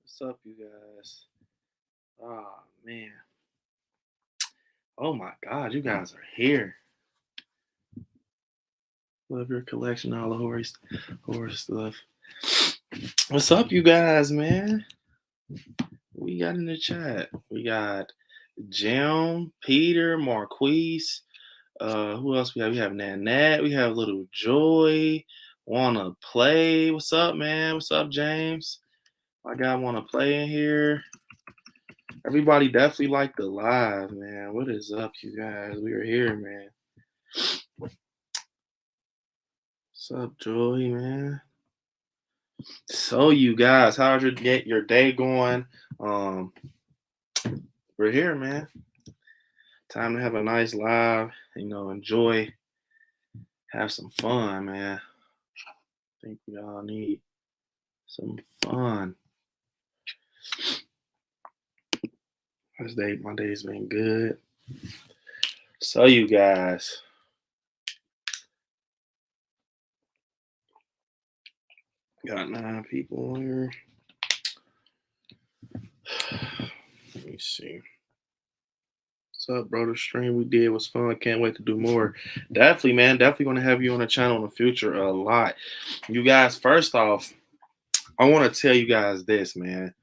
What's up, you guys? Oh man. Oh my God, you guys are here. Love your collection, all the horror stuff. What's up, you guys, man? We got in the chat. We got Jim, Peter, Marquise. Who else we have? We have Nanette. We have Little Joy. Wanna play? What's up, man? What's up, James? I got wanna play in here. Everybody definitely like the live, man. What is up, you guys? We are here, man. What's up, Joey, man? So, you guys, how's your day going? Um, we're here, man. Time to have a nice live, enjoy, have some fun, man. I think we all need some fun. My day's been good. So, you guys, got 9 people here. Let me see. What's up, bro? The stream we did was fun. Can't wait to do more. Definitely, man. Definitely going to have you on the channel in the future a lot. You guys, first off, I want to tell you guys this, man.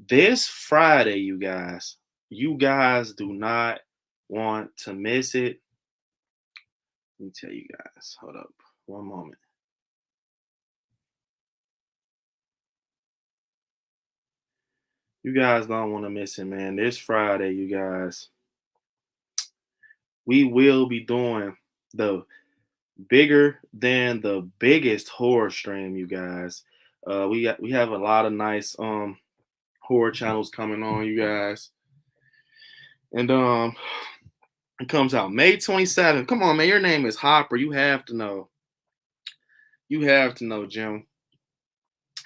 This Friday, you guys do not want to miss it. Let me tell you guys. Hold up. One moment. You guys don't want to miss it, man. This Friday, you guys, we will be doing the bigger than the biggest horror stream, you guys. We have a lot of nice horror channels coming on, you guys. And it comes out May 27th. Come on, man. Your name is Hopper. You have to know. You have to know, Jim.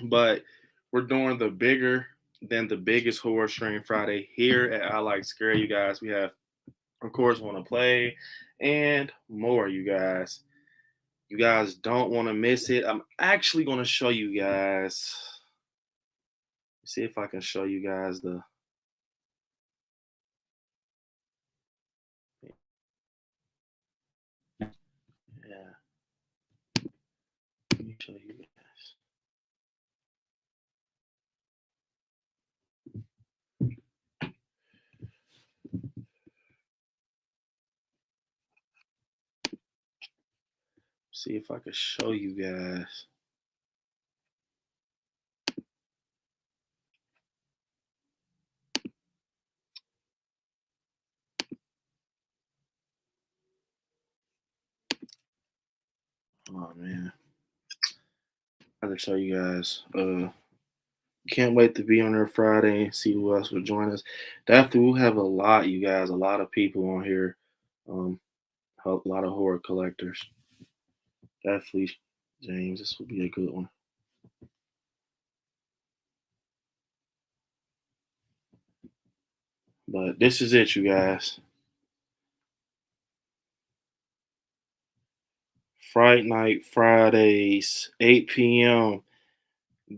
But we're doing the bigger than the biggest horror stream Friday here at ILIKE Scare, you guys. We have, of course, Want to Play and more, you guys. You guys don't want to miss it. I'm actually going to show you guys. See if I can show you guys the. Yeah. Let me show you guys. See if I can show you guys. Oh man. I have to show you guys. Can't wait to be on there Friday and see who else will join us. Definitely we'll have a lot, you guys, a lot of people on here. A lot of horror collectors. Definitely, James, this will be a good one. But this is it, you guys. Fright Night Fridays, 8 p.m.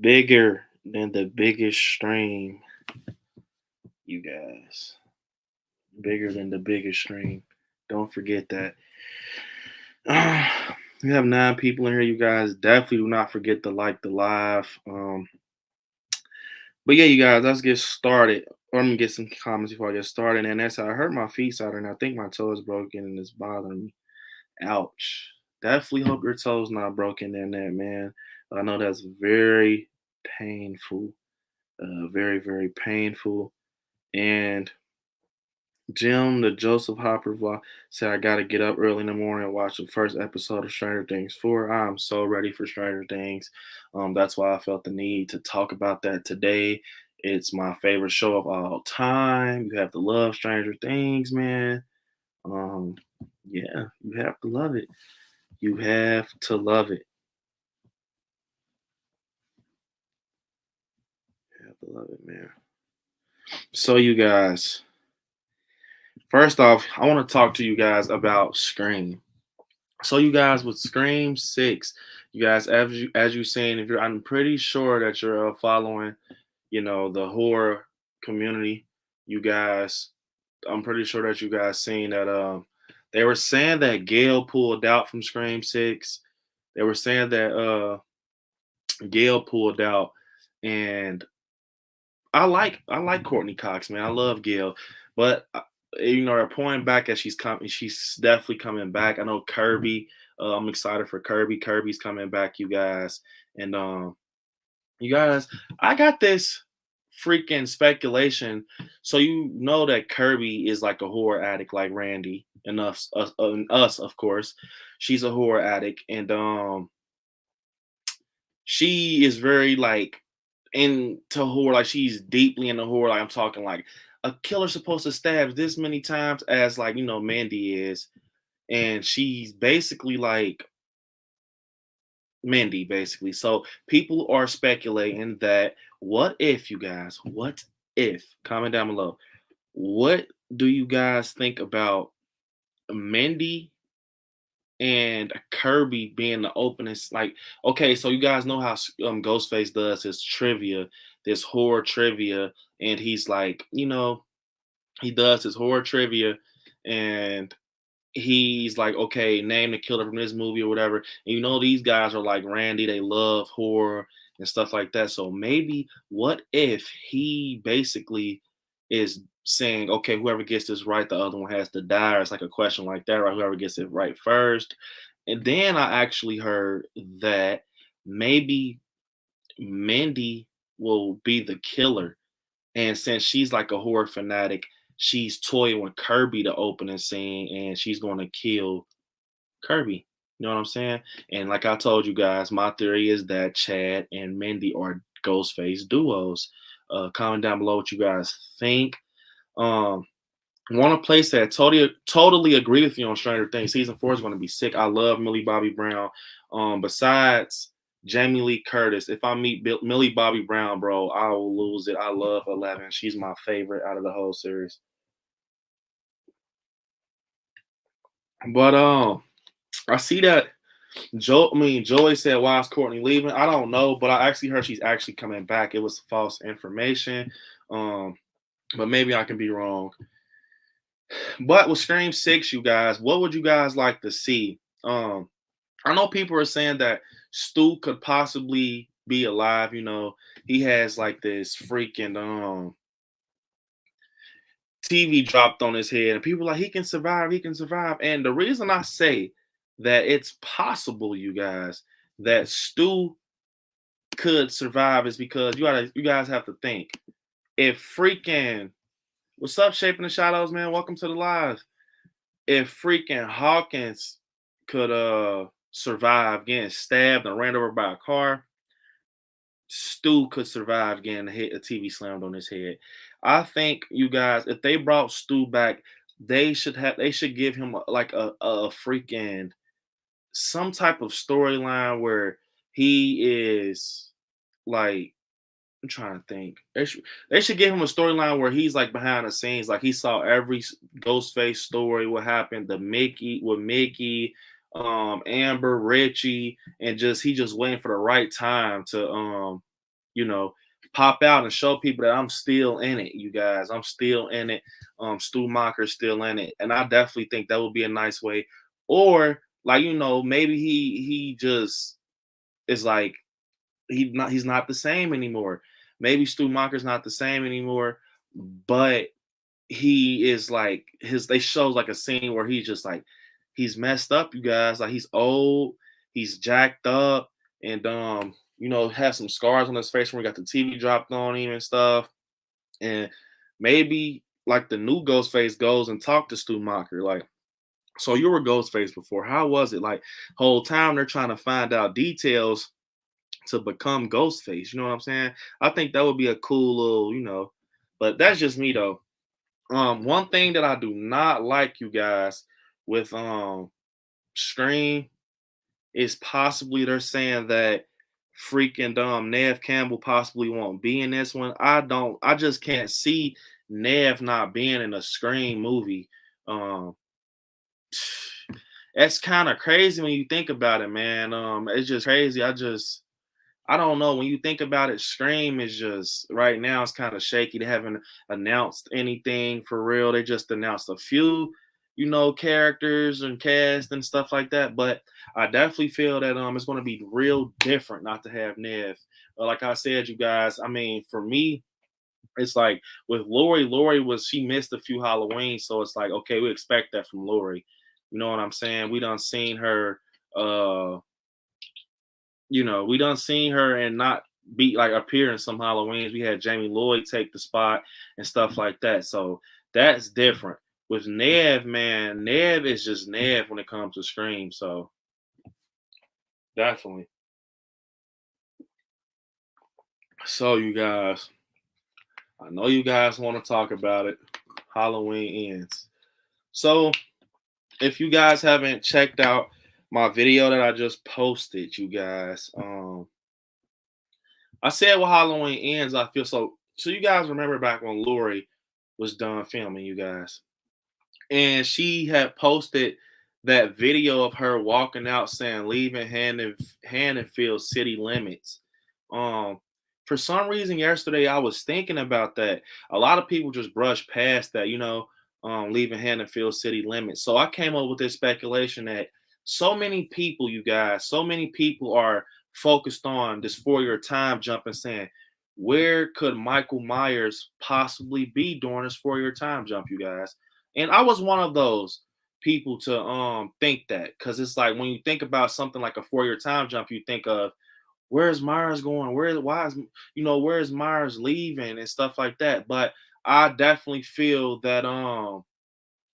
Bigger than the biggest stream, you guys. Bigger than the biggest stream. Don't forget that. We have 9 people in here, you guys. Definitely do not forget to like the live. But yeah, you guys, let's get started. Or I'm gonna get some comments before I get started. And that's how I hurt my feet out, and I think my toe is broken and it's bothering me. Ouch. Definitely hope your toe's not broken in there, man. I know that's very painful. Very, very painful. And Jim, the Joseph Hopper vlog, said I gotta get up early in the morning and watch the first episode of Stranger Things 4. I'm so ready for Stranger Things. That's why I felt the need to talk about that today. It's my favorite show of all time. You have to love Stranger Things, man. Um, yeah, you have to love it. You have to love it. You have to love it, man. So, you guys, first off, I want to talk to you guys about Scream. So, you guys, with Scream 6, you guys, as you saying, if you're, I'm pretty sure that you're following, the horror community. You guys, I'm pretty sure that you guys seen that they were saying that Gail pulled out from Scream 6. They were saying that Gail pulled out, and I like Courtney Cox, man. I love Gail, but they're pointing back as she's coming. She's definitely coming back. I know Kirby. I'm excited for Kirby. Kirby's coming back, you guys, and you guys, I got this freaking speculation. So you know that Kirby is like a horror addict, like Randy and us, of course. She's a horror addict, and she is very like into horror. Like she's deeply into horror. Like I'm talking like a killer's supposed to stab this many times as like Mandy is, and she's basically like Mindy, basically. So people are speculating that what if, you guys, what if, comment down below, what do you guys think about Mindy and Kirby being the openest? Like, okay, so you guys know how Ghostface does his trivia, this horror trivia, and he's like, he does his horror trivia, and he's like, okay, name the killer from this movie or whatever. And these guys are like Randy, they love horror and stuff like that. So maybe what if he basically is saying, okay, whoever gets this right, the other one has to die, or it's like a question like that, right? Whoever gets it right first. And then I actually heard that maybe Mindy will be the killer. And since she's like a horror fanatic, she's toying with Kirby the opening scene, and she's going to kill Kirby. You know what I'm saying? And like I told you guys, my theory is that Chad and Mindy are Ghostface duos. Comment down below what you guys think. Um, Want to place that totally agree with you on Stranger Things. Season 4 is going to be sick. I love Millie Bobby Brown. Besides Jamie Lee Curtis, if I meet Millie Bobby Brown, bro, I will lose it. I love 11. She's my favorite out of the whole series. But I see that Joey said, "Why is Courtney leaving?" I don't know, but I actually heard she's actually coming back. It was false information, but maybe I can be wrong. But with Scream 6, you guys, what would you guys like to see? I know people are saying that Stu could possibly be alive. He has like this freaking TV dropped on his head, and people are like, he can survive, he can survive. And the reason I say that it's possible, you guys, that Stu could survive is because you guys have to think. If freaking What's up, Shaping the Shadows, man? Welcome to the live. If freaking Hawkins could survive getting stabbed and ran over by a car, Stu could survive getting hit a TV slammed on his head. I think you guys, if they brought Stu back, they should give him like a freaking some type of storyline where he is like, I'm trying to think. They should give him a storyline where he's like behind the scenes, like he saw every Ghostface story, what happened to Mickey, Amber, Richie, and he just waiting for the right time to you know, pop out and show people that I'm still in it, you guys. I'm still in it. Stu Macher's still in it, and I definitely think that would be a nice way. Or like maybe he just is like he's not the same anymore. Maybe Stu Macher's not the same anymore, but he is like they shows like a scene where he's just like he's messed up, you guys. Like he's old, he's jacked up, and has some scars on his face when he got the TV dropped on him and stuff. And maybe like the new Ghostface goes and talk to Stu Macher, like, so you were Ghostface before. How was it? Like whole time they're trying to find out details to become Ghostface. You know what I'm saying? I think that would be a cool little, but that's just me though. One thing that I do not like, you guys, with Scream is possibly they're saying that freaking Nev Campbell possibly won't be in this one. I just can't see Nev not being in a Scream movie. Um that's kind of crazy when you think about it, man. It's just crazy. I don't know. When you think about it, Scream is just right now it's kind of shaky. They haven't announced anything for real. They just announced a few, characters and cast and stuff like that. But I definitely feel that it's going to be real different not to have Nev. Like I said, you guys. I mean, for me, it's like with Lori. Lori she missed a few Halloween, so it's like okay, we expect that from Lori. You know what I'm saying? We done seen her. We done seen her and not be like appear in some Halloweens. We had Jamie Lloyd take the spot and stuff like that. So that's different. With Nev, man, Nev is just Nev when it comes to Scream. So definitely. So you guys, I know you guys want to talk about it. Halloween ends. So if you guys haven't checked out my video that I just posted, you guys, I said when Halloween ends, I feel so. So you guys remember back when Lori was done filming, you guys, and she had posted that video of her walking out saying leaving Hannaford city limits. Um, for some reason yesterday I was thinking about that. A lot of people just brush past that, leaving Hannaford city limits. So I came up with this speculation that so many people, you guys, so many people are focused on this 4 year time jump and saying, where could Michael Myers possibly be during this 4 year time jump, you guys? And I was one of those people to think that because it's like when you think about something like a 4 year time jump, you think of where's Myers going? Where's Myers leaving and stuff like that. But I definitely feel that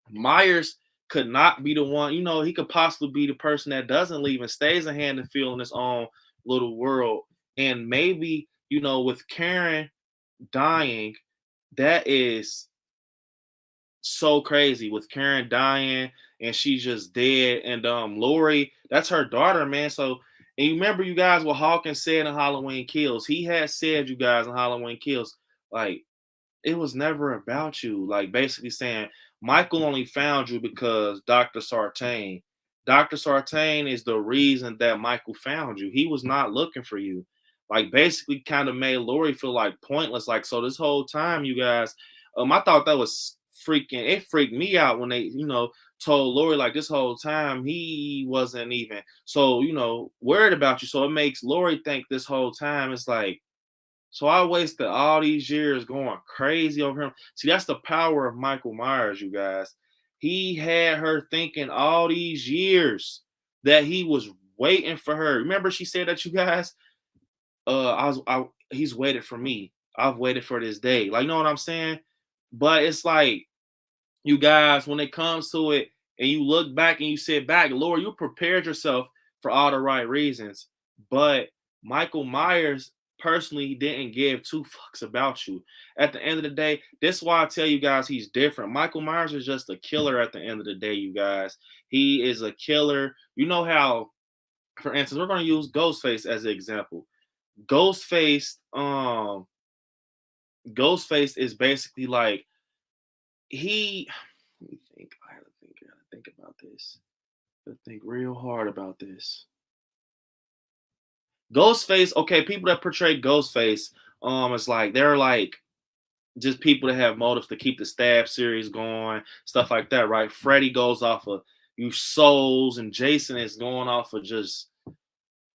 Myers could not be the one, he could possibly be the person that doesn't leave and stays in hand and feel in his own little world. And maybe, with Karen dying, that is so crazy with Karen dying and she's just dead. And Lori, that's her daughter, man. So and you remember you guys what Hawkins said in Halloween Kills. He had said you guys in Halloween Kills, like it was never about you. Like basically saying Michael only found you because Dr. Sartain. Dr. Sartain is the reason that Michael found you. He was not looking for you. Like basically kind of made Lori feel like pointless. Like so this whole time, you guys, I thought that was freaking it freaked me out when they, told Lori like this whole time he wasn't even so, worried about you. So it makes Lori think this whole time it's like so I wasted all these years going crazy over him. See, that's the power of Michael Myers, you guys. He had her thinking all these years that he was waiting for her. Remember, she said that you guys, he's waited for me. I've waited for this day. Like, you know what I'm saying? But it's like, you guys, when it comes to it, and you look back and you sit back, Lord, you prepared yourself for all the right reasons. But Michael Myers personally didn't give two fucks about you. At the end of the day, that's why I tell you guys he's different. Michael Myers is just a killer at the end of the day, you guys. He is a killer. You know how, for instance, we're going to use Ghostface as an example. Ghostface, Ghostface is basically like he. Let me think. I gotta think about this. I think real hard about this. Ghostface, okay, people that portray Ghostface, it's like they're like just people that have motives to keep the stab series going, stuff like that, right? Freddy goes off of you souls, and Jason is going off of just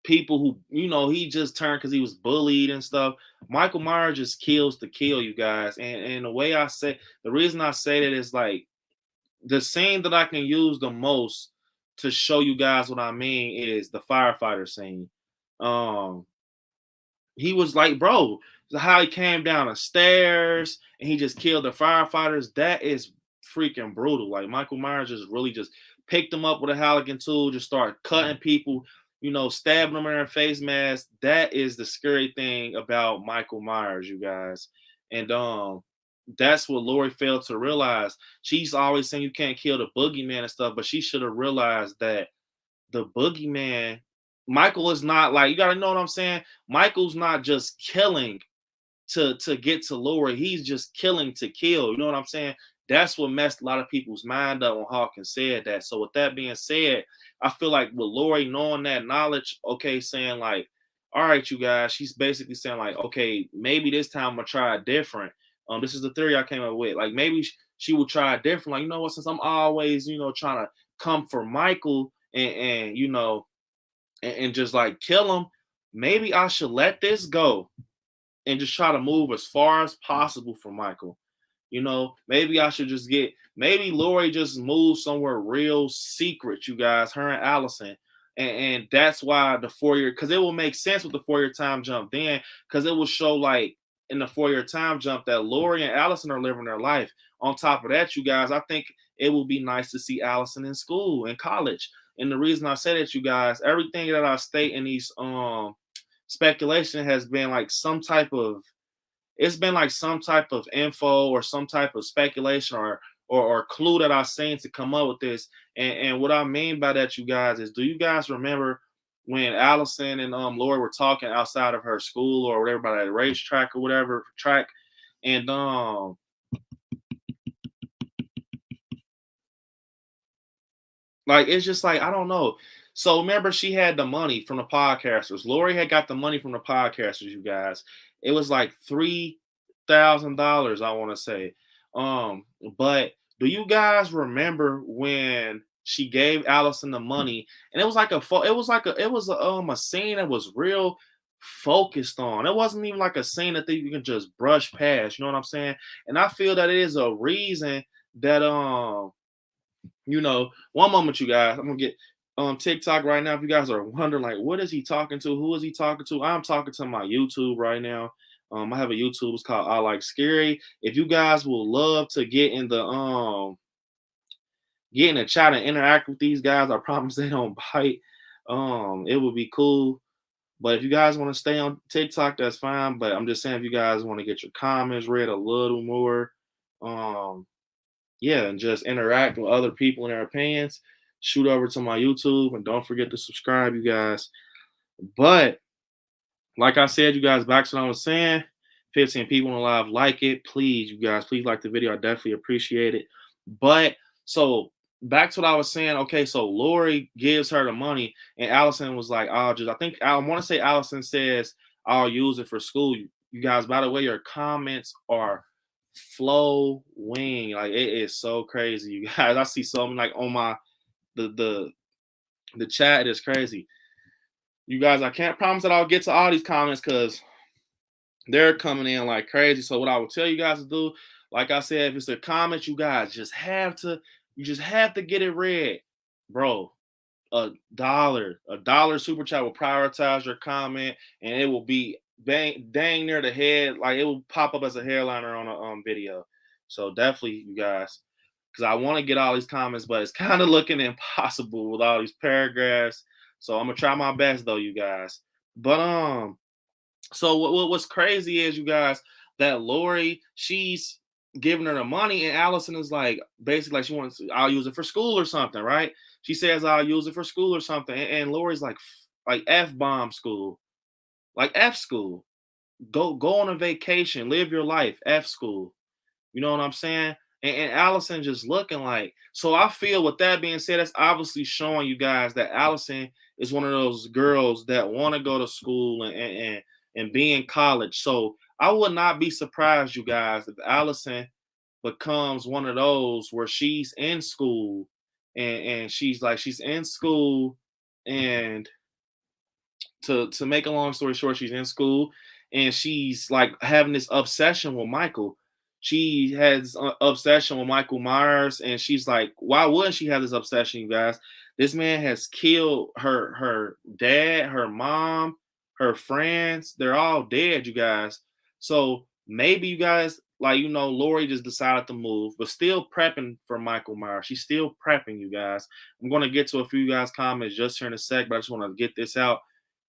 people who, he just turned because he was bullied and stuff. Michael Myers just kills to kill, you guys. And the way I say, the reason I say that is like the scene that I can use the most to show you guys what I mean is the firefighter scene. Um, he was like, bro, how he came down the stairs and he just killed the firefighters. That is freaking brutal. Like Michael Myers just really just picked them up with a Halligan tool, just started cutting people, stabbing them in their face mask. That is the scary thing about Michael Myers, you guys. And that's what Lori failed to realize. She's always saying you can't kill the boogeyman and stuff, but she should have realized that the boogeyman, Michael is not like, you gotta know what I'm saying. Michael's not just killing to get to Lori. He's just killing to kill. You know what I'm saying? That's what messed a lot of people's mind up when Hawkins said that. So with that being said, I feel like with Lori knowing that knowledge, okay, saying like all right, you guys, she's basically saying like, okay, maybe this time I'm gonna try it different. This is the theory I came up with. Like maybe she will try it different. Like, you know what, since I'm always, trying to come for Michael and and just like kill him, maybe I should let this go and just try to move as far as possible for Michael. Maybe I should just maybe Lori just moved somewhere real secret, you guys, her and Allison. And that's why the 4 year, because it will make sense with the 4 year time jump then, because it will show like in the 4 year time jump that Lori and Allison are living their life. On top of that, you guys, I think it will be nice to see Allison in school, in college. And the reason I say that, you guys, everything that I state in these speculation has been like some type of info or some type of speculation or clue that I've seen to come up with this. And what I mean by that, you guys, is do you guys remember when Allison and Lori were talking outside of her school or whatever by that racetrack or whatever track? And like it's just like I don't know. So remember, she had the money from the podcasters. Lori had got the money from the podcasters. You guys, it was like $3,000. I want to say. Um, but do you guys remember when she gave Allison the money and it was like a scene that was real focused on. It wasn't even like a scene that you can just brush past. You know what I'm saying? And I feel that it is a reason that one moment, you guys. I'm gonna get TikTok right now. If you guys are wondering, like, what is he talking to? Who is he talking to? I'm talking to my YouTube right now. I have a YouTube. It's called I Like Scary. If you guys will love to get in the chat and interact with these guys, I promise they don't bite. It would be cool. But if you guys want to stay on TikTok, that's fine. But I'm just saying, if you guys want to get your comments read a little more, um, yeah, and just interact with other people and their opinions, shoot over to my YouTube and don't forget to subscribe, you guys. But like I said, you guys, back to what I was saying, 15 people in the live like it. Please, you guys, please like the video. I definitely appreciate it. But so back to what I was saying. Okay, so Lori gives her the money, and Allison was like, I think I want to say Allison says, I'll use it for school. You guys, by the way, your comments are flowing. Like it is so crazy, you guys. I see so many like on my the chat is crazy. You guys, I can't promise that I'll get to all these comments because they're coming in like crazy. So what I would tell you guys to do, like I said, if it's a comment, you guys just have to get it read, bro. A dollar super chat will prioritize your comment, and it will be dang near the head, like it will pop up as a headliner on a video. So definitely, you guys, because I want to get all these comments, but it's kind of looking impossible with all these paragraphs. So I'm gonna try my best though, you guys. But so what's crazy is, you guys, that Lori, she's giving her the money, and Allison is like basically like she wants I'll use it for school or something, right? She says I'll use it for school or something, and Lori's like F bomb school, like F school. Go on a vacation, live your life, F school. You know what I'm saying? And Allison just looking like. So I feel with that being said, that's obviously showing you guys that Allison is one of those girls that want to go to school and be in college. So I would not be surprised, you guys, if Allison becomes one of those where she's in school and she's in school, and to make a long story short, she's in school and she's like having this obsession with Michael. She has obsession with Michael Myers, and she's like, why wouldn't she have this obsession, you guys? This man has killed her dad, her mom, her friends. They're all dead, you guys. So maybe you guys, like, Lori just decided to move, but still prepping for Michael Myers. She's still prepping, you guys. I'm gonna get to a few guys' comments just here in a sec, but I just want to get this out.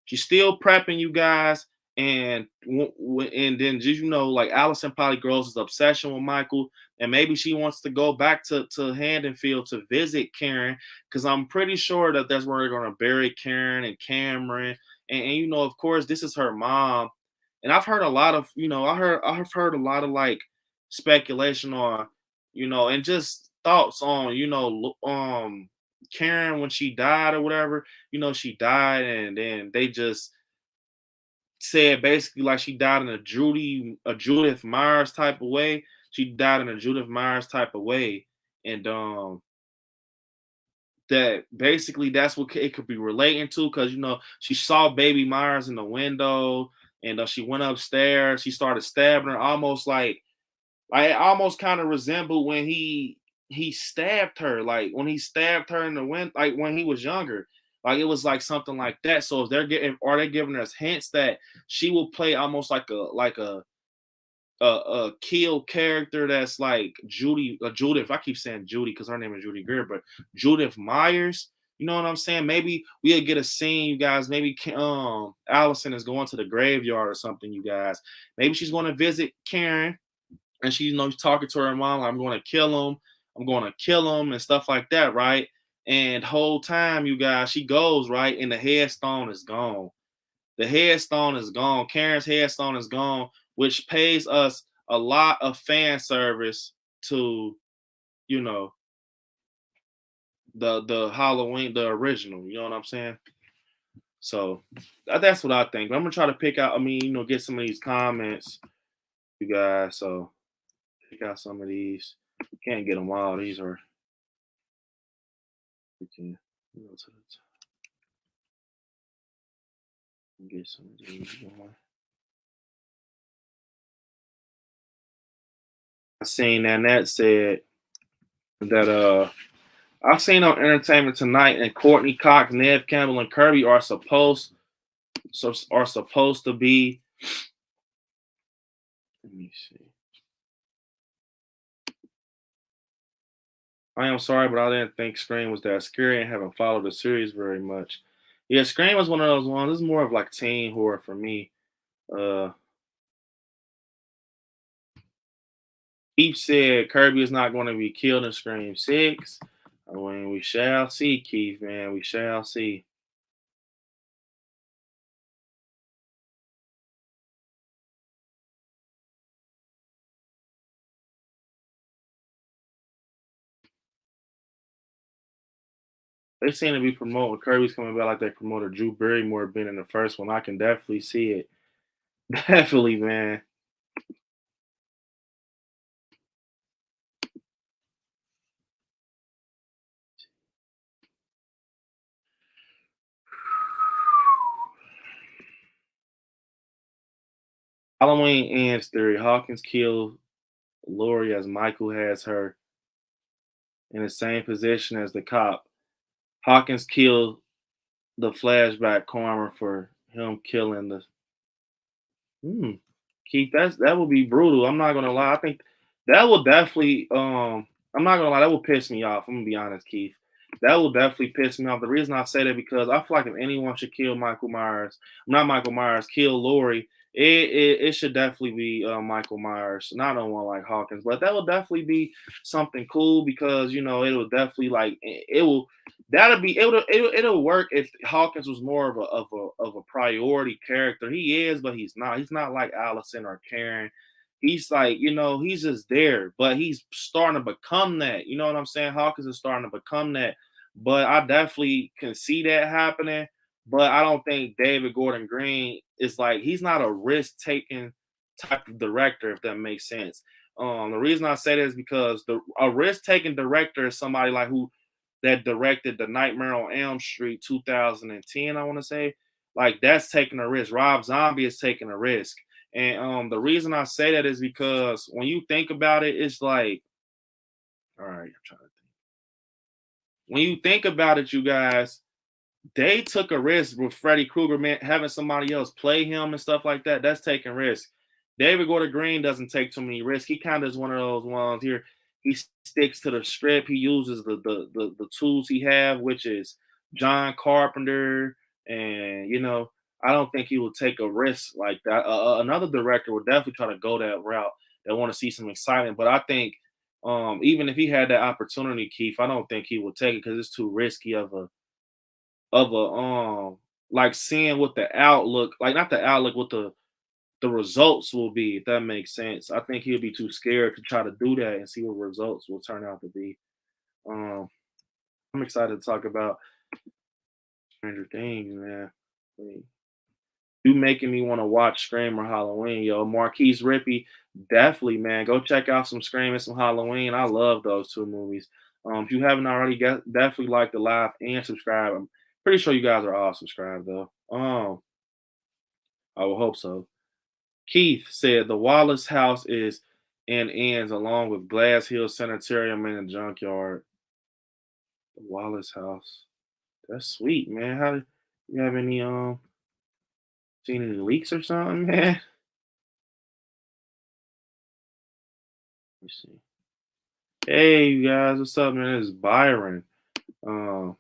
She's still prepping, you guys, and then like Allison probably grows this obsession with Michael, and maybe she wants to go back to Haddonfield to visit Karen, because I'm pretty sure that that's where they're gonna bury Karen and Cameron, and of course this is her mom, and I've heard a lot of I've heard a lot of like speculation on and just thoughts on Karen when she died or whatever. She died, and then they just said basically like she died in a Judith Myers type of way. She died in a Judith Myers type of way, and that basically that's what it could be relating to because she saw baby Myers in the window, and she went upstairs. She started stabbing her, almost like it almost kind of resembled when he stabbed her, like when he stabbed her in the wind, like when he was younger. Like it was like something like that. So if they're getting, are they giving us hints that she will play almost like a kill character that's like Judith. I keep saying Judy because her name is Judy Greer, but Judith Myers. You know what I'm saying? Maybe we'll get a scene, you guys. Maybe Allison is going to the graveyard or something, you guys. Maybe she's going to visit Karen, and she, she's talking to her mom, like, I'm going to kill him. I'm going to kill him and stuff like that, right? And whole time, you guys, she goes right, and the headstone is gone. The headstone is gone. Karen's headstone is gone, which pays us a lot of fan service to, you know, the Halloween, the original. You know what I'm saying? So that's what I think. I'm gonna try to pick out. I mean, get some of these comments, you guys. So pick out some of these. Can't get them all. These are we can go to the top, get some of these going. I seen that said that I've seen on Entertainment Tonight, and Courtney Cox, Nev Campbell, and Kirby are supposed to be. Let me see. I am sorry, but I didn't think Scream was that scary and haven't followed the series very much. Yeah, Scream was one of those ones. This is more of like teen horror for me. Uh, Keith said Kirby is not going to be killed in Scream 6. I mean, we shall see, Keith, man. We shall see. They seem to be promoting Kirby's coming back like they promoted Drew Barrymore being in the first one. I can definitely see it. Definitely, man. Halloween ends theory. Hawkins killed Lori as Michael has her in the same position as the cop. Hawkins killed the flashback karma for him killing the. Hmm. Keith, that would be brutal. I'm not gonna lie. I think that will definitely. I'm not gonna lie. That will piss me off. I'm gonna be honest, Keith. That will definitely piss me off. The reason I say that because I feel like if anyone should kill Michael Myers, not Michael Myers, kill Lori, it should definitely be Michael Myers, not on one like Hawkins. But that will definitely be something cool because it will definitely like it will. That'll be it'll work if Hawkins was more of a priority character. He is, but he's not. He's not like Allison or Karen. He's like, he's just there, but he's starting to become that. You know what I'm saying? Hawkins is starting to become that. But I definitely can see that happening. But I don't think David Gordon Green is like he's not a risk taking type of director, if that makes sense. The reason I say that is because a risk taking director is somebody like who that directed the Nightmare on Elm Street 2010, I want to say. Like that's taking a risk. Rob Zombie is taking a risk. And the reason I say that is because when you think about it, it's like, all right, I'm trying to think. When you think about it, you guys, they took a risk with Freddy Krueger, man, having somebody else play him and stuff like that. That's taking risk. David Gordon Green doesn't take too many risks. He kind of is one of those ones here. He sticks to the script. He uses the tools he have, which is John Carpenter, and I don't think he will take a risk like that. Another director would definitely try to go that route. They want to see some excitement, but I think even if he had that opportunity, Keith, I don't think he would take it because it's too risky of a like seeing what the outlook, like not the outlook, what the results will be, if that makes sense. I think he'll be too scared to try to do that and see what results will turn out to be. um I'm excited to talk about Stranger Things, man. I mean, You making me want to watch Scream or Halloween, yo. Marquise Rippey, definitely, man. Go check out some Scream and some Halloween. I love those two movies. If you haven't already, definitely like the live and subscribe. I'm pretty sure you guys are all subscribed though. I will hope so. Keith said the Wallace house is and ends along with Glass Hill Sanitarium and Junkyard. The Wallace house. That's sweet, man. How you have any seen any leaks or something, man? Let me see. Hey, you guys, what's up, man? It's Byron. Um,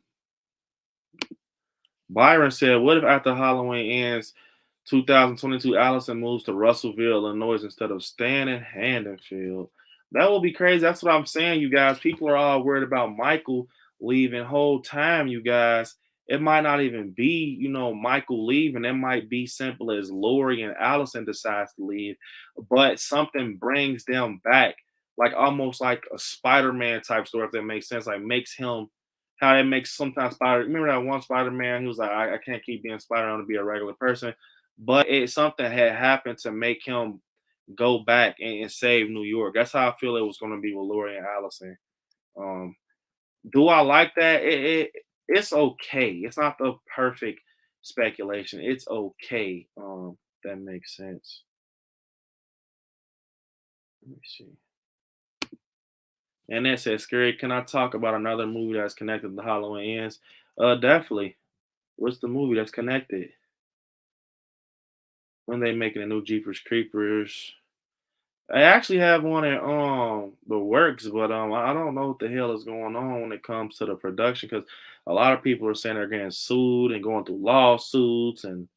Byron said, "What if after Halloween ends, 2022, Allison moves to Russellville, Illinois, instead of staying in Haddonfield?" That will be crazy. That's what I'm saying, you guys. People are all worried about Michael leaving. Whole time, you guys, it might not even be, Michael leaving. It might be simple as Lori and Allison decides to leave, but something brings them back, like almost like a Spider-Man type story, if that makes sense. Like makes him how it makes sometimes Spider. Remember that one Spider-Man? He was like, I can't keep being Spider. I want to be a regular person. But it something had happened to make him go back and save New York. That's how I feel it was going to be with Lori and Allison. Um, do I like that? It's okay. It's not the perfect speculation. It's okay. That makes sense. Let me see. And that says, "Scary, can I talk about another movie that's connected to Halloween Ends?" Definitely. What's the movie that's connected? When they making a new Jeepers Creepers? I actually have one in the works, but I don't know what the hell is going on when it comes to the production because a lot of people are saying they're getting sued and going through lawsuits and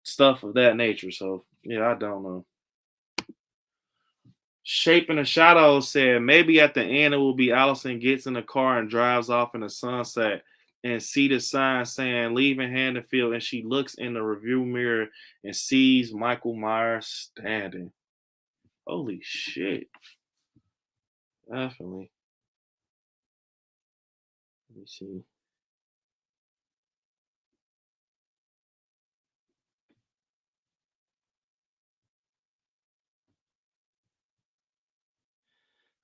stuff of that nature. So yeah, I don't know. Shape in the Shadows said maybe at the end it will be Allison gets in the car and drives off in the sunset and see the sign saying leaving Haddonfield, and she looks in the review mirror and sees Michael Myers standing. Holy shit. Definitely. Let me see.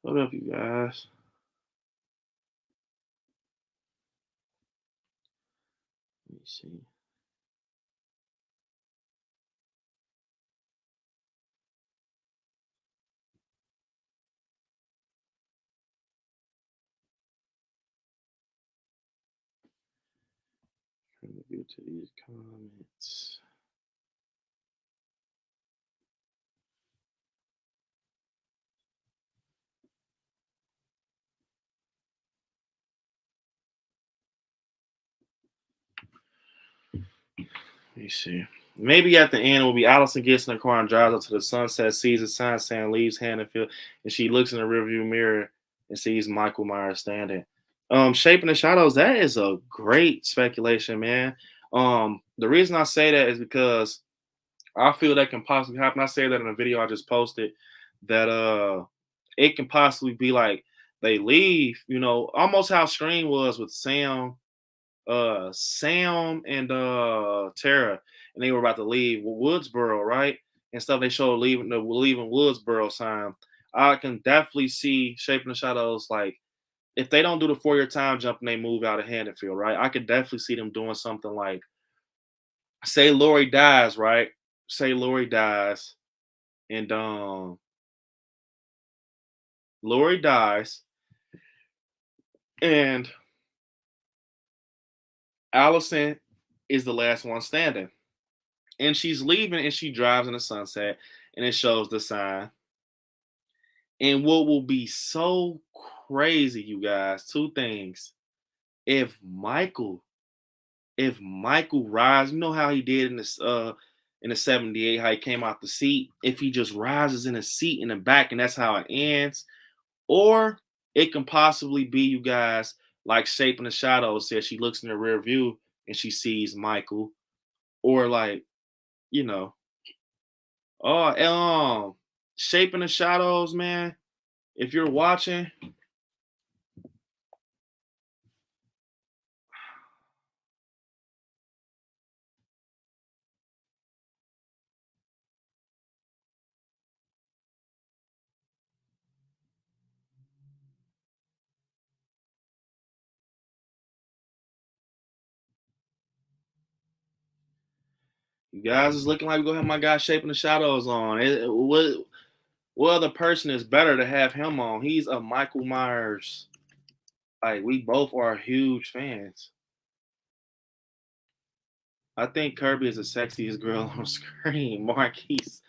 What up, you guys? Let me see. Trying to get to these comments. Let me see. Maybe at the end it will be Allison gets in the car and drives up to the sunset, sees a sign saying leaves Hannaford, and she looks in the rearview mirror and sees Michael Myers standing. Shaping the Shadows, that is a great speculation, man. The reason I say that is because I feel that can possibly happen. I say that in a video I just posted that it can possibly be like they leave, almost how Scream was with Sam and Tara, and they were about to leave Woodsboro, right? And stuff. They showed leaving Woodsboro sign. I can definitely see Shaping the Shadows like if they don't do the 4 year time jump and they move out of Haddonfield, right? I could definitely see them doing something like say Lori dies, right? Say Lori dies, and Lori dies, and Allison is the last one standing, and she's leaving, and she drives in the sunset, and it shows the sign. And what will be so crazy, you guys, two things. If Michael, if Michael rises, you know how he did in the 78, how he came out the seat. If he just rises in a seat in the back, and that's how it ends. Or it can possibly be, you guys, like Shape in the Shadows said, she looks in the rear view and she sees Michael. Or like, you know, oh Shape in the Shadows, man. If you're watching, You guys is looking like we gonna have my guy Shaping the Shadows on. What other person is better to have him on? He's a Michael Myers. Like we both are huge fans. I think Kirby is the sexiest girl on screen. Marquise,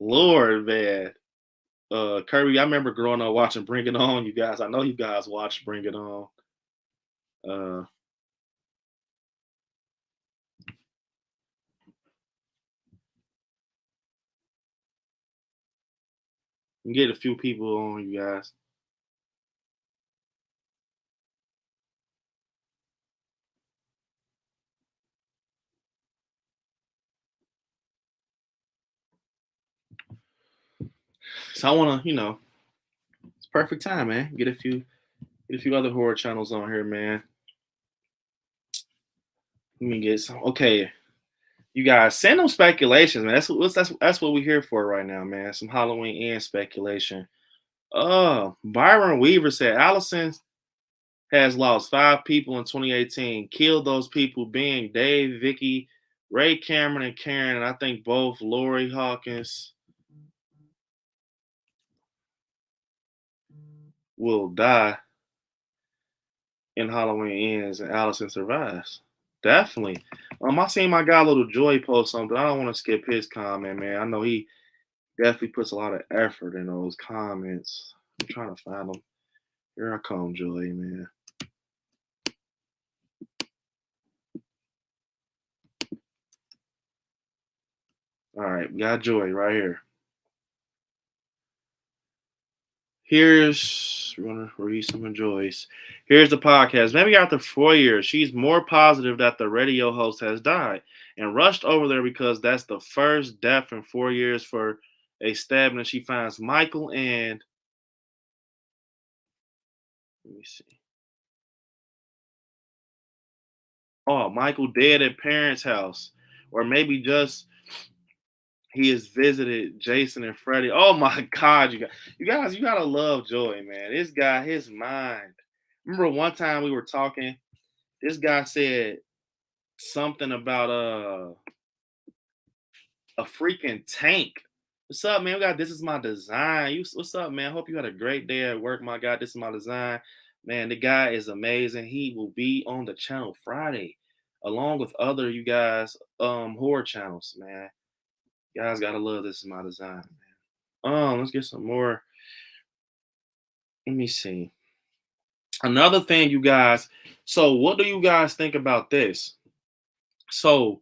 Lord, man. Kirby, I remember growing up watching Bring It On. You guys, I know you guys watched Bring It On. Uh, you get a few people on, you guys. So I wanna, it's perfect time, man. Get a few other horror channels on here, man. Let me get some. Okay, you guys send them speculations, man. That's what we're here for right now, man. Some Halloween and speculation. Byron Weaver said Allison has lost 5 people in 2018. Killed those people being Dave, Vicky, Ray Cameron, and Karen. And I think both Lori Hawkins will die in Halloween ends and Allison survives. Definitely. I seen my guy Little Joy post something. I don't want to skip his comment, man. I know he definitely puts a lot of effort in those comments. I'm trying to find them. Here I come, Joy, man. All right, we got Joy right here. We're gonna read some of Joy's. Here's the podcast. Maybe after 4 years, she's more positive that the radio host has died and rushed over there because that's the first death in 4 years for a stabbing. And she finds Michael and let me see. Oh, Michael dead at parents' house, or maybe just he has visited Jason and Freddy. Oh my God, you gotta love Joey, man. This guy, his mind. Remember one time we were talking. This guy said something about a freaking tank. What's up, man? We got this is my design. What's up, man? Hope you had a great day at work, my God. This is my design. Man, the guy is amazing. He will be on the channel Friday, along with other you guys horror channels, man. You guys gotta love this is my design, man. Let's get some more. Let me see. Another thing, you guys. So, what do you guys think about this? So,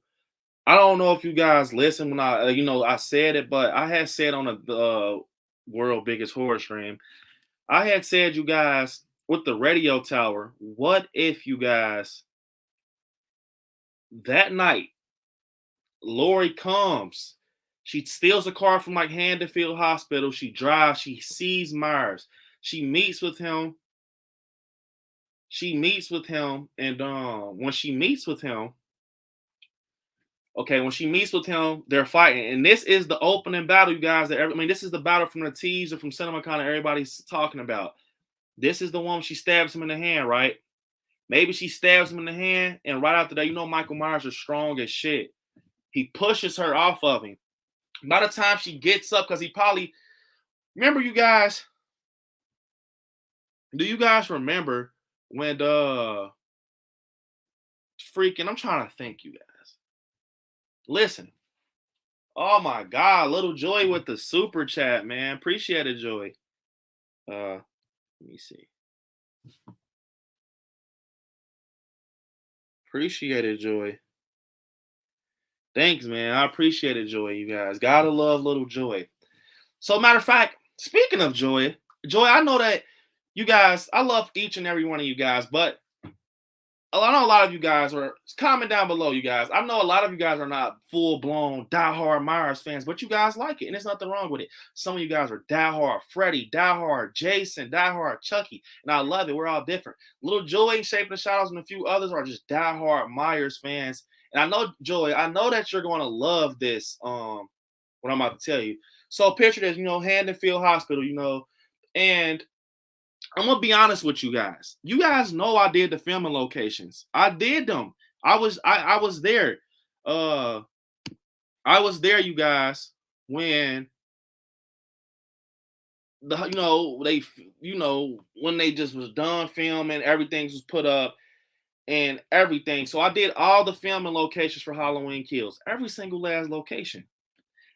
I don't know if you guys listen when I said it, but I had said on the world biggest horror stream, I had said, you guys, with the radio tower, what if you guys that night, Lori comes, she steals a car from like Handenfield Hospital, she drives, she sees Myers, she meets with him, and when she meets with him, okay, when she meets with him, they're fighting. And this is the opening battle, you guys. This is the battle from the teaser from CinemaCon that everybody's talking about. This is the one she stabs him in the hand, right? Maybe she stabs him in the hand, and right after that, Michael Myers is strong as shit. He pushes her off of him. By the time she gets up, because he probably remember, you guys. Do you guys remember when the freaking? I'm trying to think, you guys. Listen. Oh my God, little Joy with the super chat, man. Appreciate it, Joy. Let me see. Appreciate it, Joy. Thanks, man. I appreciate it, Joy. You guys gotta love little Joy. So, matter of fact, speaking of Joy, I know that you guys, I love each and every one of you guys, but I know a lot of you guys are comment down below, you guys. I know a lot of you guys are not full-blown diehard Myers fans, but you guys like it, and there's nothing wrong with it. Some of you guys are diehard Freddy, diehard Jason, diehard Chucky, and I love it. We're all different. Little Joey, Shaping the Shadows, and a few others are just diehard Myers fans. And I know, Joey, I know that you're going to love this, what I'm about to tell you. So picture this, Handenfield Hospital, and I'm gonna be honest with you guys. You guys know I did the filming locations. I did them. I was there. I was there, you guys, when when they just was done filming, everything was put up and everything. So I did all the filming locations for Halloween Kills, every single last location.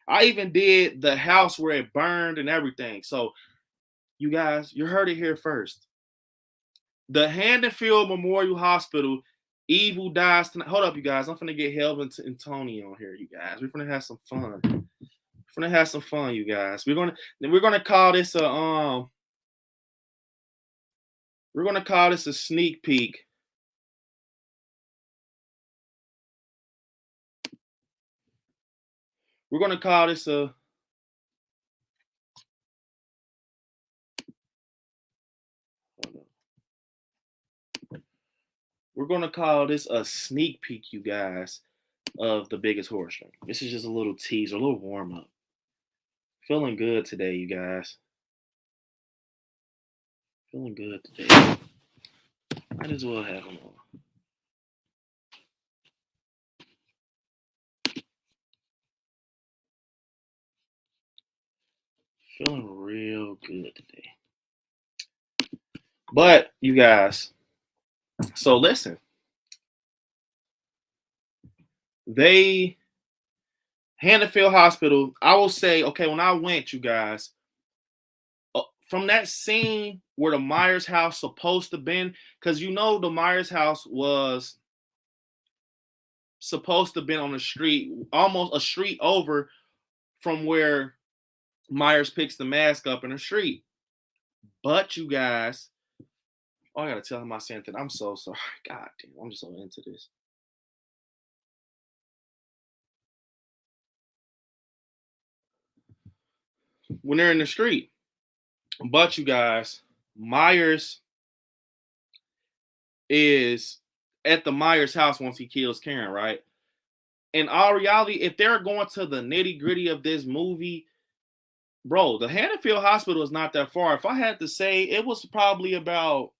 I even did the house where it burned and everything. So you guys, you heard it here first. The Haddonfield Memorial Hospital, Evil dies tonight. Hold up, you guys. I'm finna get Helvin and Tony on here, you guys. We're gonna have some fun. We're gonna have some fun, you guys. We're gonna call this a sneak peek. We're gonna call this a we're gonna call this a sneak peek, you guys, of the biggest horror stream. This is just a little teaser, a little warm up. Feeling good today, you guys. Feeling good today. Might as well have them on. Feeling real good today. But you guys, so listen. Haddonfield Hospital, I will say, okay, when I went, you guys, from that scene where the Myers house supposed to been, because the Myers house was supposed to been on the street, almost a street over from where Myers picks the mask up in the street. But you guys, I gotta tell him I sent it. I'm so sorry. God damn, I'm just so into this. When they're in the street. But you guys, Myers is at the Myers house once he kills Karen, right? In all reality, if they're going to the nitty gritty of this movie, bro, the Haddonfield Hospital is not that far. If I had to say, it was probably about,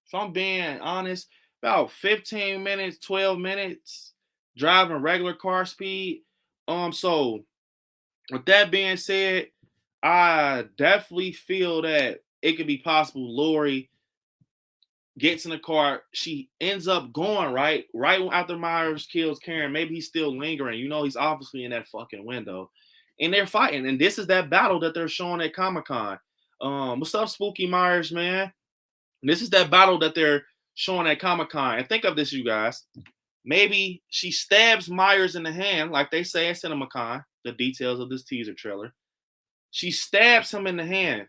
if I'm being honest, about 15 minutes, 12 minutes driving regular car speed. So with that being said, I definitely feel that it could be possible Lori gets in the car. She ends up going right after Myers kills Karen. Maybe he's still lingering. He's obviously in that fucking window. And they're fighting. And this is that battle that they're showing at Comic-Con. What's up, Spooky Myers, man? This is that battle that they're showing at Comic-Con. And think of this, you guys. Maybe she stabs Myers in the hand, like they say at CinemaCon, the details of this teaser trailer. She stabs him in the hand.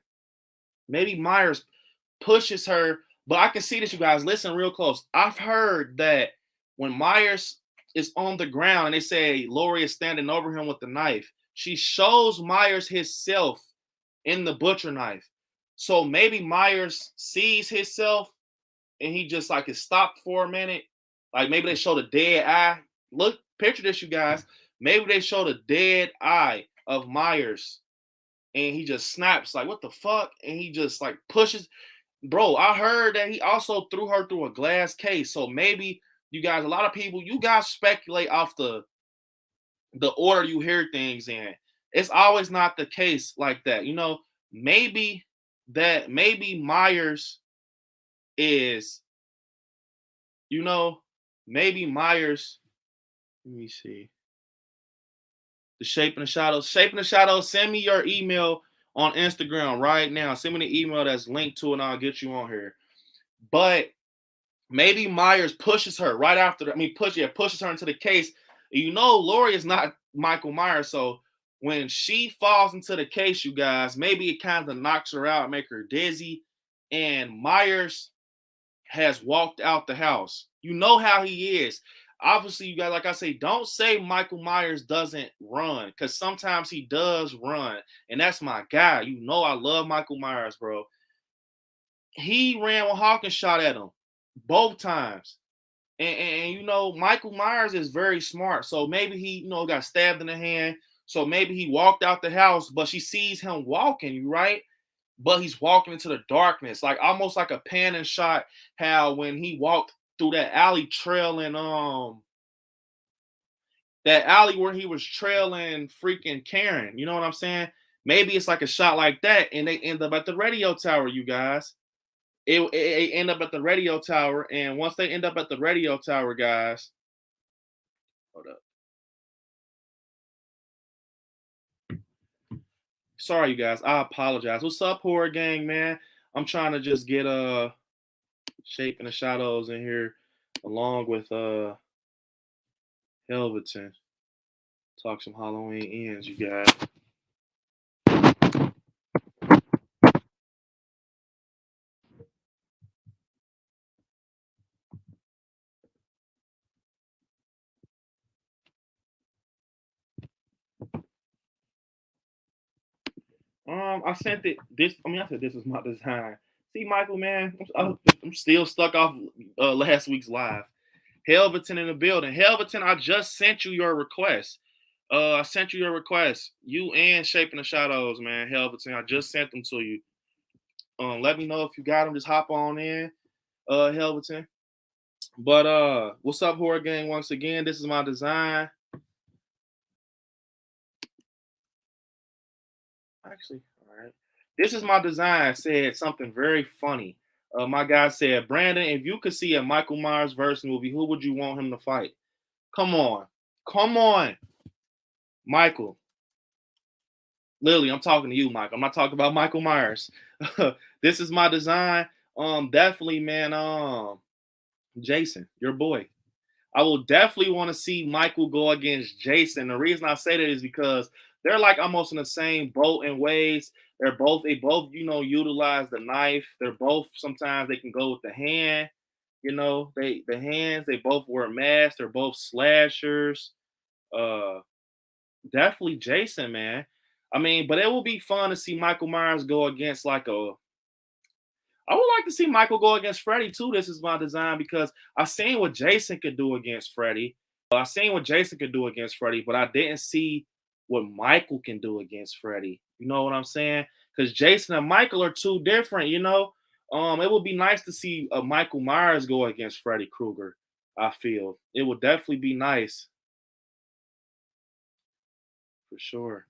Maybe Myers pushes her, but I can see this, you guys. Listen real close. I've heard that when Myers is on the ground and they say Lori is standing over him with the knife, she shows Myers himself in the butcher knife. So maybe Myers sees himself and he just like is stopped for a minute. Like maybe they show the dead eye. Look, picture this, you guys. Maybe they show the dead eye of Myers and he just snaps like, what the fuck? And he just like pushes. Bro, I heard that he also threw her through a glass case. So maybe you guys, a lot of people, you guys speculate off the order you hear things in. It's always not the case like that. Maybe Myers is, maybe Myers, let me see. The Shape in the Shadows. Shape in the Shadows, send me your email on Instagram right now. Send me the email that's linked to it and I'll get you on here. But maybe Myers pushes her right after that. Pushes her into the case. Lori is not Michael Myers. So when she falls into the case, you guys, maybe it kind of knocks her out, make her dizzy. And Myers has walked out the house. You know how he is. Obviously, you guys, like I say, don't say Michael Myers doesn't run, because sometimes he does run, and that's my guy. I love Michael Myers, bro. He ran when Hawkins shot at him both times, and Michael Myers is very smart. So maybe he, got stabbed in the hand. So maybe he walked out the house, but she sees him walking, right? But he's walking into the darkness, like almost like a pan and shot. How when he walked through that alley trail that alley where he was trailing freaking Karen. You know what I'm saying? Maybe it's like a shot like that, and they end up at the radio tower, you guys. It end up at the radio tower, and once they end up at the radio tower, guys, hold up. Sorry, you guys. I apologize. What's up, horror gang, man? I'm trying to just get Shape in the Shadows in here, along with Helveton. Talk some Halloween ends, you guys. I sent it. I said this was my design. See, Michael, man, I'm still stuck off last week's live. Helveton in the building. Helveton, I just sent you your request. I sent you your request. You and Shaping the Shadows, man. Helveton, I just sent them to you. Let me know if you got them. Just hop on in, Helveton. But what's up, horror gang? Once again, this is my design. Actually, all right. This is my design. Said something very funny. My guy said, Brandon, if you could see a Michael Myers verse movie, who would you want him to fight? Come on. Come on. Michael. Lily, I'm talking to you, Michael. I'm not talking about Michael Myers. This is my design. Definitely, man. Jason, your boy. I will definitely want to see Michael go against Jason. The reason I say that is because they're like almost in the same boat in ways. They both, utilize the knife. They're both sometimes they can go with the hand. The hands, they both wear masks, they're both slashers. Uh Definitely Jason, man. I mean, but it will be fun to see Michael Myers go against I would like to see Michael go against Freddy too. This is my design because I seen what Jason could do against Freddy. I seen what Jason could do against Freddy, but I didn't see what Michael can do against Freddy. You know what I'm saying? Because Jason and Michael are two different. It would be nice to see Michael Myers go against Freddy Krueger. I feel it would definitely be nice for sure.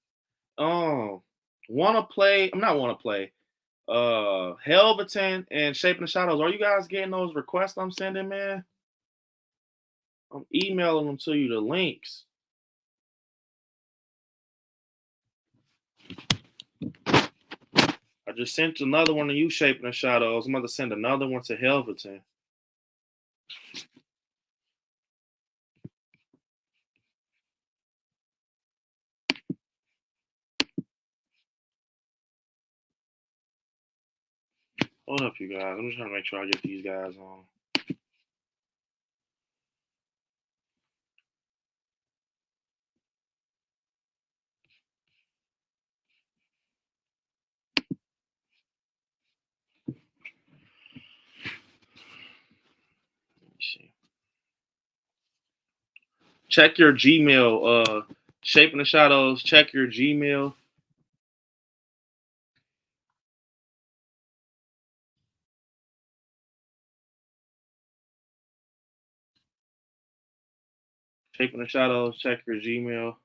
Um, want to play? I'm not want to play. Helveton and Shaping the Shadows. Are you guys getting those requests I'm sending, man? I'm emailing them to you, the links. I just sent another one to you, Shaping the Shadows. I'm about to send another one to Helveton. Hold up, you guys. I'm just trying to make sure I get these guys on. Let me see. Check your Gmail. Shaping the Shadows. Check your Gmail. Shaping the Shadows. Check your Gmail.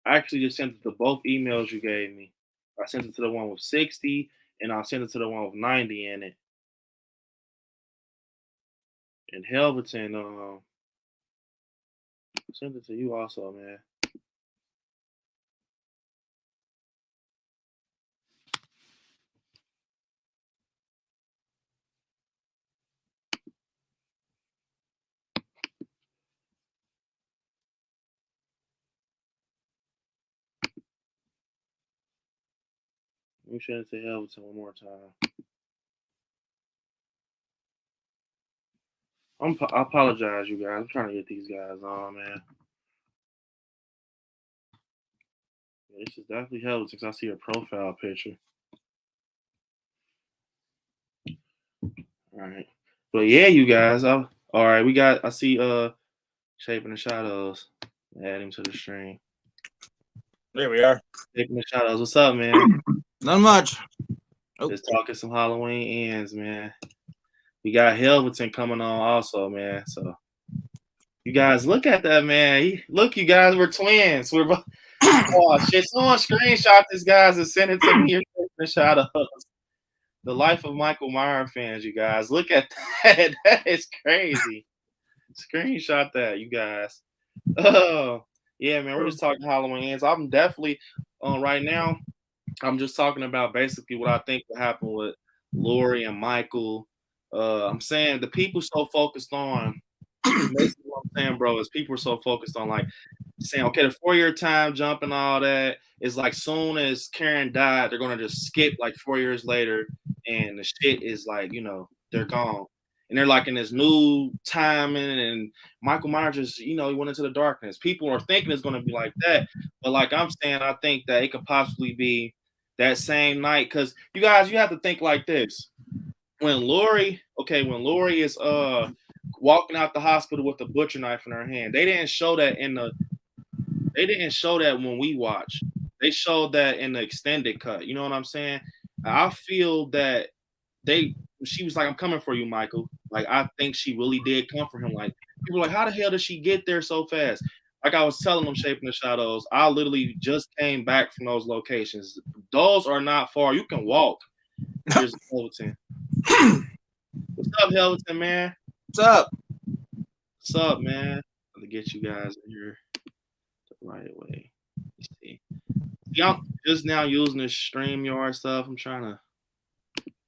I actually just sent it to both emails you gave me. I sent it to the one with 60, and I sent it to the one with 90 in it. And Helveton, sent it to you also, man. Let me send it to Helveton one more time. I apologize, you guys. I'm trying to get these guys on, man. Yeah, this is definitely Helveton because I see a profile picture. All right. But yeah, you guys. All right. I see Shaping the Shadows. Add him to the stream. There we are. Shaping the Shadows. What's up, man? Not much. Just talking some Halloween ends, man. We got Helveton coming on also, man. So You guys, look at that, man. Look, you guys, we're twins. We're both. Oh shit! Someone screenshot this, guys, and send it to me. You're taking a shot of us. The life of Michael Myers fans, you guys. Look at that. That is crazy. Screenshot that, you guys. Oh, yeah, man. We're just talking Halloween ends. I'm definitely right now. I'm just talking about basically what I think will happen with Lori and Michael. I'm saying the people so focused on basically what I'm saying, bro, is people are so focused on like saying, okay, the 4-year time jump and all that is like soon as Karen died, they're gonna just skip like 4 years later, and the shit is like, they're gone. And they're like in this new timing, and Michael Myers just, he went into the darkness. People are thinking it's gonna be like that, but like I'm saying, I think that it could possibly be that same night. Because you guys, you have to think like this. When Lori is walking out the hospital with a butcher knife in her hand, they didn't show that when we watched. They showed that in the extended cut. You know what I'm saying? I feel that she was like, I'm coming for you, Michael. Like, I think she really did come for him. Like, people were like, how the hell did she get there so fast? Like I was telling them, Shaping the Shadows, I literally just came back from those locations. Those are not far. You can walk. Here's Helveton. What's up, Helveton, man? What's up? What's up, man? I'm gonna get you guys in here the right way. Let's see. I'm just now using this StreamYard stuff. I'm trying to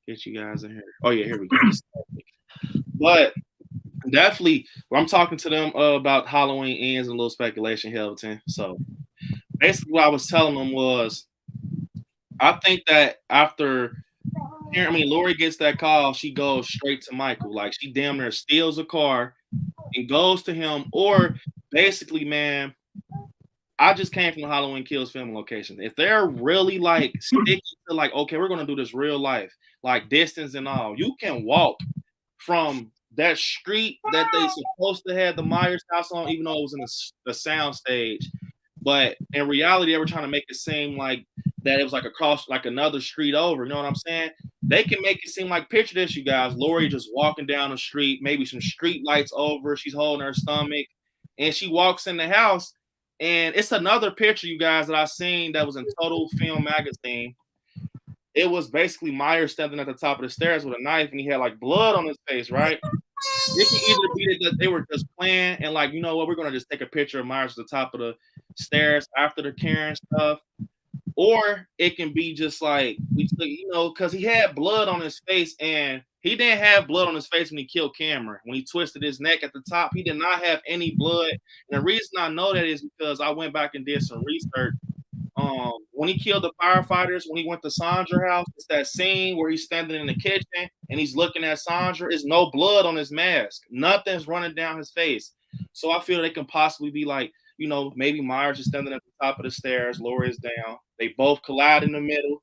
get you guys in here. Oh yeah, here we go. But definitely, I'm talking to them about Halloween ends and a little speculation, Helveton. So basically, what I was telling them was, I think that after, Lori gets that call, she goes straight to Michael. Like, she damn near steals a car and goes to him. Or basically, man, I just came from the Halloween Kills film location. If they're really like sticking to like, okay, we're gonna do this real life, like distance and all, you can walk from that street that they supposed to have the Myers house on, even though it was in the sound stage. But in reality, they were trying to make it seem like that it was like across, like another street over. You know what I'm saying? They can make it seem like, picture this, you guys. Lori just walking down the street, maybe some street lights over. She's holding her stomach, and she walks in the house. And it's another picture, you guys, that I seen that was in Total Film Magazine. It was basically Myers standing at the top of the stairs with a knife, and he had like blood on his face, right? It can either be that they were just playing and like, you know what, we're gonna just take a picture of Myers at the top of the stairs after the Karen stuff, or it can be just like because he had blood on his face, and he didn't have blood on his face when he killed Cameron. When he twisted his neck at the top, he did not have any blood. And the reason I know that is because I went back and did some research. When he killed the firefighters, when he went to Sandra's house, it's that scene where he's standing in the kitchen and he's looking at Sandra. There's no blood on his mask. Nothing's running down his face. So I feel they can possibly be like, maybe Myers is standing at the top of the stairs, Laura is down. They both collide in the middle.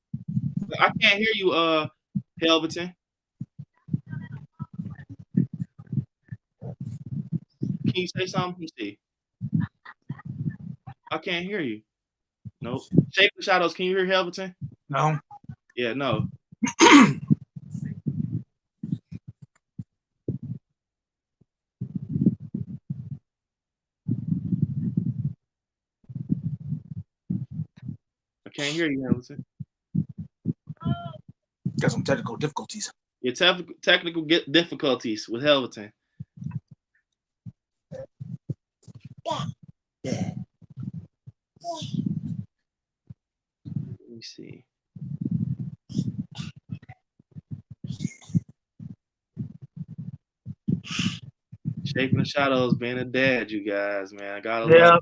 I can't hear you, Helveton. Can you say something? Let me see. I can't hear you. Nope. Shape the Shadows, can you hear Helveton? No. Yeah, no. I can't hear you, Helveton. Got some technical difficulties. Your technical difficulties with Helveton. Yeah. Let me see. Shaping the Shadows, being a dad, you guys, man. I gotta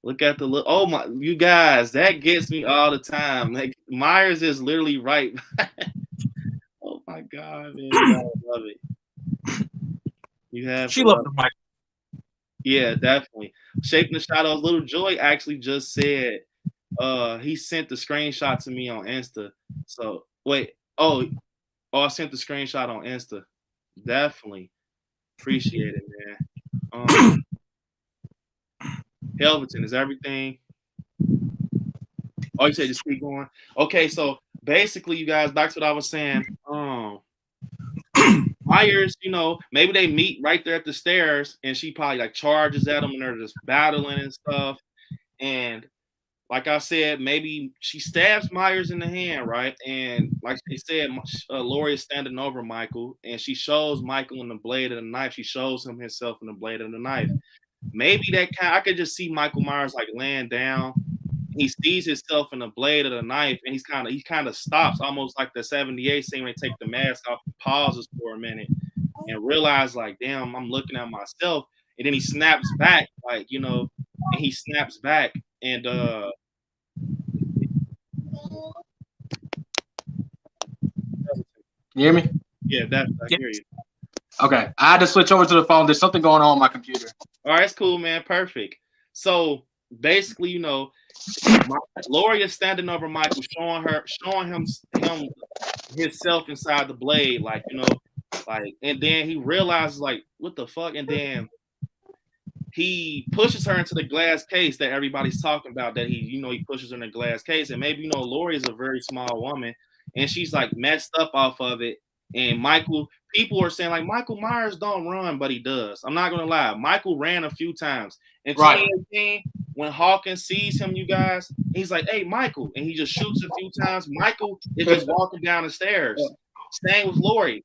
look at the look. Oh my, you guys, that gets me all the time. Like, Myers is literally right. Oh my god, man, I love it. You have she loved the mic. Yeah, definitely. Shaping the Shadows. Little Joy actually just said he sent the screenshot to me on Insta. So wait, I sent the screenshot on Insta. Definitely appreciate it, man. Helveton, is everything? Oh, you said just keep going. Okay, so basically, you guys, back to what I was saying. Myers, maybe they meet right there at the stairs, and she probably like charges at them, and they're just battling and stuff. And like I said, maybe she stabs Myers in the hand, right? And like they said, Laurie is standing over Michael, and she shows Michael in the blade of the knife. She shows him himself in the blade of the knife. Maybe I could just see Michael Myers like laying down. He sees himself in the blade of the knife, and he kind of stops, almost like the 78 scene when they take the mask off, pauses for a minute, and realize like, damn, I'm looking at myself. And then he snaps back, like, and he snaps back, and You hear me? yeah, I hear you. Okay, I had to switch over to the phone. There's something going on my computer. All right, it's cool, man. Perfect. So basically, Laurie is standing over Michael, showing him himself inside the blade, like, and then he realizes like, what the fuck, and then he pushes her into the glass case that everybody's talking about. That he pushes her in the glass case, and maybe Laurie is a very small woman, and she's like messed up off of it. And people are saying like Michael Myers don't run, but he does. I'm not gonna lie, Michael ran a few times. In 2018, when Hawkins sees him, you guys, he's like, "Hey, Michael," and he just shoots a few times. Michael is just walking down the stairs. Staying with Laurie.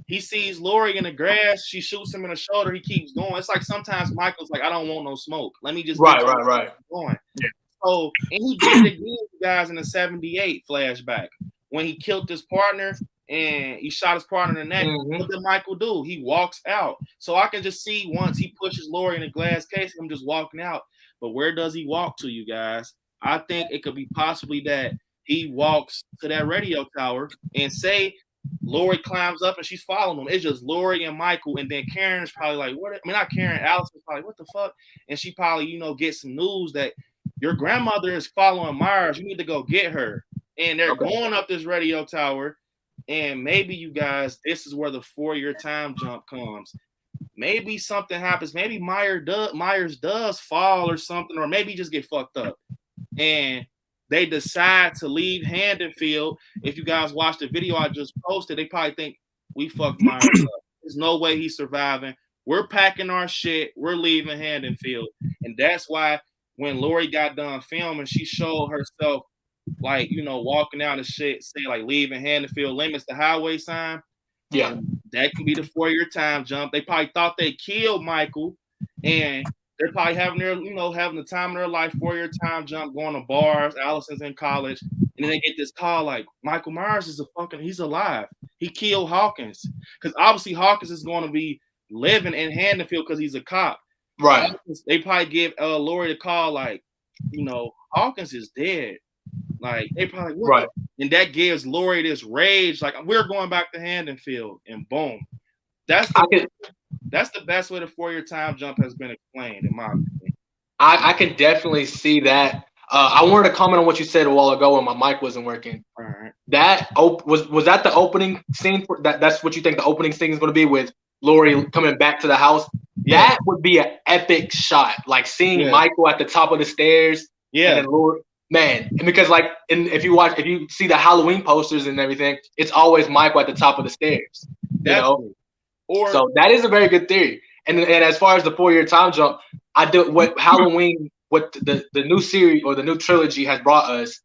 He sees Laurie in the grass. She shoots him in the shoulder. He keeps going. It's like sometimes Michael's like, I don't want no smoke. Let me just right. Going. Yeah. So, and he did it again, you guys, in the 78 flashback when he killed his partner and he shot his partner in the neck. Mm-hmm. What did Michael do? He walks out. So I can just see once he pushes Laurie in a glass case, him just walking out. But where does he walk to, you guys? I think it could be possibly that he walks to that radio tower and say Laurie climbs up and she's following him. It's just Laurie and Michael, and then Karen is probably like, "What?" I mean, not Karen. Allison's probably, "What the fuck?" And she probably, gets some news that your grandmother is following Myers. You need to go get her. And they're going up this radio tower, and maybe you guys, this is where the 4-year time jump comes. Maybe something happens. Maybe Myers does fall or something, or maybe just get fucked up. And they decide to leave Haddonfield. If you guys watch the video I just posted, they probably think we fucked Myers up. There's no way he's surviving. We're packing our shit. We're leaving Haddonfield. And that's why when Laurie got done filming, she showed herself like, walking out and shit, saying like leaving Haddonfield limits the highway sign. Yeah. And that could be the 4-year time jump. They probably thought they killed Michael, and they're probably having having the time of their life, 4-year time jump, going to bars. Allison's in college, and then they get this call like Michael Myers is he's alive. He killed Hawkins, because obviously Hawkins is going to be living in Haddonfield because he's a cop. Right. They probably give Laurie the call like, Hawkins is dead. Like they probably right, and that gives Laurie this rage. Like, we're going back to Haddonfield, and boom, that's the best way the 4-year time jump has been explained, in my opinion. I can definitely see that. I wanted to comment on what you said a while ago when my mic wasn't working. All right. That was that the opening scene? That's what you think the opening scene is going to be, with Laurie coming back to the house? Yeah. That would be an epic shot, like seeing Michael at the top of the stairs. Yeah. And then Laurie, man, because like, if you see the Halloween posters and everything, it's always Michael at the top of the stairs. Definitely. So that is a very good theory. And as far as the 4-year time jump, what Halloween, what the new series or the new trilogy has brought us,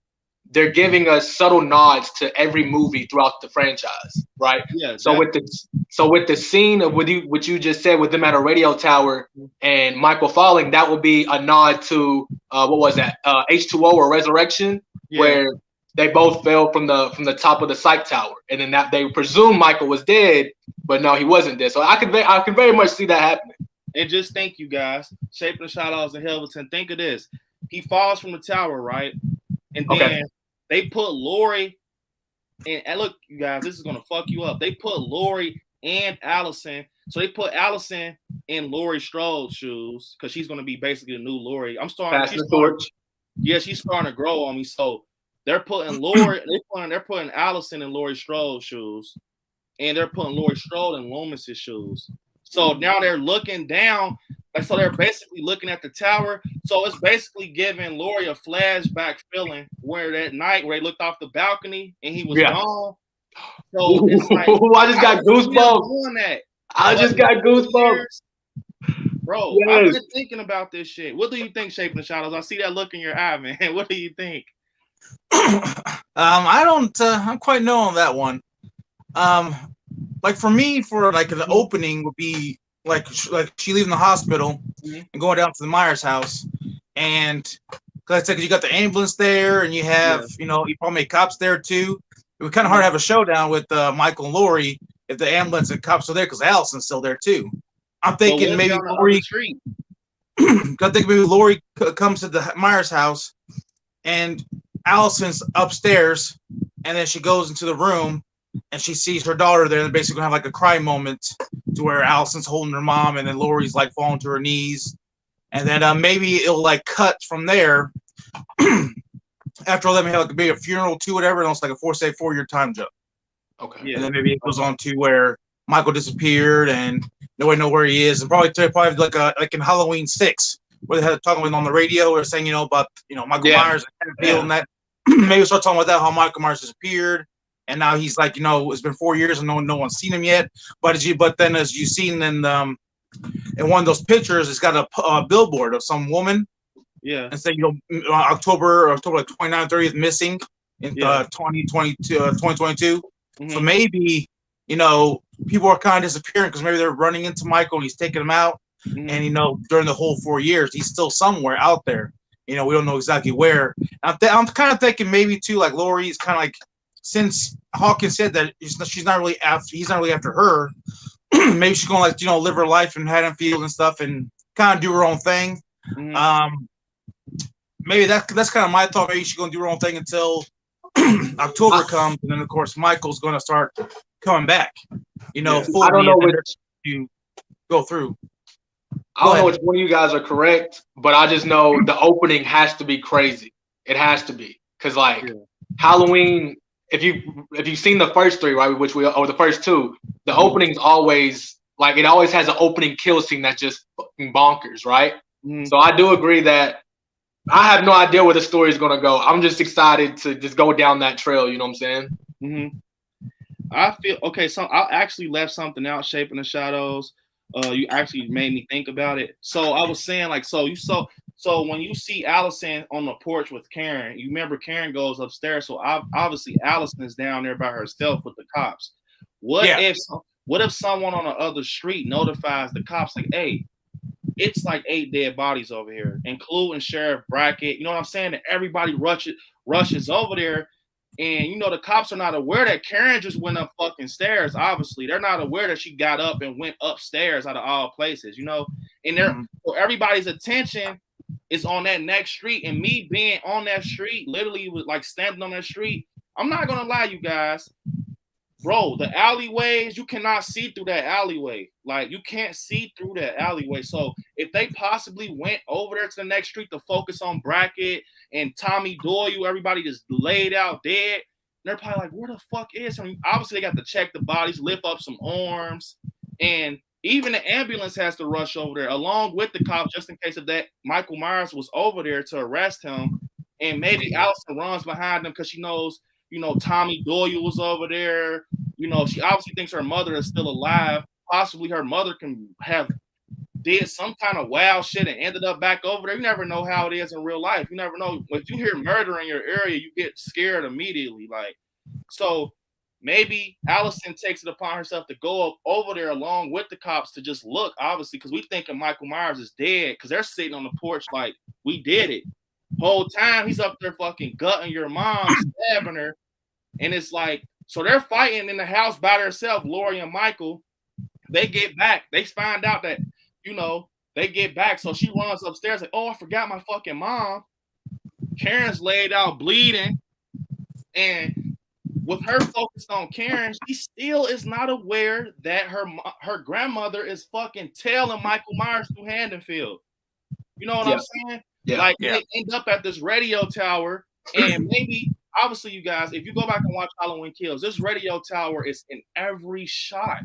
they're giving us subtle nods to every movie throughout the franchise, right? Yeah. So with the scene of what you just said with them at a radio tower and Michael falling, that will be a nod to what was that? H2O or Resurrection, where they both fell from the top of the psych tower, and then that they presume Michael was dead, but no, he wasn't dead. So I can very much see that happening. And just think, you guys, Shaping the Shadows in Helveton, think of this. He falls from the tower, right? And then they put Laurie and look, you guys, this is gonna fuck you up. They put Laurie and Allison. So they put Allison in Laurie Strode's shoes, because she's gonna be basically the new Laurie. She's starting to grow on me. So they're putting they're putting Allison in Laurie Strode's shoes, and they're putting Laurie Strode in Loomis's shoes. So now they're looking down. So they're basically looking at the tower. So it's basically giving Laurie a flashback feeling where that night where they looked off the balcony and he was gone. So it's like I just got goosebumps. doing that. I just got goosebumps. Bro, yes. I've been thinking about this shit. What do you think, Shape in the Shadows? I see that look in your eye, man. What do you think? I don't. I'm quite new on that one. Like for me, for like the opening would be like she leaving the hospital and going down to the Myers house, and like I said, 'cause you got the ambulance there, and you have you probably cops there too. It would kind of hard to have a showdown with Michael and Lori if the ambulance and cops are there, because Allison's still there too. I'm thinking maybe Lori. I think maybe Lori comes to the Myers house, and Allison's upstairs, and then she goes into the room, and she sees her daughter there, and they're basically gonna have like a cry moment to where Allison's holding her mom, and then Lori's like falling to her knees, and then maybe it'll like cut from there. After all that, maybe like maybe a funeral too, whatever, and it's like a 4-year time jump. Okay. Yeah. And then maybe it goes on to where Michael disappeared and nobody know where he is, and probably like in Halloween 6, where they had talking on the radio or saying about Michael Myers and that. Maybe we'll start talking about that, how Michael Myers disappeared, and now he's like it's been 4 years and no one's seen him yet. But then as you've seen in one of those pictures, it's got a billboard of some woman. Yeah. And say October like 29th, 30th missing in 2022. So maybe people are kind of disappearing because maybe they're running into Michael and he's taking them out. And during the whole 4 years, he's still somewhere out there. We don't know exactly where. I'm kind of thinking maybe too, like Lori's kind of like, since Hawkins said that he's not really after her. Maybe she's gonna live her life in Haddonfield and stuff and kind of do her own thing. Maybe that's kind of my thought. Maybe she's gonna do her own thing until October comes, and then of course Michael's gonna start coming back. Fully, I don't know which you go through. I don't know which one of you guys are correct, but I just know the opening has to be crazy. It has to be, because Halloween. If you've seen the first 3, right, or the first 2, the opening's always it always has an opening kill scene that's just fucking bonkers, right? So I do agree that I have no idea where the story is gonna go. I'm just excited to just go down that trail. You know what I'm saying? I feel okay. So I actually left something out, Shape in the Shadows. You actually made me think about it. So I was saying so when you see Allison on the porch with Karen, you remember Karen goes upstairs. So obviously Allison is down there by herself with the cops. What if someone on the other street notifies the cops like, hey, it's like 8 dead bodies over here, including Sheriff Brackett. You know what I'm saying? And everybody rushes over there. And, the cops are not aware that Karen just went up fucking stairs. Obviously, they're not aware that she got up and went upstairs out of all places, And so everybody's attention is on that next street. And me being on that street, literally was like standing on that street. I'm not going to lie, you guys. Bro, the alleyways, you cannot see through that alleyway. Like, you can't see through that alleyway. So if they possibly went over there to the next street to focus on Brackett and Tommy Doyle, everybody just laid out dead, they're probably like, where the fuck is him? Obviously, they got to check the bodies, lift up some arms, and even the ambulance has to rush over there along with the cops just in case of that Michael Myers was over there to arrest him. And maybe Allison runs behind them because she knows Tommy Doyle was over there. She obviously thinks her mother is still alive. Possibly her mother can have did some kind of wild shit and ended up back over there. You never know how it is in real life. You never know. When you hear murder in your area, you get scared immediately. So maybe Allison takes it upon herself to go up over there along with the cops to just look, obviously, because we thinking Michael Myers is dead because they're sitting on the porch like, we did it. Whole time he's up there fucking gutting your mom, stabbing her. And it's like, so they're fighting in the house by themselves, Lori and Michael. They get back. They find out that, they get back. So she runs upstairs like, oh, I forgot my fucking mom. Karen's laid out bleeding. And with her focused on Karen, she still is not aware that her grandmother is fucking tailing Michael Myers through Haddonfield. You know what I'm saying? They end up at this radio tower, and maybe, obviously, you guys, if you go back and watch Halloween Kills, this radio tower is in every shot.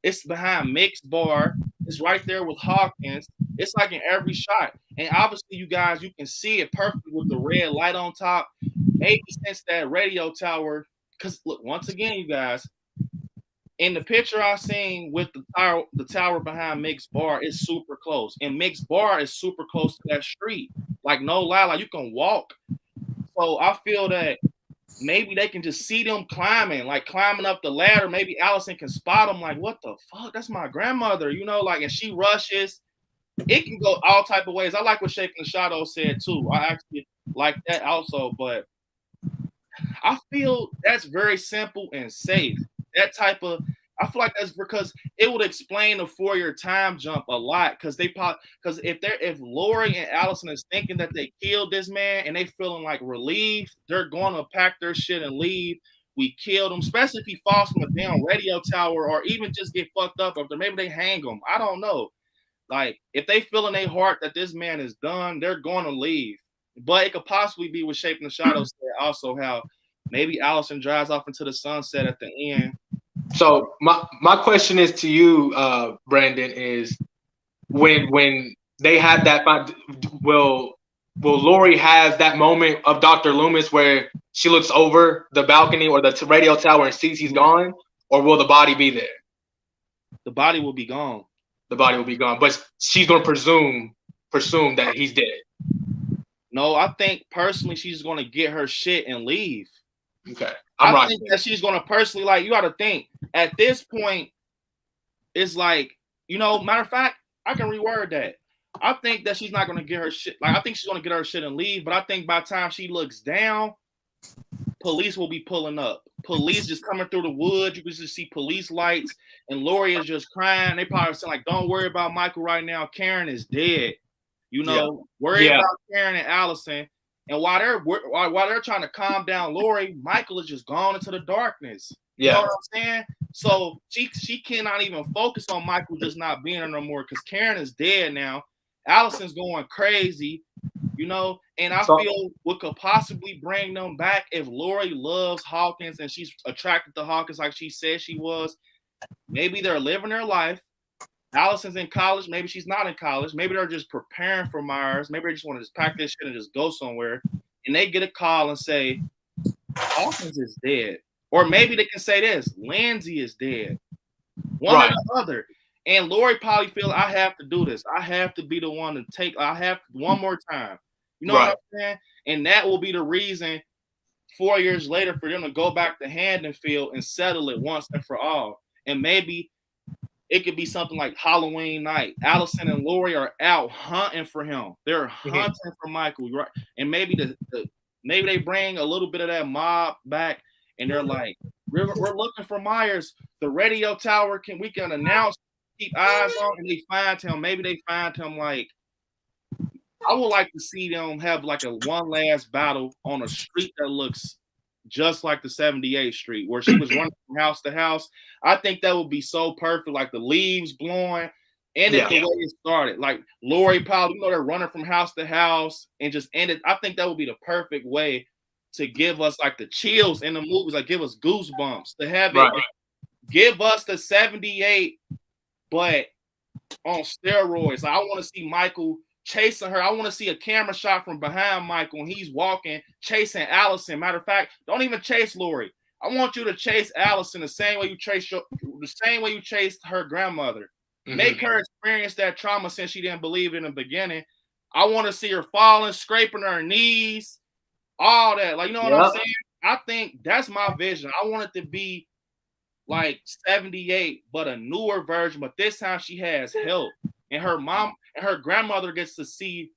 It's behind Mick's bar. It's right there with Hawkins. It's like in every shot. And obviously, you guys, you can see it perfectly with the red light on top. Maybe since that radio tower because look, once again, you guys, in the picture I seen with the tower behind Mick's bar is super close, and Mick's bar is super close to that street. Like no lie, like you can walk. So I feel that maybe they can just see them climbing up the ladder. Maybe Allison can spot them. Like what the fuck? That's my grandmother, you know. Like and she rushes. It can go all type of ways. I like what Shaking the Shadow said too. I actually like that also, but I feel that's very simple and safe. That type of, I feel like that's because it would explain the 4-year time jump a lot. Because if Lori and Allison is thinking that they killed this man and they feeling like relief, they're going to pack their shit and leave. We killed him, especially if he falls from a damn radio tower or even just get fucked up. Or maybe they hang him. I don't know. Like if they feel in their heart that this man is done, they're going to leave. But it could possibly be with Shaping the Shadows also how maybe Allison drives off into the sunset at the end. So my question is to you, Brandon, is when they have that, will Lori have that moment of Dr. Loomis where she looks over the balcony or the radio tower and sees he's gone, or will the body be there? The body will be gone. The body will be gone, but she's gonna presume that he's dead. No, I think personally she's gonna get her shit and leave. Okay, I think that she's gonna personally, like, you gotta think at this point, it's like, you know, matter of fact, I can reword that. I think that she's not gonna get her shit. Like, I think she's gonna get her shit and leave, but I think by the time she looks down, police will be pulling up. Police just coming through the woods. You can just see police lights, and Lori is just crying. They probably saying like, "Don't worry about Michael right now. Karen is dead." You know, worry about Karen and Allison. And while they're trying to calm down Lori, Michael is just gone into the darkness. You know what I'm saying? So she cannot even focus on Michael just not being there no more because Karen is dead now. Allison's going crazy, you know, and I feel what could possibly bring them back if Lori loves Hawkins and she's attracted to Hawkins like she said she was. Maybe they're living their life. Allison's in college. Maybe she's not in college. Maybe they're just preparing for Myers. Maybe they just want to just pack this shit and just go somewhere. And they get a call and say, Hawkins is dead. Or maybe they can say this, Lindsay is dead. One or the other. And Lori probably feel I have to do this. I have to be the one to take. I have one more time. You know what I'm saying? And that will be the reason 4 years later for them to go back to Haddonfield and settle it once and for all. And maybe it could be something like Halloween night. Allison and Lori are out hunting for him. They're hunting for Michael, right? And maybe maybe they bring a little bit of that mob back, and they're like, "We're looking for Myers. The radio tower we can announce, keep eyes on, and they find him. Maybe they find him like." I would like to see them have like a one last battle on a street that looks just like the 78th Street, where she was running from house to house. I think that would be so perfect, like the leaves blowing, and the way it started. Like Lori probably, you know, they're running from house to house and just ended. I think that would be the perfect way to give us like the chills in the movies, like give us goosebumps, to have it give us the 78, but on steroids. Like, I want to see Michael chasing her. I want to see a camera shot from behind Michael and he's walking, chasing Allison. Matter of fact, don't even chase Lori. I want you to chase Allison the same way you chased her grandmother. Make her experience that trauma since she didn't believe it in the beginning. I want to see her falling, scraping her knees, all that. Like, you know what I'm saying? I think that's my vision. I want it to be like 78, but a newer version. But this time she has help. And her mom and her grandmother gets to see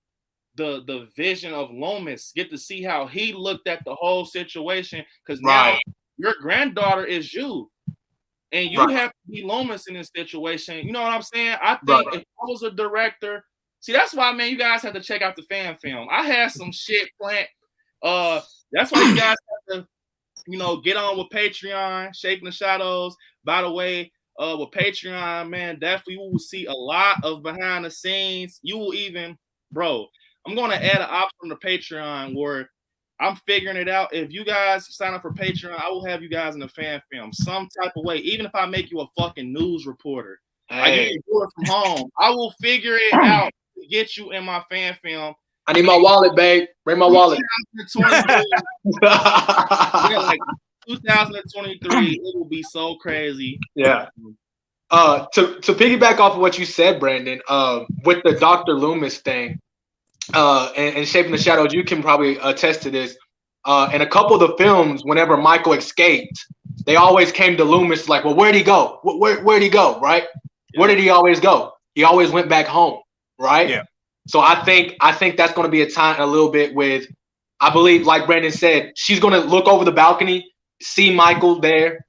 the vision of Loomis, get to see how he looked at the whole situation. Because now your granddaughter is you. And you have to be Loomis in this situation. You know what I'm saying? I think if I was a director, see, that's why, man, you guys have to check out the fan film. I had some shit planned. That's why you guys have to, you know, get on with Patreon, Shaking the Shadows. By the way, with Patreon, man, definitely you will see a lot of behind the scenes. You will even, bro, I'm going to add an option to Patreon where I'm figuring it out. If you guys sign up for Patreon, I will have you guys in the fan film some type of way. Even if I make you a fucking news reporter, like you can do it from home. I will figure it out to get you in my fan film. I need my wallet, babe. Bring my wallet. Yeah, like 2023, it will be so crazy. Yeah. To piggyback off of what you said, Brandon, with the Dr. Loomis thing, and Shaping the Shadows, you can probably attest to this. In a couple of the films, whenever Michael escaped, they always came to Loomis like, well, where'd he go? Where'd he go, right? Yeah. Where did he always go? He always went back home, right? Yeah. So I think that's going to be a time a little bit with, I believe, like Brandon said, she's going to look over the balcony, see Michael there,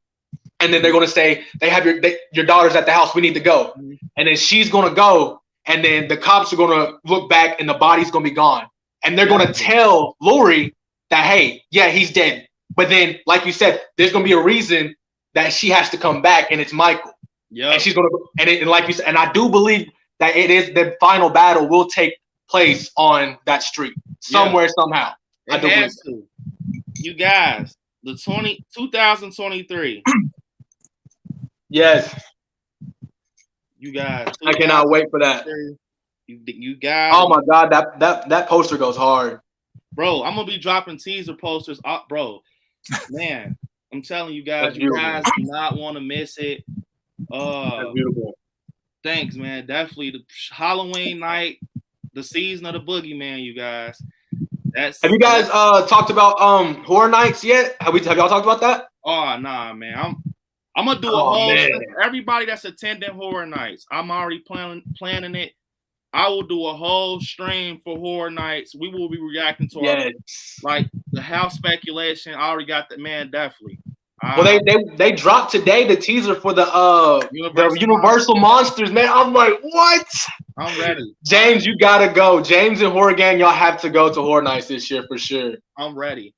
and then they're going to say, they have your daughter's at the house, we need to go. Mm-hmm. And then she's going to go, and then the cops are going to look back, and the body's going to be gone. And they're going to tell Lori that, hey, yeah, he's dead. But then, like you said, there's going to be a reason that she has to come back, and it's Michael. Yeah. And she's going to, and like you said, and I do believe that it is the final battle will take place on that street somewhere, somehow. I do believe to. You guys, the 2023. Yes. You guys. I cannot wait for that. You guys. Oh my God, that poster goes hard. Bro, I'm gonna be dropping teaser posters up, bro. Man, I'm telling you guys, you guys do not want to miss it. That's beautiful. Thanks, man. Definitely the Halloween night, the season of the boogeyman, you guys. Have you guys talked about Horror Nights yet? Have y'all talked about that? Oh nah, man. I'm gonna do a whole for everybody that's attending Horror Nights. I'm already planning it. I will do a whole stream for Horror Nights. We will be reacting to like the house speculation. I already got that, man. Definitely. Well, they dropped today the teaser for the Universal Monsters, man. I'm like, what? I'm ready. James, you gotta go. James and Horror Gang, y'all have to go to Horror Nights this year for sure. I'm ready.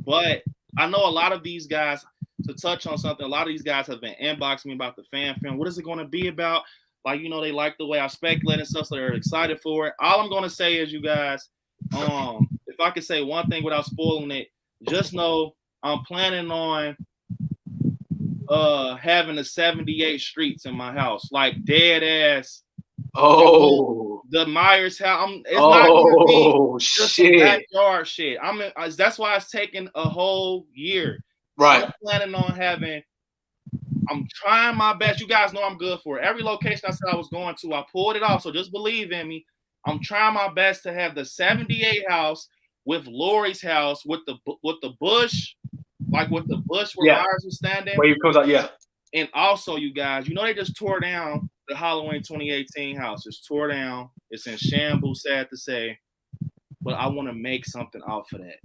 But I know a lot of these guys, to touch on something, a lot of these guys have been inboxing me about the fan film. What is it going to be about? Like, they like the way I speculate and stuff, so they're excited for it. All I'm going to say is, you guys, if I could say one thing without spoiling it, just know I'm planning on having the 78 streets in my house, like dead ass. Oh, the Myers house. It's not gonna be just shit. Backyard shit. That's why it's taking a whole year. Right. I'm planning on having. I'm trying my best. You guys know I'm good for it. Every location I said I was going to, I pulled it off. So just believe in me. I'm trying my best to have the 78 house with Lori's house with the bush, like with the bush where Myers was standing. Where he comes out, yeah. And also, you guys, they just tore down the Halloween 2018 house. It's tore down. It's in shambles, sad to say. But I want to make something off of that.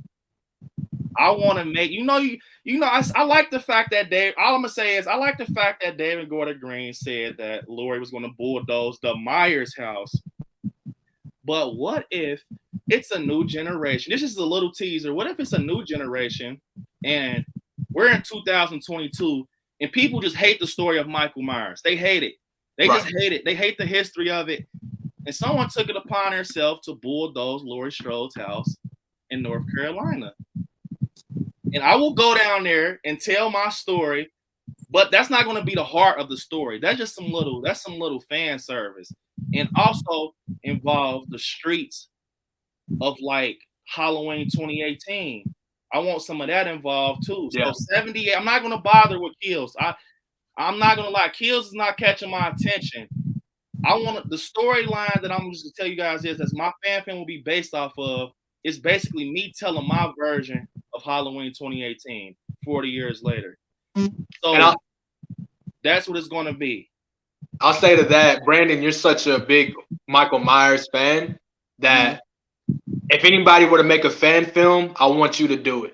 I want to make, I like the fact that all I'm going to say is I like the fact that David Gordon Green said that Lori was going to bulldoze the Myers house. But what if it's a new generation? This is a little teaser. What if it's a new generation and we're in 2022 and people just hate the story of Michael Myers? They hate it. They just hate it. They hate the history of it. And someone took it upon themselves to bulldoze Laurie Strode's house in North Carolina. And I will go down there and tell my story, but that's not going to be the heart of the story. That's just some little fan service. And also involve the streets of like Halloween 2018. I want some of that involved too. So 78, I'm not going to bother with kills. I'm not going to lie. Kills is not catching my attention. I want the storyline that I'm just going to tell you guys is that my fan film will be based off of. It's basically me telling my version of Halloween 2018, 40 years later. So that's what it's going to be. I'll say to that, Brandon, you're such a big Michael Myers fan that if anybody were to make a fan film, I want you to do it.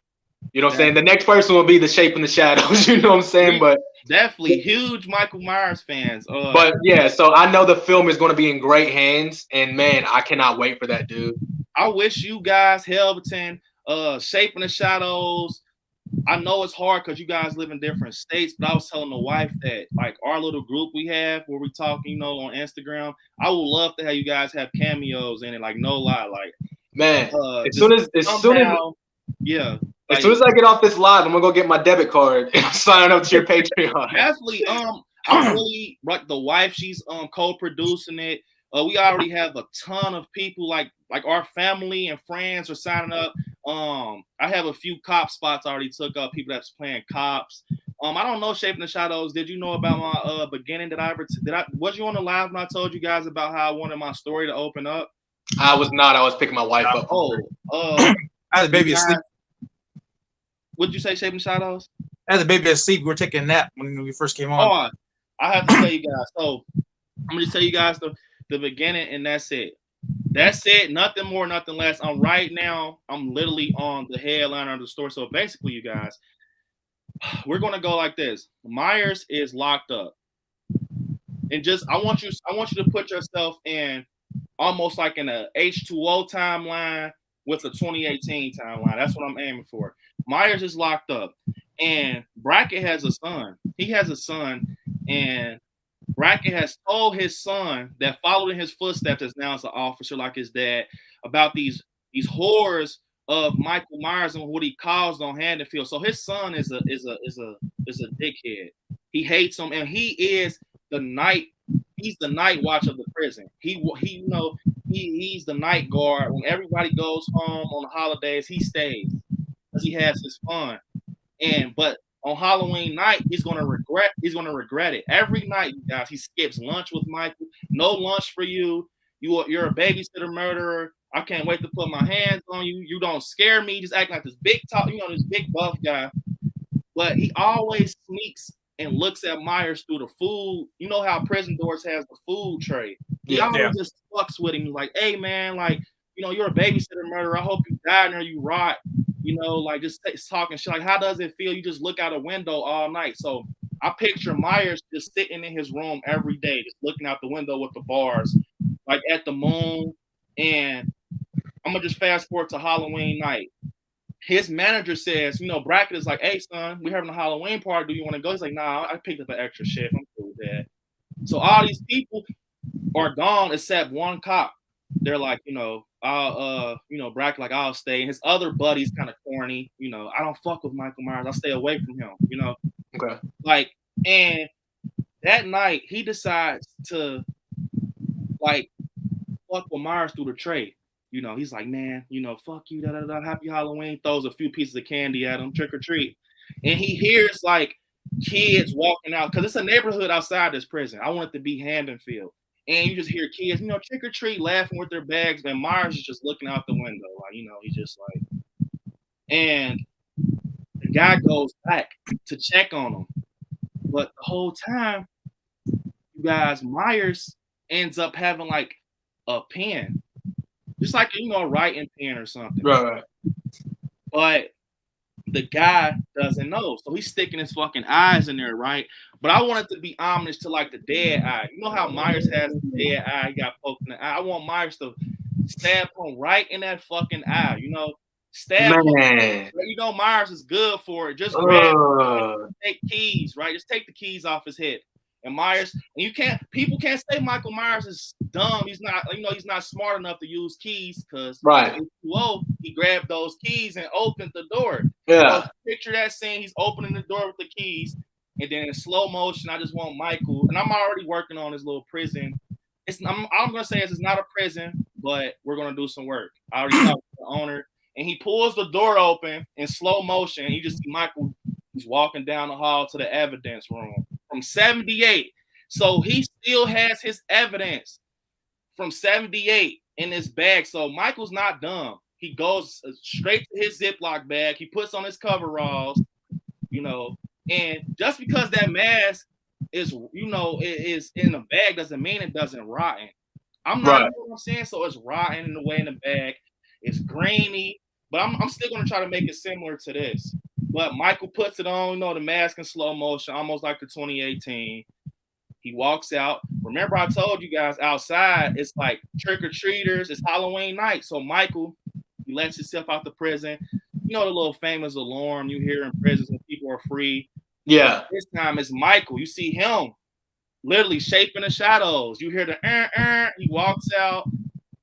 You know what I'm saying? The next person will be the Shape in the Shadows. You know what I'm saying? But definitely huge Michael Myers fans. But yeah, so I know the film is going to be in great hands, and man, I cannot wait for that, dude. I wish you guys, Helverton, Shape in the Shadows. I know it's hard because you guys live in different states, but I was telling the wife that like our little group we have where we talk, on Instagram, I would love to have you guys have cameos in it. Like no lie, like man. As soon as As soon as I get off this live, I'm gonna go get my debit card and sign up to your Patreon. Definitely. I'm really like the wife. She's co-producing it. We already have a ton of people like our family and friends are signing up. I have a few cop spots I already took up. People that's playing cops. I don't know Shaping the Shadows. Did you know about my beginning? Was you on the live when I told you guys about how I wanted my story to open up? I was not. I was picking my wife up. I had the baby asleep. What'd you say, Shaping the Shadows? I had the baby asleep. We were taking a nap when we first came on. Oh, I have to tell you guys. So I'm gonna just tell you guys the beginning, and that's it. That's it. Nothing more, nothing less. I'm literally on the headliner of the story. So basically, you guys, we're gonna go like this. Myers is locked up, and I want you to put yourself in almost like in a H2O timeline with a 2018 timeline. That's what I'm aiming for. Myers is locked up, and Brackett has a son. He has a son, and Brackett has told his son that followed in his footsteps, as now as an officer like his dad, about these horrors of Michael Myers and what he caused on Haddonfield. So his son is a dickhead. He hates him, and he's the night watch of the prison. He's the night guard. When everybody goes home on the holidays, he stays because he has his fun. But on Halloween night, he's gonna regret it. Every night, you guys, he skips lunch with Michael. No lunch for you. You're a babysitter murderer. I can't wait to put my hands on you. You don't scare me. Just acting like this big talk, this big buff guy. But he always sneaks and looks at Myers through the food. You know how Prison Doors has the food tray. He always just fucks with him. He's like, hey man, you're a babysitter murderer. I hope you die and you rot. Just talking shit. Like, how does it feel? You just look out a window all night. So I picture Myers just sitting in his room every day, just looking out the window with the bars, like at the moon. And I'm gonna just fast forward to Halloween night. His manager says, Brackett is like, hey son, we're having a Halloween party. Do you want to go? He's like, nah, I picked up an extra shift. I'm cool with that. So all these people are gone except one cop. They're like, Brackett, like, I'll stay. And his other buddy's kind of corny. I don't fuck with Michael Myers. I'll stay away from him, Okay. And that night he decides to fuck with Myers through the tray. He's like, man, fuck you, da da da, happy Halloween. Throws a few pieces of candy at him, trick or treat. And he hears kids walking out, because it's a neighborhood outside this prison. I want it to be Haddonfield. And you just hear kids, trick or treat, laughing with their bags. And Myers is just looking out the window. He's just and the guy goes back to check on him. But the whole time, you guys, Myers ends up having a pen. Just a writing pen or something. Right. But the guy doesn't know. So he's sticking his fucking eyes in there, right? But I want it to be ominous to the dead eye. You know how Myers has the dead eye, he got poked in the eye. I want Myers to stab him right in that fucking eye, stab him. Myers is good for it. Just take keys, right? Just take the keys off his head. And Myers, and people can't say Michael Myers is dumb. He's not, he's not smart enough to use keys because he grabbed those keys and opened the door. Yeah. Picture that scene. He's opening the door with the keys, and then in slow motion, I just want Michael. And I'm already working on his little prison. I'm gonna say it's not a prison, but we're gonna do some work. I already talked to the owner, and he pulls the door open in slow motion. And you just see Michael. He's walking down the hall to the evidence room. From 78. So he still has his evidence from 78 in his bag. So Michael's not dumb. He goes straight to his Ziploc bag. He puts on his coveralls, and just because that mask is, is in the bag doesn't mean it doesn't rotten. I'm not, what I'm saying? So it's rotten in the way in the bag. It's grainy, but I'm still going to try to make it similar to this. But Michael puts it on, the mask in slow motion, almost like the 2018. He walks out. Remember, I told you guys outside, it's like trick-or-treaters. It's Halloween night. So Michael, he lets himself out the prison. The little famous alarm you hear in prisons when people are free. Yeah. This time it's Michael. You see him literally shaping the shadows. You hear the He walks out,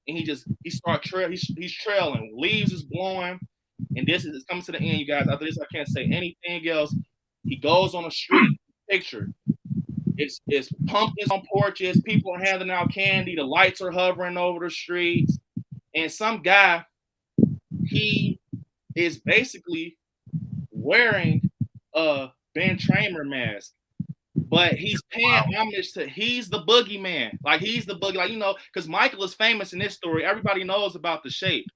and he starts he's trailing. Leaves is blowing. And it's coming to the end, you guys. After this, I can't say anything else. He goes on the street. Picture. It's pumpkins on porches. People are handing out candy. The lights are hovering over the streets. And some guy, he is basically wearing a Ben Tramer mask. But he's paying homage to he's the boogeyman. Like he's the boogie, like because Michael is famous in this story. Everybody knows about the shape.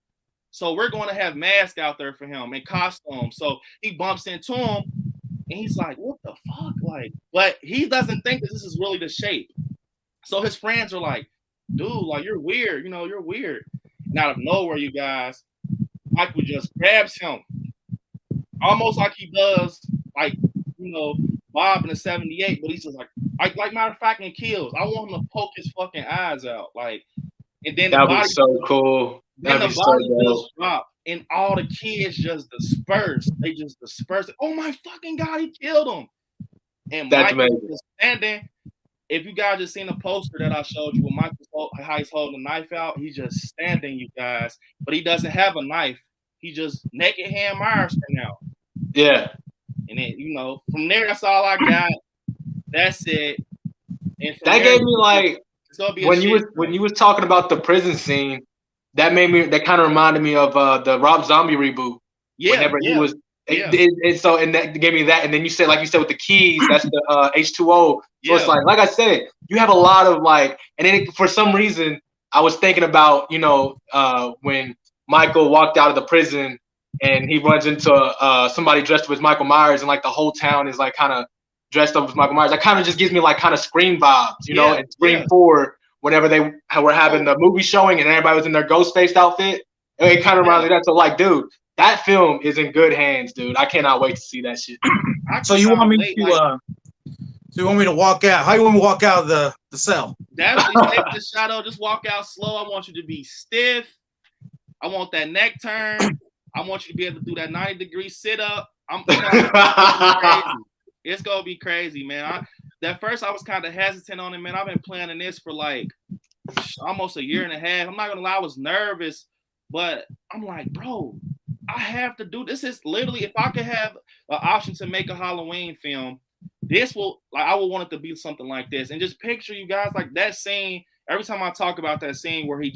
So we're going to have masks out there for him and costumes. So he bumps into him and he's like, what the fuck? Like, but he doesn't think that this is really the shape. So his friends are like, dude, like you're weird, you're weird. And out of nowhere, you guys, Michael just grabs him. Almost like he does, like, Bob in the 78, but he's just like matter of fact, and kills. I want him to poke his fucking eyes out, like, and then that was so cool. Then the body just dropped, and all the kids just dispersed. They just dispersed. Oh my fucking god, he killed him! And that's Michael was standing. If you guys just seen the poster that I showed you, with Michael how he's holding the knife out, he's just standing, you guys. But he doesn't have a knife. He just naked hand Myers for now. Yeah. And then, from there, that's all I got. That's it. And that gave me like when you was talking about the prison scene, that kind of reminded me of the Rob Zombie reboot. Yeah. Whenever he was, and that gave me that. And then you said with the keys, that's the H2O. So it's like I said, you have a lot of and then for some reason I was thinking about when Michael walked out of the prison. And he runs into somebody dressed up as Michael Myers, and the whole town is kind of dressed up as Michael Myers. That kind of just gives me kind of Scream vibes, and Scream 4, whenever they were having the movie showing and everybody was in their Ghostface outfit. It kind of reminds me of that. So dude, that film is in good hands, dude. I cannot wait to see that shit. So you want me to? So you want me to walk out? How you want me to walk out of the cell? Definitely take the shadow. Just walk out slow. I want you to be stiff. I want that neck turn. I want you to be able to do that 90-degree sit-up. It's going to be crazy, man. At first, I was kind of hesitant on it, man. I've been planning this for almost a year and a half. I'm not going to lie, I was nervous, but I'm like, bro, I have to do this. Is literally, if I could have an option to make a Halloween film, this will, I would want it to be something like this. And just picture you guys, that scene, every time I talk about that scene where he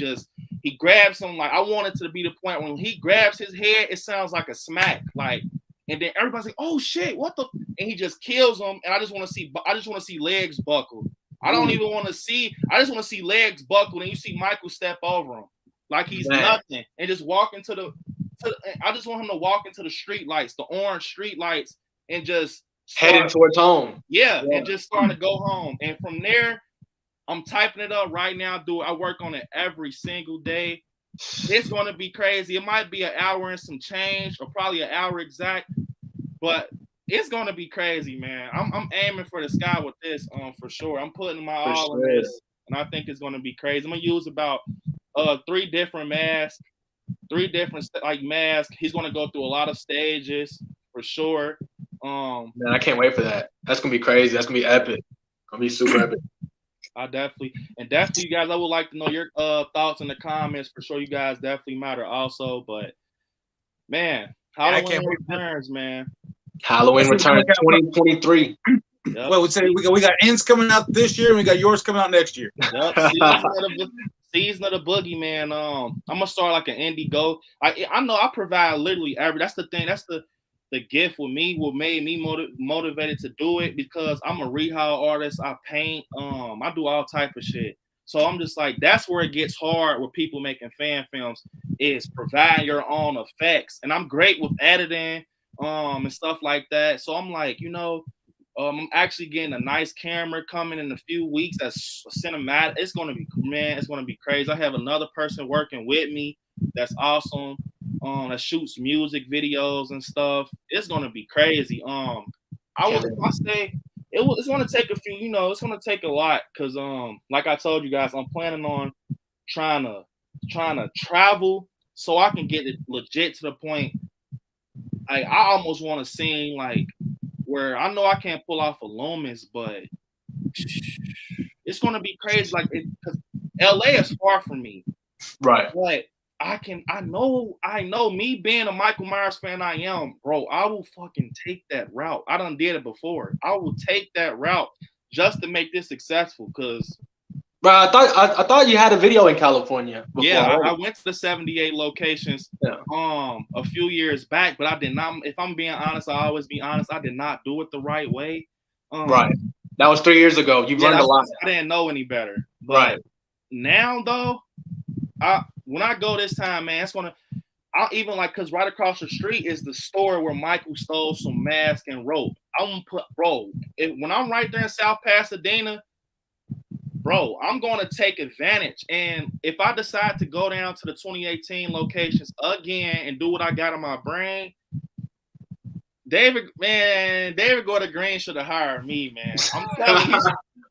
grabs him, I want it to be the point when he grabs his head, it sounds like a smack, and then everybody's like, "Oh shit, what the?" And he just kills him, and I just want to see legs buckled. I don't even want to see. I just want to see legs buckled, and you see Michael step over him like he's nothing, and just walk into the. I just want him to walk into the street lights, the orange street lights, and just heading towards home. Yeah, and just start to go home, and from there. I'm typing it up right now. I work on it every single day. It's going to be crazy. It might be an hour and some change, or probably an hour exact, but it's going to be crazy, man. I'm aiming for the sky with this, for sure. I'm putting my all in this, and I think it's going to be crazy. I'm going to use about 3 different masks, 3 different masks. He's going to go through a lot of stages for sure. Man, I can't wait for that. That's going to be crazy. That's going to be epic. Going to be super epic. I definitely, you guys, I would like to know your thoughts in the comments. For sure, you guys definitely matter also. But, man, Halloween returns, man. Halloween returns 2023. Yep. Well, we got ends coming out this year, and we got yours coming out next year. Yep. Season of the Boogeyman. I'm gonna start an Indiegogo. I know I provide literally every. That's the thing. That's the gift with me. What made me motivated to do it, because I'm a rehaul artist. I paint. I do all type of shit. So I'm just that's where it gets hard with people making fan films, is providing your own effects. And I'm great with editing, and stuff like that. So I'm I'm actually getting a nice camera coming in a few weeks. That's cinematic. It's gonna be, man. It's gonna be crazy. I have another person working with me. That's awesome. That shoots music videos and stuff. It's gonna be crazy. It's gonna take a few. It's gonna take a lot, because like I told you guys, I'm planning on trying to travel so I can get it legit to the point. I almost want to sing where I know I can't pull off a Loomis, but it's gonna be crazy. Because LA is far from me, right? But I know me being a Michael Myers fan, I am, bro. I will fucking take that route. I done did it before. I will take that route just to make this successful, because But I thought you had a video in California before. Yeah, I went to the 78 locations a few years back, but I did not. If I'm being honest, I always be honest. I did not do it the right way. Right. That was 3 years ago. You've learned a lot. I didn't know any better. But now though, when I go this time, man, it's gonna. I'll even like, cause right across the street is the store where Michael stole some mask and rope. I'm gonna put, bro. When I'm right there in South Pasadena, bro, I'm gonna take advantage. And if I decide to go down to the 2018 locations again and do what I got in my brain, David Gordon Green should have hired me, man. I'm telling you,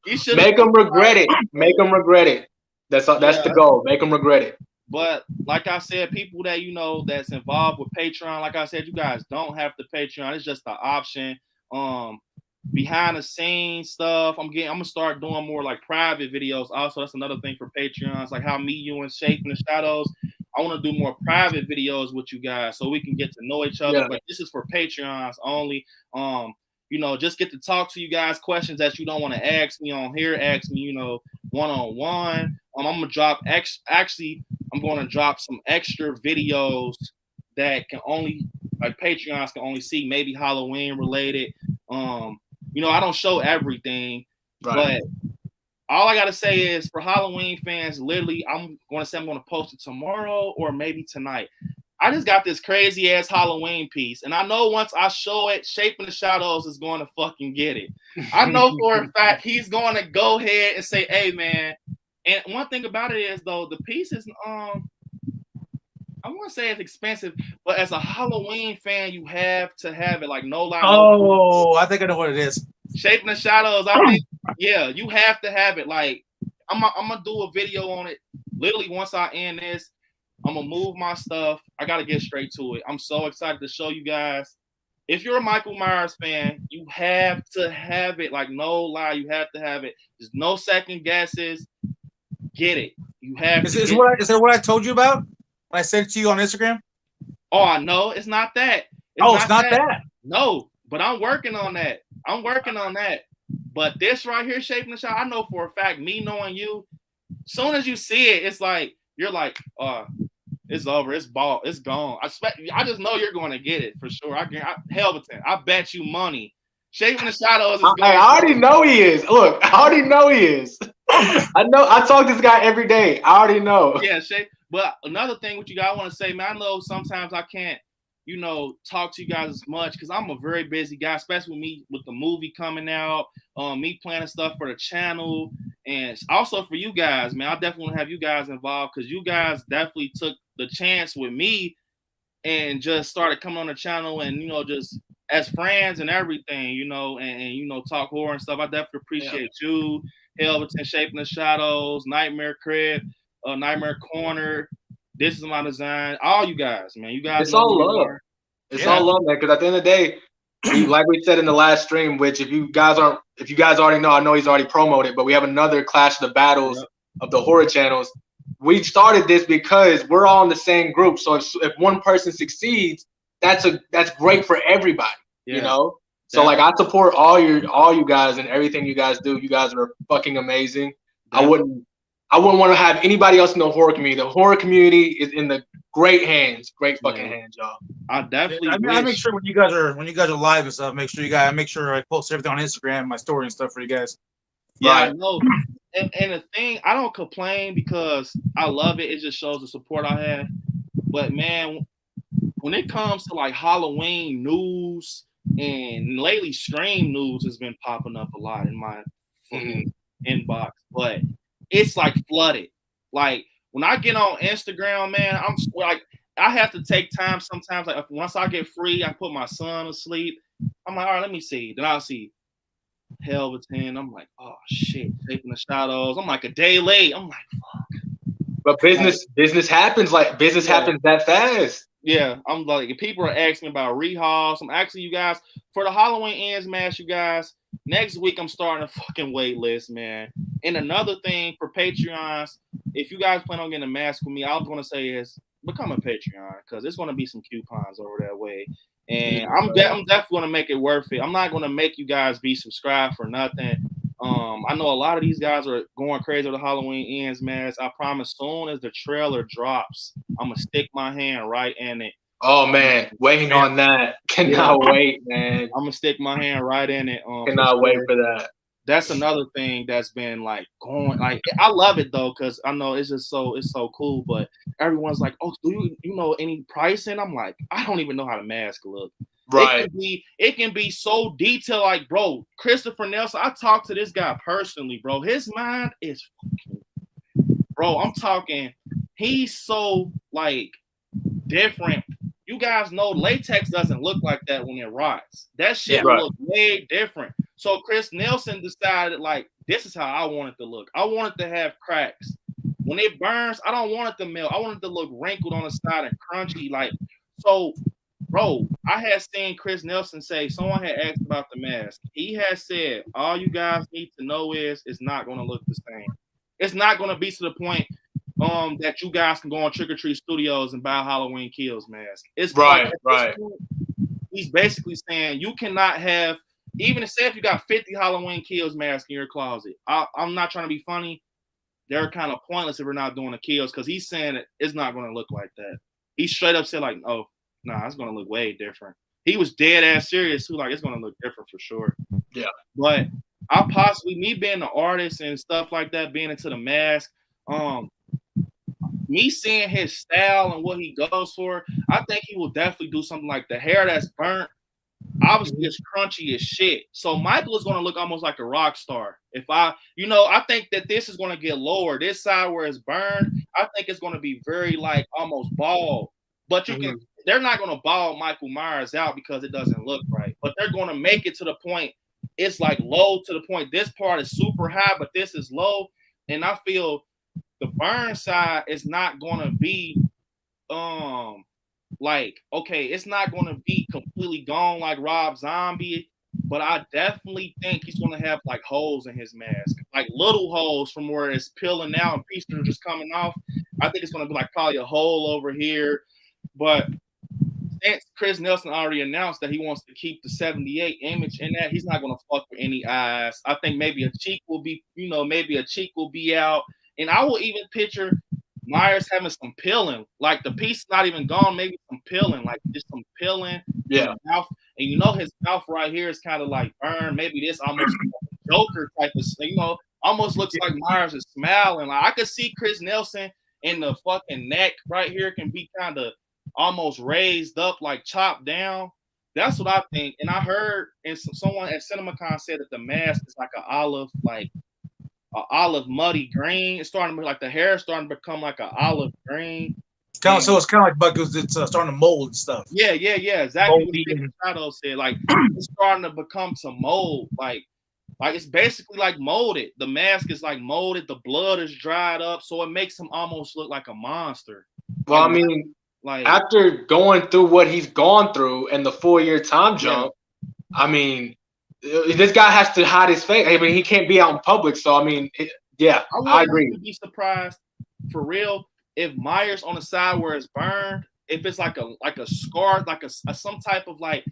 he should make him regret it. Make him regret it. That's the goal. Make him regret it. But like I said, people that that's involved with Patreon, like I said, you guys don't have to Patreon. It's just the option. Behind the scenes stuff. I'm gonna start doing more like private videos. Also, that's another thing for Patreons, like how me, you, and Shape in the Shadows. I want to do more private videos with you guys so we can get to know each other. Yeah. But this is for Patreons only. Just get to talk to you guys. Questions that you don't want to ask me on here, ask me, one-on-one. I'm gonna drop I'm going to drop some extra videos that can only, like, Patreons can only see, maybe Halloween related. I don't show everything, but all I got to say is for Halloween fans, literally, I'm going to post it tomorrow or maybe tonight. I just got this crazy ass Halloween piece, and I know once I show it, Shape in the Shadows is going to fucking get it. I know for a fact he's going to go ahead and say, hey, man. And one thing about it is, though, the piece is, I want to say it's expensive, but as a Halloween fan, you have to have it. Like, no lie. Oh, I think I know what it is. Shape in the Shadows. I think, yeah, you have to have it. Like, I'm gonna do a video on it. Literally, once I end this, I'm gonna move my stuff. I gotta get straight to it. I'm so excited to show you guys. If you're a Michael Myers fan, you have to have it. Like, no lie, you have to have it. There's no second guesses. Get it. You have. Is that what I told you about when I sent it to you on Instagram? Oh, no, it's not that. It's not that. No, but I'm working on that. But this right here, Shape in the Shadows, I know for a fact, me knowing you, as soon as you see it, it's like you're like, it's over, it's gone. I just know you're going to get it for sure. Helveton, I bet you money. Shape in the Shadows is going. I already know he is. Look, I already know he is. I know. I talk to this guy every day. I already know. Yeah, Shape. But another thing, what you guys want to say, man, I know sometimes I can't, talk to you guys as much because I'm a very busy guy, especially with me with the movie coming out, me planning stuff for the channel, and also for you guys, man. I definitely want to have you guys involved because you guys definitely took the chance with me and just started coming on the channel and, just as friends and everything, and talk horror and stuff. I definitely appreciate you, Helveton, Shape in the Shadows, Nightmare Crib, Nightmare Corner. This is my design. All you guys, man. You guys. It's all love. It's all love, man. Because at the end of the day, like we said in the last stream, which if you guys already know, I know he's already promoted, but we have another Clash of the Battles of the horror channels. We started this because we're all in the same group. So if one person succeeds, that's great for everybody. So like I support all you guys and everything you guys do. You guys are fucking amazing. I wouldn't want to have anybody else in the horror community. The horror community is in the great hands, fucking hands, y'all. I definitely. I make sure when you guys are live and stuff, make sure I post everything on Instagram, my story and stuff for you guys. Yeah, I know. And the thing, I don't complain because I love it. It just shows the support I have. But man, when it comes to like Halloween news and lately stream news has been popping up a lot in my fucking inbox, but it's like flooded. Like when I get on Instagram, man, I'm like, I have to take time sometimes. Like once I get free, I put my son to sleep. I'm like, all right, let me see. Then I'll see Helveton. I'm like, oh shit, Shape in the Shadows. I'm like a day late. I'm like, fuck. But business happens happens that fast. Yeah, I'm like, if people are asking me about rehauls, I'm asking you guys for the Halloween ends match, you guys. Next week, I'm starting a fucking wait list, man. And another thing for Patreons, if you guys plan on getting a mask with me, all I'm going to say is become a Patreon because there's going to be some coupons over that way. And I'm definitely going to make it worth it. I'm not going to make you guys be subscribed for nothing. I know a lot of these guys are going crazy with the Halloween Ends mask. I promise, soon as the trailer drops, I'm gonna stick my hand right in it. Oh man, waiting on that. Cannot wait, man. I'm gonna stick my hand right in it. Cannot wait for that. That's another thing that's been like going. Like I love it though, because I know it's so cool. But everyone's like, "Oh, do you know any pricing?" I'm like, I don't even know how the mask look. Right. It can be so detailed. Like, bro, Christopher Nelson. I talked to this guy personally, bro. His mind is fucking, bro. I'm talking. He's so like different. You guys know latex doesn't look like that when it rots. That shit look way different. So Chris Nelson decided, like, this is how I want it to look. I want it to have cracks. When it burns, I don't want it to melt. I want it to look wrinkled on the side and crunchy. Like, so, bro, I had seen Chris Nelson say, someone had asked about the mask. He has said, all you guys need to know is it's not going to look the same. It's not going to be to the point that you guys can go on Trick or Treat Studios and buy a Halloween Kills mask. It's right. He's basically saying you cannot have, even say if you got 50 Halloween Kills masks in your closet. I'm not trying to be funny. They're kind of pointless if we're not doing the kills, because he's saying that it's not going to look like that. He straight up said like, oh, nah, it's going to look way different. He was dead ass serious too, like it's going to look different for sure. Yeah. But me being an artist and stuff like that, being into the mask, me seeing his style and what he goes for, I think he will definitely do something like the hair that's burnt. Obviously, it's crunchy as shit. So Michael is going to look almost like a rock star. I think that this is going to get lower. This side where it's burned, I think it's going to be very like almost bald. But they're not going to bald Michael Myers out because it doesn't look right. But they're going to make it to the point it's like low to the point. This part is super high, but this is low. And I feel the burn side is not going to be like, okay, it's not going to be completely gone like Rob Zombie, but I definitely think he's going to have like holes in his mask, like little holes from where it's peeling out and pieces are just coming off. I think it's going to be like probably a hole over here. But since Chris Nelson already announced that he wants to keep the 78 image in that, he's not going to fuck with any eyes. I think maybe a cheek will be out. And I will even picture Myers having some peeling, like the piece is not even gone, maybe some peeling, like just some peeling. Yeah. Mouth. And his mouth right here is kind of like burned. Maybe this almost Joker type of, almost looks like Myers is smiling. Like I could see Chris Nelson in the fucking neck right here can be kind of almost raised up, like chopped down. That's what I think. And I heard, and someone at CinemaCon said that the mask is like an olive muddy green. It's starting to be like the hair is starting to become like an olive green. So it's kind of like it's starting to mold and stuff. Yeah, exactly. What Shadow said, like it's starting to become some mold, like it's basically like molded. The mask is like molded. The blood is dried up, so it makes him almost look like a monster. Well, I mean, like after going through what he's gone through and the 4-year time jump, I mean, this guy has to hide his face. I mean, he can't be out in public. So I mean, I agree. Be surprised for real if Myers on the side where it's burned, if it's like a scar, like a some type of like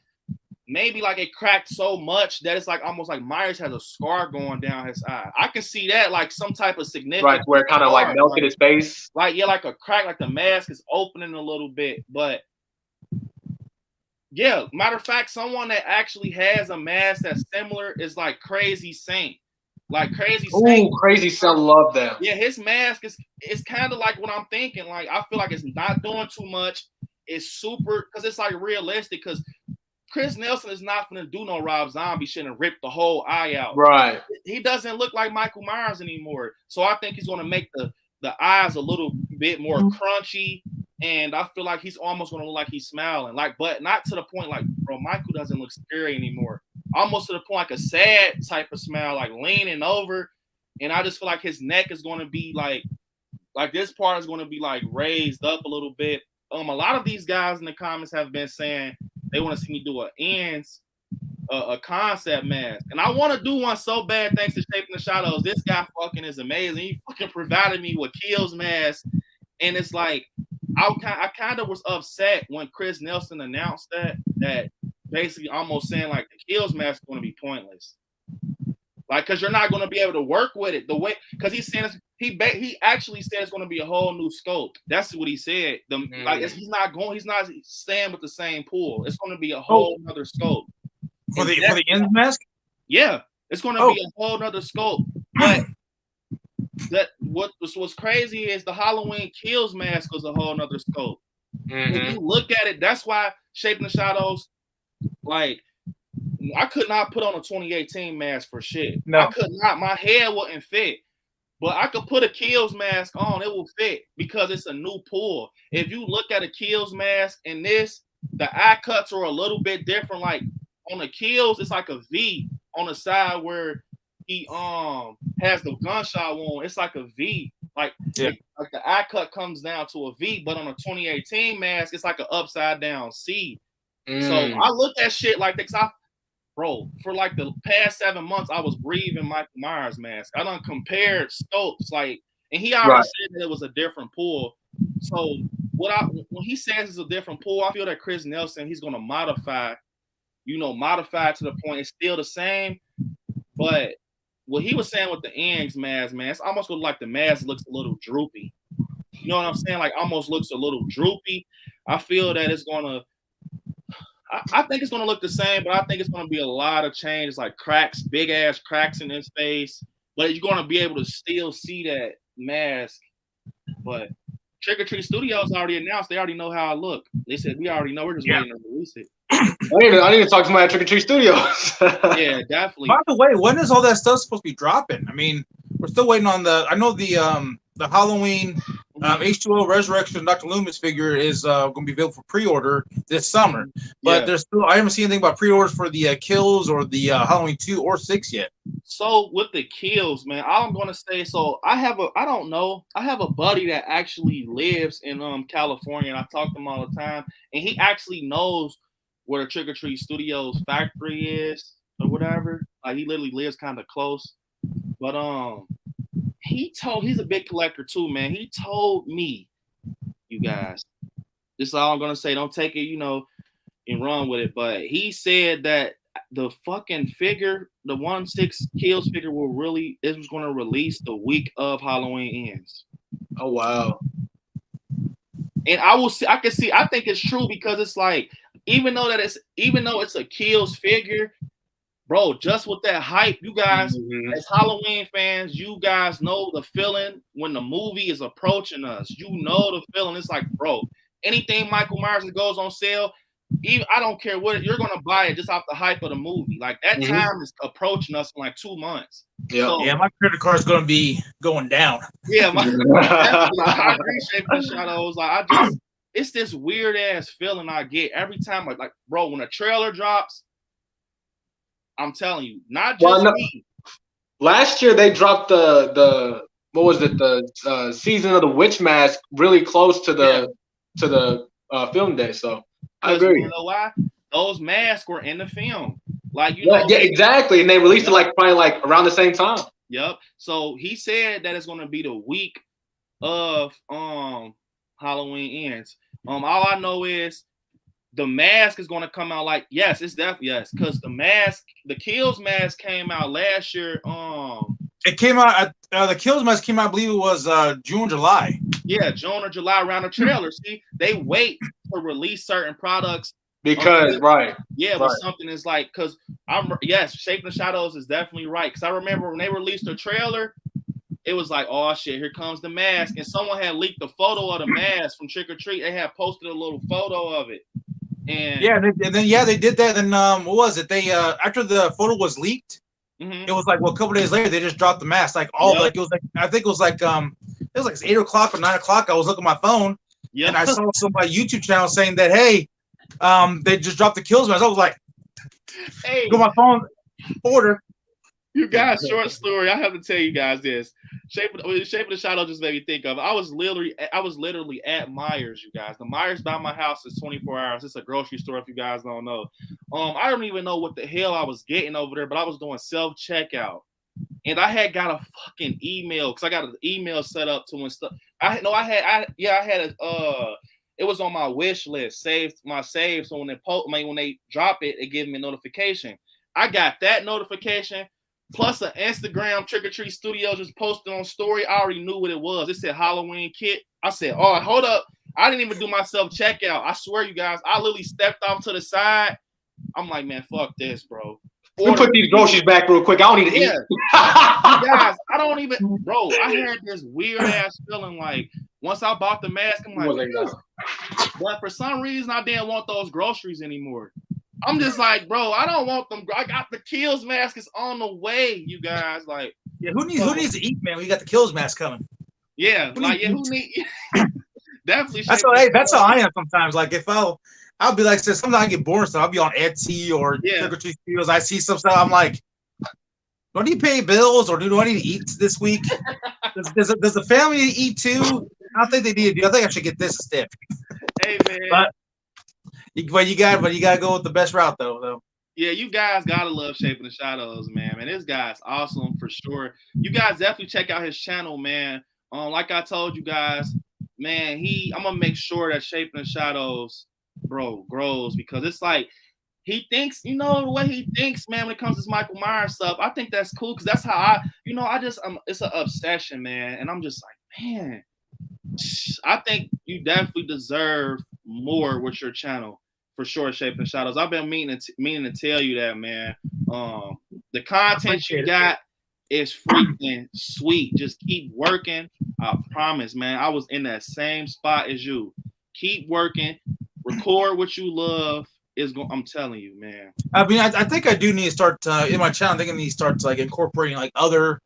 maybe like it cracked so much that it's like almost like Myers has a scar going down his eye. I can see that like some type of significant, right, where it kind of like melted his face, like like a crack, like the mask is opening a little bit, but. Yeah, matter of fact, someone that actually has a mask that's similar is like Crazy Saint. Like Crazy Saint. Ooh, Crazy Saint, love them. Yeah, his mask is kind of like what I'm thinking. Like I feel like it's not doing too much. It's super because it's like realistic. Because Chris Nelson is not going to do no Rob Zombie shit and rip the whole eye out. Right. He doesn't look like Michael Myers anymore. So I think he's going to make the eyes a little bit more crunchy. And I feel like he's almost going to look like he's smiling. Like, but not to the point like, bro, Michael doesn't look scary anymore. Almost to the point like a sad type of smile, like leaning over. And I just feel like his neck is going to be like this part is going to be like raised up a little bit. A lot of these guys in the comments have been saying they want to see me do a concept mask. And I want to do one so bad thanks to Shaping the Shadows. This guy fucking is amazing. He fucking provided me with Kills mask. And it's like, I kind of was upset when Chris Nelson announced that basically almost saying like the Kills mask is going to be pointless. Like, because you're not going to be able to work with it the way, because he's saying he actually said it's going to be a whole new scope. That's what he said. He's not staying with the same pool. It's going to be a whole other scope for the ends mask. Yeah, it's going to be a whole other scope. But what's crazy is the Halloween Kills mask was a whole nother scope. Mm-hmm. If you look at it, that's why Shaping the Shadows, like, I could not put on a 2018 mask for shit. No. I could not. My hair wouldn't fit. But I could put a Kills mask on. It will fit because it's a new pull. If you look at a Kills mask and this, the eye cuts are a little bit different. Like on the Kills, it's like a V on the side where he has the gunshot wound. It's like a V. Like the eye cut comes down to a V. But on a 2018 mask, it's like an upside down C. So I look at shit like this. Bro, for like the past 7 months, I was breathing Michael Myers mask. I done compared scopes, like, and he already said that it was a different pool. So when he says it's a different pool, I feel that Chris Nelson, he's gonna modify to the point it's still the same. But what he was saying with the ends mask, man, it's almost like the mask looks a little droopy. You know what I'm saying? Like almost looks a little droopy. I feel that it's gonna. I think it's going to look the same, but I think it's going to be a lot of changes, like cracks, big ass cracks in his face. But you're going to be able to still see that mask. But Trick or Treat Studios already announced they already know how I look. They said we already know. We're just waiting to release it. I need to talk to my Trick or Treat Studios. Yeah, definitely. By the way, when is all that stuff supposed to be dropping? I mean, we're still waiting on the Halloween H2O Resurrection Dr. Loomis figure is going to be available for pre-order this summer. But there's still, I haven't seen anything about pre-orders for the Kills or the Halloween 2 or 6 yet. So with the Kills, man, all I'm going to say, so I have a buddy that actually lives in California, and I talk to him all the time, and he actually knows where the Trick or Treat Studios factory is or whatever. Like he literally lives kind of close. But he's a big collector too, man. He told me, you guys, this is all I'm gonna say. Don't take it, and run with it. But he said that the fucking figure, the 1/6 Kills figure, it was gonna release the week of Halloween Ends. Oh wow. And I think it's true because it's like, even though it's a Kills figure, bro, just with that hype, you guys, as Halloween fans, you guys know the feeling when the movie is approaching us. You know the feeling. It's like, bro, anything Michael Myers that goes on sale, I don't care what, you're gonna buy it just off the hype of the movie. Like that time is approaching us in like 2 months. Yeah, so, my credit card's gonna be going down. Yeah, I appreciate the shadows. Like it's this weird ass feeling I get every time. Like, bro, when a trailer drops, I'm telling you, not just me. Last year they dropped the what was it, the season of the Witch Mask really close to the film day. So I agree. You know why? Those masks were in the film. Like exactly, and they released it probably around the same time. Yep. So he said that it's going to be the week of Halloween Ends. All I know is the mask is going to come out it's definitely because the Kills mask came out last year. It came out. The Kills mask came out. I believe it was June, July. Yeah, June or July around the trailer. See, they wait to release certain products because but something is like because Shaping the Shadows is definitely right because I remember when they released the trailer. It was like, oh shit, here comes the mask. And someone had leaked a photo of the mask from Trick or Treat. They had posted a little photo of it. And they did that. And what was it? They after the photo was leaked, it was like, well, a couple days later they just dropped the mask. Like it was like I think it was like 8 o'clock or 9 o'clock. I was looking at my phone and I saw somebody YouTube channel saying that they just dropped the Kills mask. I was like, hey, go my phone order. You guys, short story. I have to tell you guys this. Shape of the Shadow just made me think of. I was literally at Myers, you guys. The Myers by my house is 24 hours. It's a grocery store if you guys don't know. I don't even know what the hell I was getting over there, but I was doing self-checkout. And I had got a fucking email because I got an email set up to when stuff. It was on my wish list, saved my save. So when they drop it, it gave me a notification. I got that notification. plus an Instagram Trick or Treat Studio just posted on story. I already knew what it was. It said Halloween kit. I said, oh, hold up. I didn't even do my self checkout. I swear, you guys, I literally stepped off to the side. I'm like, man, fuck this, bro. We put these groceries back real quick. I don't need to eat. You guys, I don't even, bro. I had this weird ass feeling like once I bought the mask, I'm like, but for some reason, I didn't want those groceries anymore. I'm just like, bro, I don't want them. I got the Kills mask. It's on the way, you guys. Like, yeah, who needs to eat, man? We got the Kills mask coming. Yeah, who need? Definitely. That's how I am sometimes. Like if I'll be like, sometimes I get bored, so I'll be on Etsy or Trick or Treat Studios. I see some stuff. I'm like, do I need to pay bills or do I need to eat this week? does the family need to eat too? I don't think they need to do. I think I should get this instead. Hey man. But you gotta go with the best route though. Yeah, you guys gotta love Shaping the Shadows, man. Man, this guy's awesome for sure. You guys definitely check out his channel, man. Like I told you guys, man, I'm gonna make sure that Shaping the Shadows, bro, grows because it's like he thinks, the way he thinks, man, when it comes to this Michael Myers stuff. I think that's cool because that's how it's an obsession, man. And I'm just like, man, I think you definitely deserve more with your channel. For sure, Shaping the Shadows. I've been meaning to tell you that, man. The content you got is freaking sweet. Just keep working. I promise, man. I was in that same spot as you. Keep working. Record what you love. I'm telling you, man. I mean, I think I do need to start in my channel. I think I need to start like incorporating like other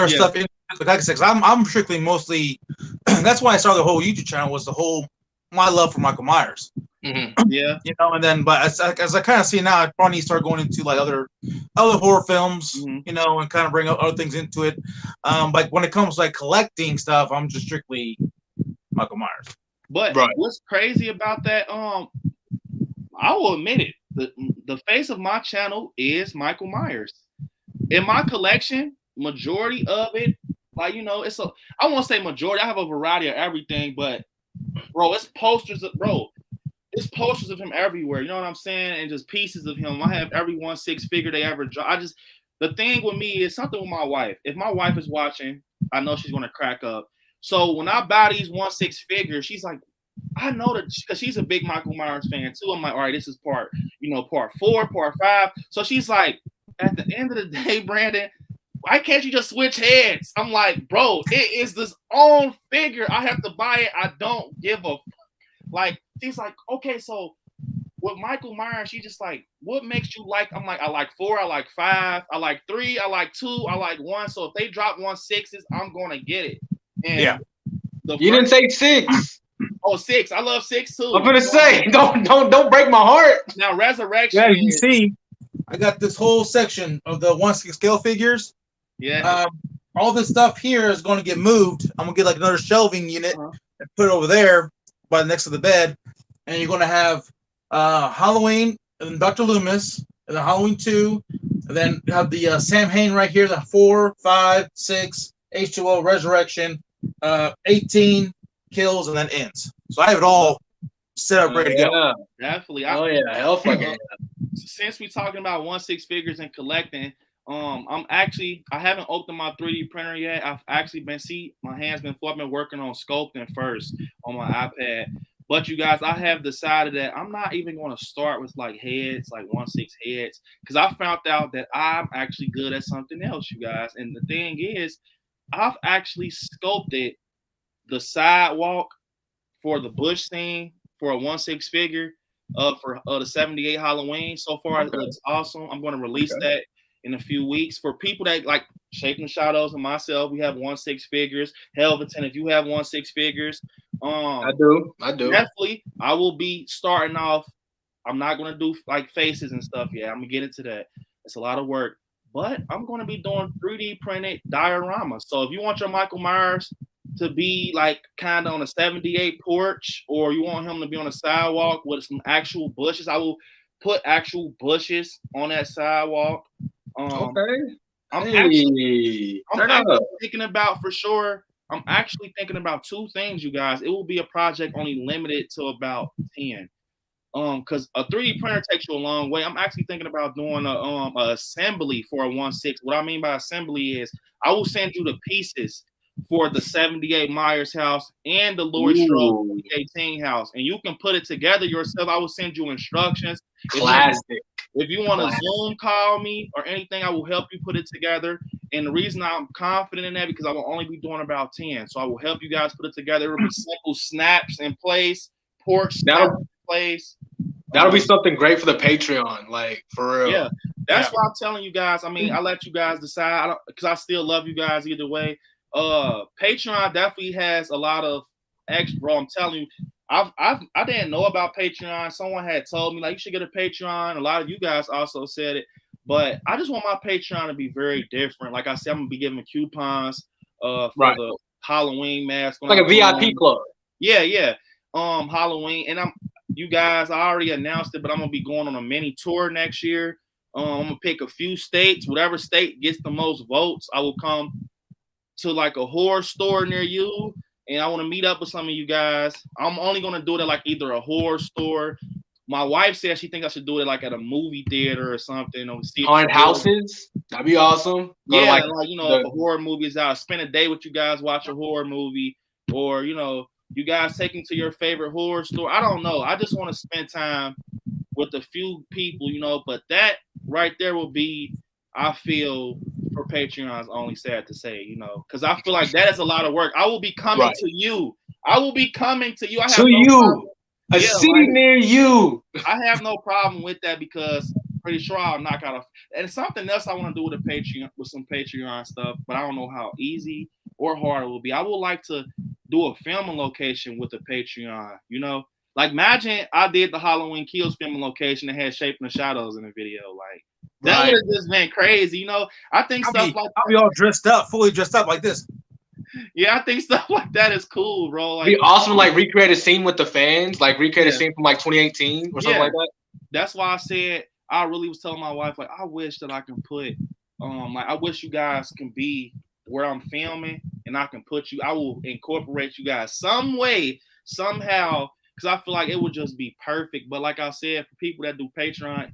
stuff in. Like I said, I'm strictly mostly. That's why I started the whole YouTube channel. Was my love for Michael Myers. Mm-hmm. Yeah, and then, but as I kind of see now, I probably need to start going into like other horror films, and kind of bring other things into it. Like when it comes to like collecting stuff, I'm just strictly Michael Myers. But what's crazy about that? I will admit it. The face of my channel is Michael Myers. In my collection, majority of it, like I won't say majority. I have a variety of everything, but bro, it's posters of There's posters of him everywhere, you know what I'm saying? And just pieces of him. I have every 1/6 figure they ever draw. The thing with me is something with my wife. If my wife is watching, I know she's gonna crack up. So when I buy these 1/6 figures, she's like, I know that because she's a big Michael Myers fan too. I'm like, all right, this is part 4, part 5. So she's like, at the end of the day, Brandon, why can't you just switch heads? I'm like, bro, it is this own figure. I have to buy it. I don't give a like. She's like, okay, so with Michael Myers, she's just like, what makes you like? I'm like, I like 4, I like 5, I like 3, I like 2, I like 1. So if they drop 1/6s, I'm gonna get it. And you didn't say 6. Oh, 6. I love 6 too. I'm gonna say, don't break my heart. Now Resurrection. Yeah, you see, I got this whole section of the 1/6 scale figures. Yeah. All this stuff here is going to get moved. I'm gonna get like another shelving unit and put it over there by next to the bed, and you're gonna have Halloween and then Dr. Loomis and then Halloween 2, and then have the Sam Hain right here, the 4, 5, 6, H2O, Resurrection, 18 kills, and then ends. So I have it all set up, ready to go. Definitely. Hell fucking. Since we're talking about 1/6 figures and collecting, I haven't opened my 3D printer yet. I've actually my hands been full. I've been working on sculpting first on my iPad. But you guys, I have decided that I'm not even going to start with like heads, like 1/6 heads, because I found out that I'm actually good at something else, you guys. And the thing is, I've actually sculpted the sidewalk for the bush scene for a 1/6 figure for the 78 Halloween. So far, it looks awesome. I'm going to release that in a few weeks. For people that like Shaping the Shadows and myself, we have 1/6 figures. Helveton, if you have 1/6 figures, I do. Definitely, I will be starting off. I'm not going to do like faces and stuff yet. I'm going to get into that. It's a lot of work. But I'm going to be doing 3D printed dioramas. So if you want your Michael Myers to be like kind of on a 78 porch, or you want him to be on a sidewalk with some actual bushes, I will put actual bushes on that sidewalk. Okay. I'm actually thinking about, for sure, I'm actually thinking about 2 things, you guys. It will be a project only limited to about 10. Because a 3D printer takes you a long way. I'm actually thinking about doing a assembly for a 1/6. What I mean by assembly is I will send you the pieces for the 78 Myers house and the Laurie Strode 2018 house, and you can put it together yourself. I will send you instructions. Classic. If you want to Zoom call me or anything, I will help you put it together. And the reason I'm confident in that because I will only be doing about 10, so I will help you guys put it together. It'll be simple snaps in place, porch snaps in place. That'll be something great for the Patreon, like for real. Yeah, that's why I'm telling you guys. I mean, I let you guys decide because I still love you guys either way. Patreon definitely has a lot of extra. Bro, I'm telling you, I didn't know about Patreon. Someone had told me like you should get a Patreon. A lot of you guys also said it, but I just want my Patreon to be very different. Like I said, I'm gonna be giving coupons for the Halloween mask, like a VIP club. Yeah. Halloween, and you guys, I already announced it, but I'm gonna be going on a mini tour next year. I'm gonna pick a few states. Whatever state gets the most votes, I will come to like a horror store near you, and I want to meet up with some of you guys. I'm only gonna do it at like either a horror store. My wife said she thinks I should do it like at a movie theater or something. Or see haunted houses. That'd be awesome. Yeah, like you know, if a horror movie is out, spend a day with you guys, watch a horror movie, or you know. You guys take me to your favorite horror store. I don't know. I just want to spend time with a few people, you know. But that right there will be, I feel, for Patreons only. Sad to say, you know, because I feel like that is a lot of work. I will be coming to you. I will be coming to you. I have a city near you. I have no problem with that because pretty sure I'll knock out and something else I want to do with a Patreon with some Patreon stuff, but I don't know how easy or hard it will be. I would like to do a filming location with a Patreon, you know, like imagine I did the Halloween Kills filming location and had Shape in the Shadows in the video, like that would have just been crazy, you know. I think I'll be all dressed up, fully dressed up like this. Yeah, I think stuff like that is cool, bro. Like, it'd be awesome to like recreate a scene with the fans, like recreate a scene from like 2018 or something like that. That's why I said I really was telling my wife, like, I wish that I can put, like, I wish you guys can be where I'm filming and I can put you, I will incorporate you guys some way, somehow, because I feel like it would just be perfect. But like I said, for people that do Patreon,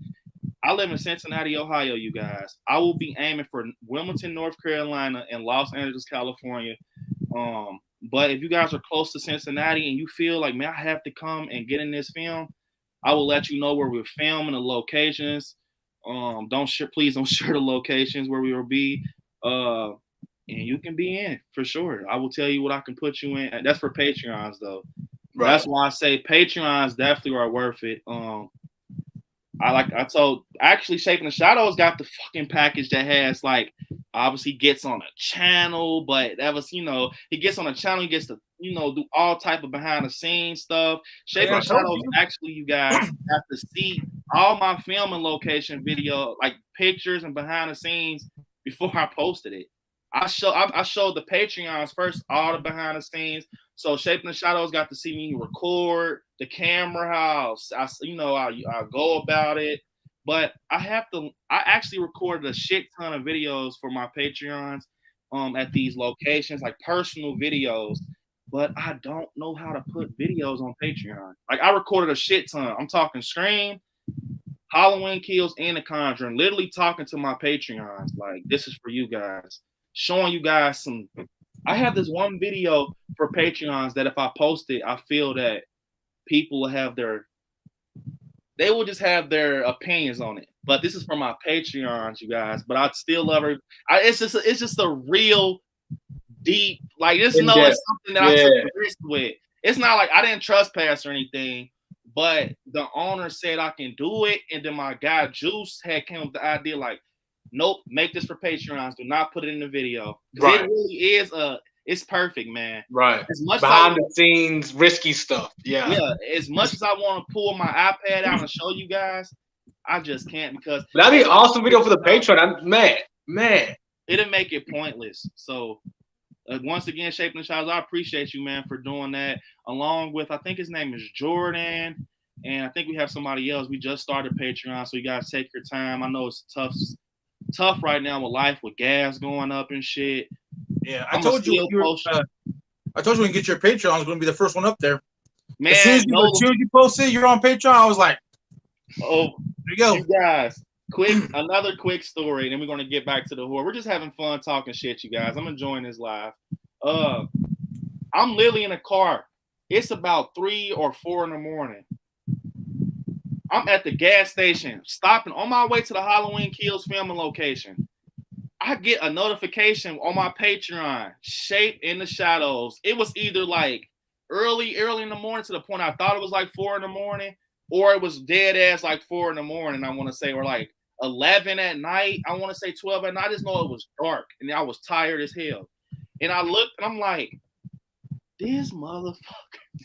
I live in Cincinnati, Ohio, you guys. I will be aiming for Wilmington, North Carolina, and Los Angeles, California. But if you guys are close to Cincinnati and you feel like, man, I have to come and get in this film, I will let you know where we're filming, the locations. Please don't share the locations where we will be. And you can be in for sure. I will tell you what I can put you in. That's for Patreons though. Right. That's why I say Patreons definitely are worth it. Actually Shaping the Shadows got the fucking package that has like obviously gets on a channel, but that was, you know, he gets on a channel, he gets to, you know, do all type of behind the scenes stuff. Shaping the Shadows, actually, you guys have to see all my filming location video, like pictures and behind the scenes before I posted it. I showed the Patreons first, all the behind the scenes. So Shaping the Shadows got to see me record the camera, how I go about it. But I actually recorded a shit ton of videos for my Patreons at these locations, like personal videos. But I don't know how to put videos on Patreon. Like I recorded a shit ton. I'm talking Scream, Halloween Kills, and The Conjuring. Literally talking to my Patreons. Like, this is for you guys. Showing you guys some. I have this one video for Patreons that if I post it, I feel that people will have they will just have their opinions on it. But this is for my Patreons, you guys. But I still love her. It's just a real deep, like it's something that I took a risk with. It's not like I didn't trespass or anything, but the owner said I can do it, and then my guy Juice had came up with the idea like, nope, make this for Patreons. Do not put it in the video. Right. It really is it's perfect, man. Right. As much behind the scenes, risky stuff. Yeah. Yeah. As much as I want to pull my iPad out and show you guys, I just can't because that'd be an awesome video for the Patreon. Man. It'll make it pointless. So once again, Shaping the Shadows, I appreciate you, man, for doing that. Along with, I think his name is Jordan, and I think we have somebody else. We just started Patreon, so you guys take your time. I know it's tough right now with life, with gas going up and shit. Yeah, I told you when you get your Patreon, it's going to be the first one up there. Man, as soon as you posted, you're on Patreon. I was like, oh, there you go. You guys, another quick story, and then we're gonna get back to the horror. We're just having fun talking shit, you guys. I'm enjoying this live. I'm literally in a car. It's about 3 or 4 in the morning. I'm at the gas station, stopping on my way to the Halloween Kills filming location. I get a notification on my Patreon, Shape in the Shadows. It was either like early in the morning to the point I thought it was like 4 in the morning, or it was dead ass like 4 in the morning, I want to say, or like 11 at night. I want to say 12 at night. I just know it was dark and I was tired as hell. And I looked and I'm like, this motherfucker,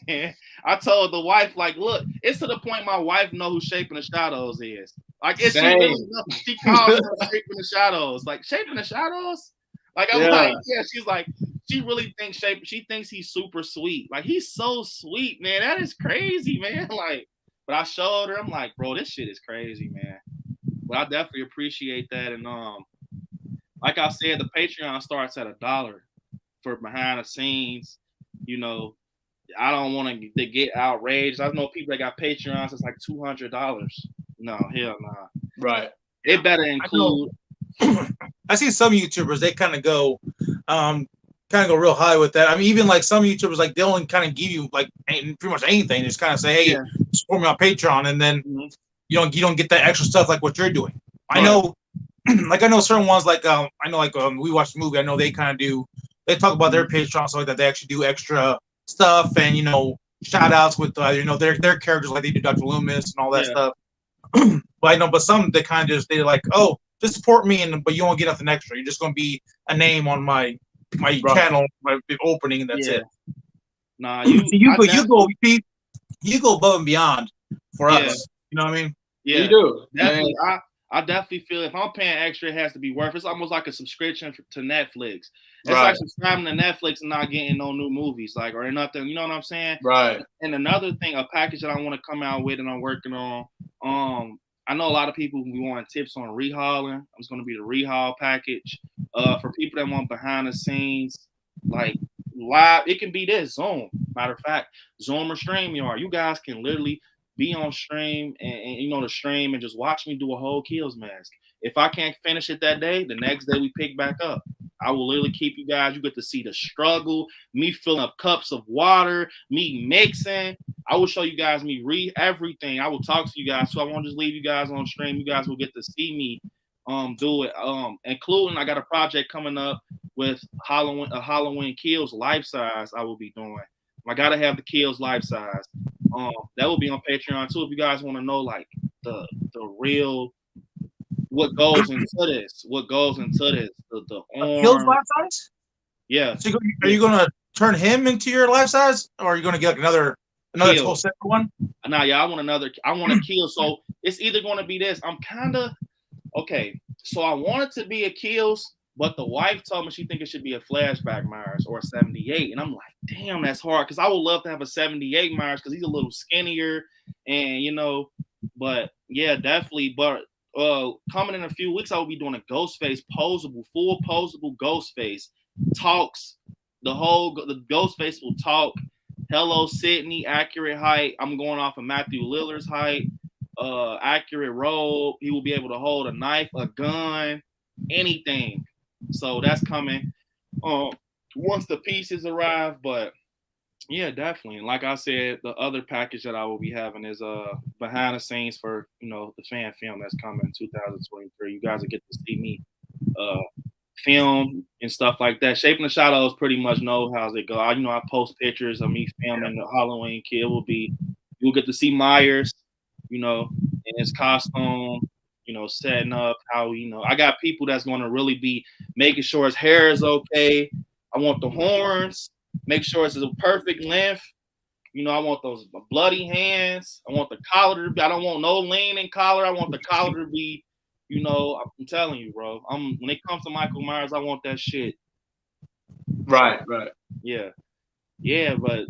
man. I told the wife, like, look, it's to the point my wife know who Shape in the Shadows is. Like, she calls her Shape in the Shadows. Like, Shape in the Shadows? Like, I'm like, yeah, she's like, she really thinks she thinks he's super sweet. Like, he's so sweet, man. That is crazy, man. Like, but I showed her, I'm like, bro, this shit is crazy, man. But I definitely appreciate that. And like I said, the Patreon starts at $1 for behind the scenes. You know, I don't want to get outraged. I know people that got Patreons, it's like $200. No, hell nah. Right. It better include. I see some YouTubers, they kind of go real high with that. I mean, even like some YouTubers, like they'll kind of give you like pretty much anything. Just kind of say, hey, support me on Patreon, and then you don't get that extra stuff like what you're doing. Right. I know, like I know certain ones, like we watched the movie. I know they kind of do. They talk about their Patreon so like that they actually do extra stuff and shout outs with their characters like they do Dr. Loomis and all that stuff. But I know, but some they kind of they're like, oh, just support me, but you won't get nothing extra. You're just gonna be a name on my channel, my opening, and that's it. Nah, you go above and beyond for us. You know what I mean? Yeah, you do. Definitely. I definitely feel if I'm paying extra, it has to be worth it. It's almost like a subscription to Netflix. It's like subscribing to Netflix and not getting no new movies, like, or nothing. You know what I'm saying? Right. And another thing, a package that I want to come out with and I'm working on. I know a lot of people we want tips on rehauling. It's going to be the rehaul package. For people that want behind the scenes, like live, it can be this Zoom. Matter of fact, Zoom or StreamYard. You guys can literally be on stream and the stream and just watch me do a whole Kills mask. If I can't finish it that day, the next day we pick back up. I will literally keep you guys. You get to see the struggle, me filling up cups of water, me mixing. I will show you guys me everything. I will talk to you guys. So I won't just leave you guys on stream. You guys will get to see me do it. Including I got a project coming up with Halloween Kills life size I will be doing. I gotta have the Kills life size. That will be on Patreon too. If you guys want to know like the real what goes into this, the arm. Kills life size? Yeah. So are you gonna turn him into your life size, or are you gonna get like another whole separate one? Nah, yeah, I want a Kill. So it's either gonna be this. I'm kinda okay. So I want it to be a Kills. But the wife told me she think it should be a flashback Myers or a 78. And I'm like, damn, that's hard. Because I would love to have a 78 Myers because he's a little skinnier. And, but yeah, definitely. But coming in a few weeks, I will be doing a Ghostface full posable Ghostface. Talks. The Ghostface will talk. Hello, Sydney, accurate height. I'm going off of Matthew Lillard's height. Accurate robe. He will be able to hold a knife, a gun, anything. So that's coming once the pieces arrive. But yeah, definitely. And like I said, the other package that I will be having is behind the scenes for the fan film that's coming in 2023. You guys will get to see me film and stuff like that. Shape in the Shadows pretty much know how it go. I post pictures of me filming the Halloween Kid. You'll get to see Myers, in his costume. Setting up how, I got people that's going to really be making sure his hair is okay. I want the horns, make sure it's a perfect length. I want those bloody hands. I want the collar to be, I don't want no leaning collar. I want the collar to be, I'm telling you, bro. When it comes to Michael Myers, I want that shit. Right. Yeah. Yeah, but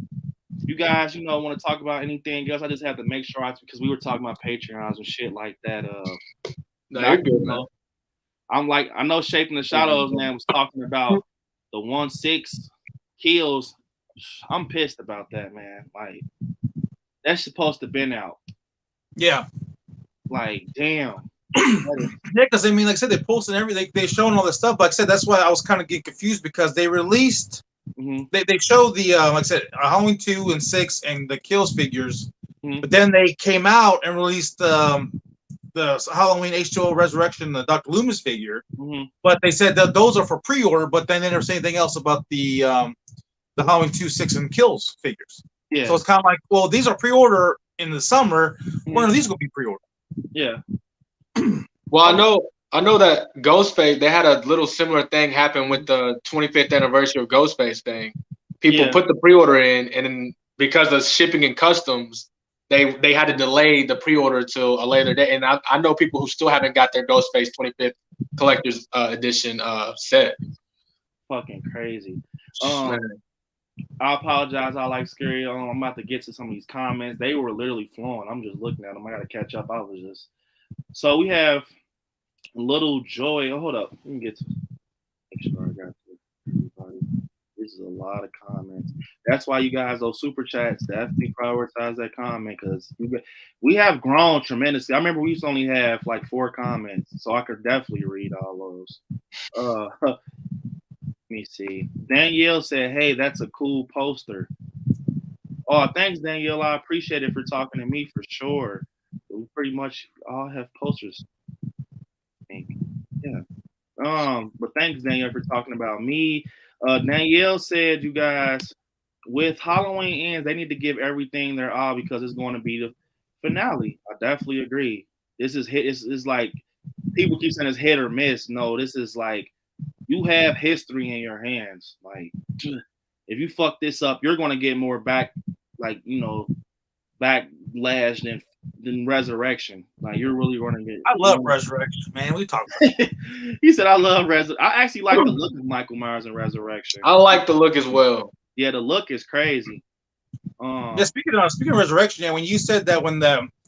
you guys, want to talk about anything else? I just have to make sure because we were talking about Patreons and shit like that. No, you're good, man. I'm like, I know Shape in the Shadows, man, was talking about the 1/6 Kills. I'm pissed about that, man. Like, That's supposed to have been out. Yeah. Like, damn. Yeah, because I mean, like I said, they posted everything. They showing all this stuff. But like I said, that's why I was kind of getting confused because they released. They showed the like I said, Halloween 2 and 6 and the Kills figures, but then they came out and released the Halloween H2O Resurrection, the Dr. Loomis figure. But they said that those are for pre-order. But then they never say anything else about the Halloween 2, 6, and Kills figures. Yeah. So it's kind of like, well, these are pre-order in the summer. When are these going to be pre-order? Yeah. Well, I know that Ghostface, they had a little similar thing happen with the 25th anniversary of Ghostface thing. People put the pre-order in, and then because of shipping and customs, they had to delay the pre-order till a later day. And I know people who still haven't got their Ghostface 25th collector's edition set. Fucking crazy. I apologize. I like scary. I'm about to get to some of these comments. They were literally flowing. I'm just looking at them. I got to catch up. I was just. So we have Little Joy. Oh, hold up. Let me get to make sure I got to everybody. This is a lot of comments. That's why you guys, those super chats, definitely prioritize that comment because we have grown tremendously. I remember we used to only have like 4 comments, so I could definitely read all those. Let me see. Danielle said, "Hey, that's a cool poster." Oh, thanks, Danielle. I appreciate it for talking to me for sure. We pretty much all have posters. I think. Yeah. But thanks, Danielle, for talking about me. Danielle said, you guys, with Halloween ends, they need to give everything their all because it's going to be the finale. I definitely agree. This is hit. It's like people keep saying it's hit or miss. No, this is like you have history in your hands. Like if you fuck this up, you're going to get more back, like backlash than Resurrection. Like you're really going to get. I love Resurrection, man. We talk about it. He said, "I love Resurrection." I actually like the look of Michael Myers in Resurrection. I like the look as well. Yeah, the look is crazy. Yeah, speaking of Resurrection, yeah, when you said that when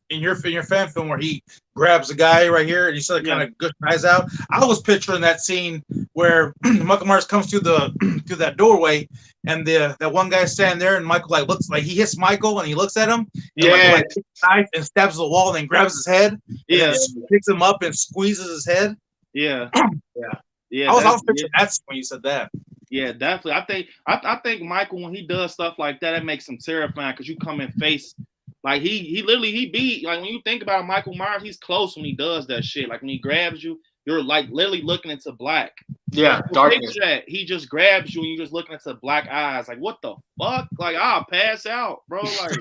in your fan film where he grabs the guy right here and you saw it kind of gush eyes out, I was picturing that scene where Michael Myers comes through through that doorway and that one guy standing there and Michael like looks like he hits Michael and he looks at him. And Michael, like, takes a knife and stabs the wall and then grabs his head. Yeah, picks him up and squeezes his head. Yeah. I was picturing that when you said that. Yeah, definitely. I think Michael, when he does stuff like that, it makes him terrifying because you come and face like he literally like when you think about Michael Myers, he's close when he does that shit. Like when he grabs you, you're like literally looking into black. Yeah, darkness. He just grabs you and you're just looking into black eyes. Like what the fuck? Like I'll pass out, bro. Like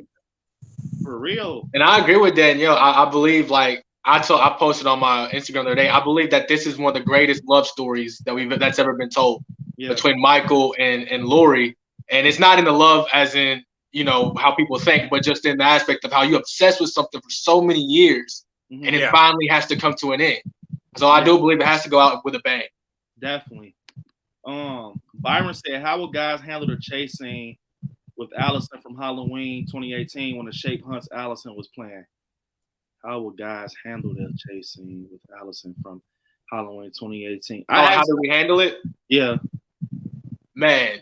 for real. And I agree with Danielle. I believe like I posted on my Instagram the other day. I believe that this is one of the greatest love stories that's ever been told between Michael and Laurie. And it's not in the love as in, how people think, but just in the aspect of how you're obsessed with something for so many years and it finally has to come to an end. So I do believe it has to go out with a bang. Definitely. Byron said, how would guys handle the chase scene with Allison from Halloween 2018 when the Shape Hunts Allison was playing? How would guys handle the chase scene with Allison from Halloween 2018? How do we handle it? Yeah. Man,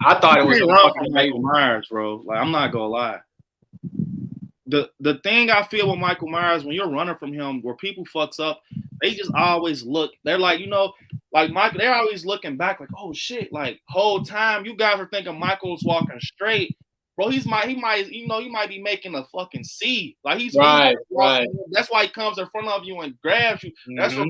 I thought it was fucking Michael Myers, bro. Like, I'm not gonna lie. The thing I feel with Michael Myers, when you're running from him, where people fucks up, they just always look. They're like, like Michael. They're always looking back, like, oh shit. Like whole time, you guys are thinking Michael's walking straight, bro. He might be making a fucking C. Like he's right. That's why he comes in front of you and grabs you. That's what.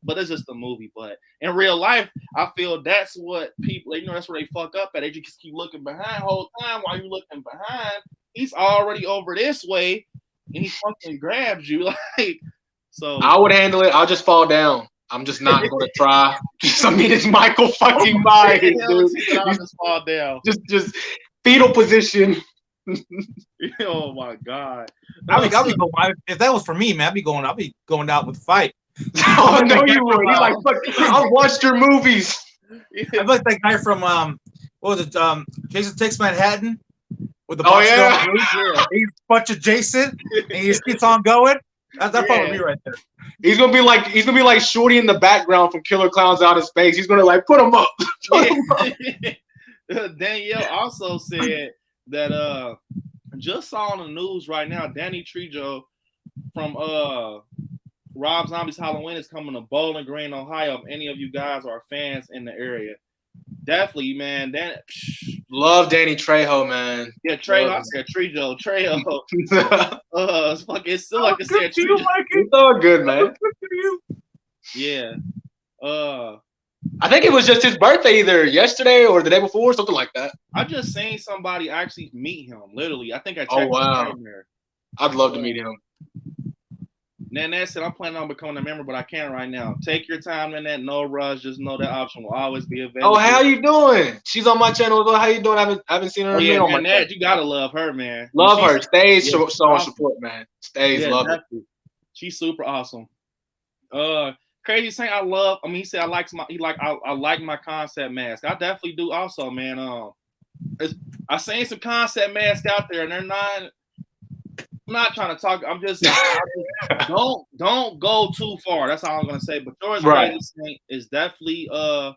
But it's just a movie. But in real life, I feel that's what people. That's where they fuck up at. They just keep looking behind whole time while you looking behind. He's already over this way, and he fucking grabs you like. So I would handle it. I'll just fall down. I'm just not going to try. It's Michael fucking Myers, dude. I'll just fall down. Just fetal position. Oh my god! I'll be going. If that was for me, man, I'll be going out with the fight. Oh no, you would. He's like, fuck. I've watched your movies. I'm like that guy from what was it? Jason Takes Manhattan. With the he's a bunch of Jason, and he just keeps on going. That's probably me right there. He's gonna be like Shorty in the background from Killer Clowns Out of Space. He's gonna like put him up. Danielle also said that just saw on the news right now, Danny Trejo from Rob Zombie's Halloween is coming to Bowling Green, Ohio. If any of you guys are fans in the area, definitely, man. Love Danny Trejo, man. Yeah, Trejo. I said Trejo. It's still like I said Trejo. It's all good, man. Yeah. I think it was just his birthday either yesterday or the day before, something like that. I just seen somebody actually meet him. Literally, I think I checked. Oh wow! I'd love to meet him. Nanette said, I'm planning on becoming a member, but I can't right now. Take your time, Nanette. No rush. Just know that option will always be available. Oh, how you doing? She's on my channel. How you doing? I haven't seen her. Oh, yeah, Nanette, you gotta love her, man. Love her. Stays showing support, man. Stays love her. She's super awesome. Crazy Saint, he said I like my concept mask. I definitely do also, man. I seen some concept masks out there, and they're not. I'm not trying to talk. I'm just don't go too far. That's all I'm gonna say. But yours, Crazy Saint, is definitely when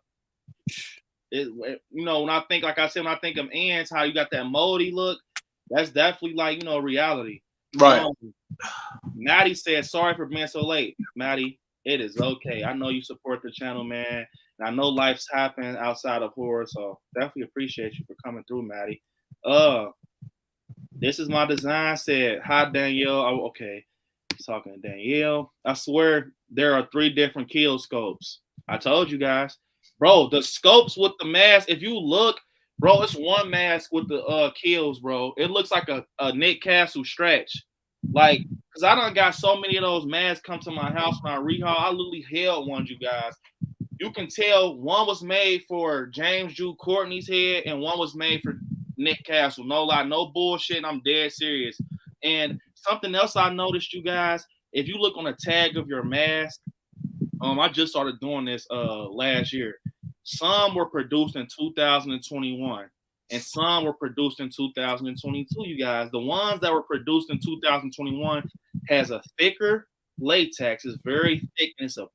I think, like I said, when I think of ants, how you got that moldy look, that's definitely like reality. Right. Maddie said, sorry for being so late. Maddie, it is okay. I know you support the channel, man. And I know life's happening outside of horror, so definitely appreciate you for coming through, Maddie. This is my design. Said, hi, Danielle. Oh, okay. He's talking to Danielle. I swear there are 3 different kill scopes. I told you guys. Bro, the scopes with the mask, if you look, bro, it's one mask with the kills, bro. It looks like a Nick Castle stretch. Like, because I done got so many of those masks come to my house when I rehaul. I literally held one, you guys. You can tell one was made for James Drew Courtney's head and one was made for Nick Castle. No lie, no bullshit. I'm dead serious. And something else I noticed, you guys, if you look on the tag of your mask, I just started doing this last year. Some were produced in 2021 and some were produced in 2022, you guys. The ones that were produced in 2021 has a thicker latex. It's very thick. And it's the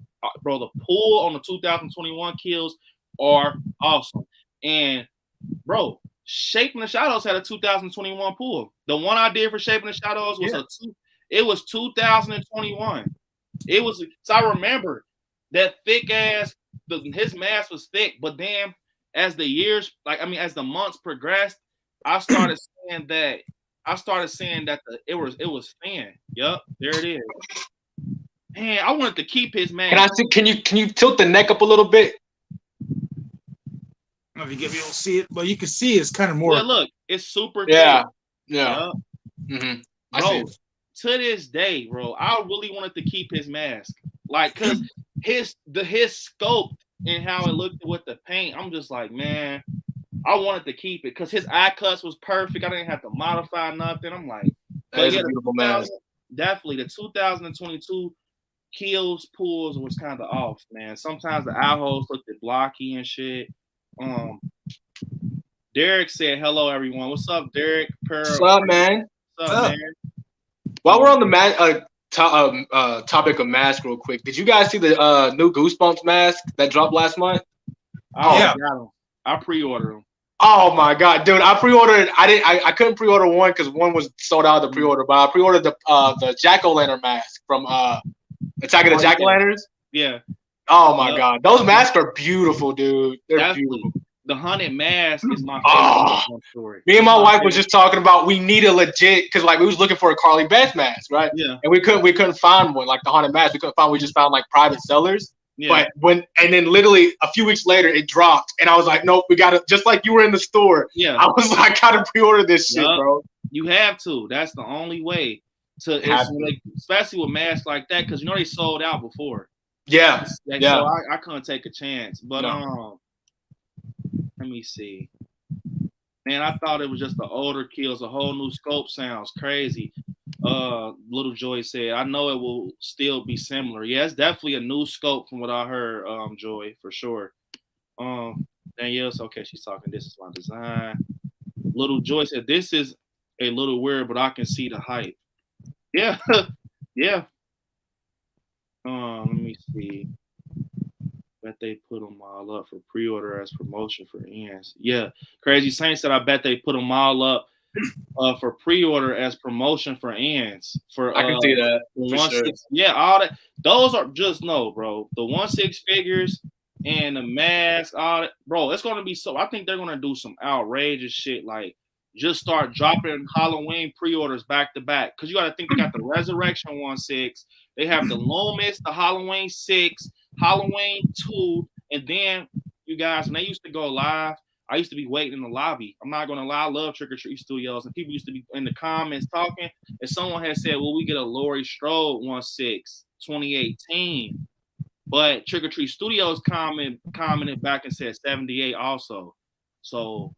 pull on the 2021 kills are awesome. And bro, Shaping the Shadows had a 2021 pull. The one I did for Shaping the Shadows was it was 2021. It was, so I remember that thick ass, his mask was thick, but then as the months progressed, I started saying that it was thin. Yup, there it is. Man, I wanted to keep his mask. Can you tilt the neck up a little bit? I don't know if you can see it, but you can see it's kind of more. Yeah, look, it's super thick. Yeah. Mm-hmm. Bro, to this day, bro, I really wanted to keep his mask. Like, cause his scope and how it looked with the paint, I'm just like, man, I wanted to keep it because his eye cuts was perfect. I didn't have to modify nothing. I'm like, but yeah, definitely the 2022 kills pulls was kind of off, man. Sometimes the eye holes looked blocky and shit. Derek said, hello, everyone. What's up, Derek? What's up, man? What's up, man? While we're on the topic of mask real quick, did you guys see the new Goosebumps mask that dropped last month? Oh, yeah. I pre-ordered them. Oh my god, dude! I pre-ordered. I couldn't pre-order one because one was sold out of the pre-order. But I pre-ordered the Jack-o'-lantern mask from Attack of the Jack-o'-lanterns. Yeah. Oh my god, those masks are beautiful, dude. They're beautiful. The haunted mask is my favorite story. Me and my wife was just talking about we need a legit because like we was looking for a Carly Beth mask, right? Yeah. And we couldn't find one like the haunted mask. We couldn't find. We just found like private sellers. Yeah. But then literally a few weeks later it dropped, and I was like, nope, we gotta, just like you were in the store. Yeah. I was like, gotta pre-order this shit, bro. You have to. That's the only way to, especially with masks like that, because they sold out before. Yeah. So I couldn't take a chance. But let me see. Man, I thought it was just the older kills. A whole new scope sounds crazy. Little Joy said, I know it will still be similar. Yeah, it's definitely a new scope from what I heard, Joy, for sure. Danielle's okay, she's talking, this is my design. Little Joy said, this is a little weird, but I can see the hype. Yeah. Yeah. Let me see. Bet they put them all up for pre-order as promotion for ends. Yeah. Crazy Saint said, I bet they put them all up for pre-order as promotion for ends. For I can see that. For sure. 1/6, yeah, all that. Those are just no, bro. The 1/6 figures and the mask, all that, bro. It's gonna be so. I think they're gonna do some outrageous shit, like just start dropping Halloween pre-orders back to back. Because you got to think they got the Resurrection 1/6, they have the Loomis, the Halloween 6, Halloween 2, and then you guys, when they used to go live, I used to be waiting in the lobby. I'm not gonna lie, I love Trick or Treat Studios, and people used to be in the comments talking. And someone had said, "Well, we get a Laurie Strode 1/6 2018," but Trick or Treat Studios commented back and said 78 also. So.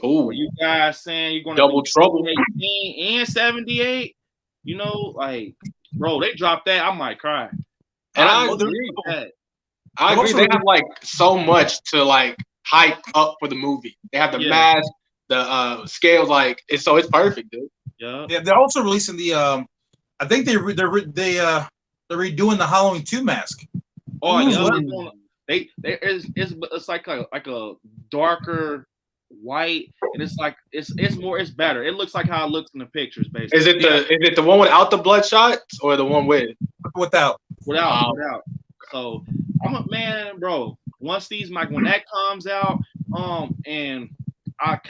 Oh, you guys saying you're gonna double trouble 18 and 78? You know, like, bro, they dropped that, I might cry. And I agree. I agree. They have like so much to like hype up for the movie. They have the mask, the scales, like it's perfect, dude. Yeah. They're also releasing the I think they're redoing the Halloween 2 mask. Oh, it's like a darker white, and it's like it's better. It looks like how it looks in the pictures, basically. Is it the one without the bloodshot or the one with? Without. So I'm a man, bro. Once when that comes out, and I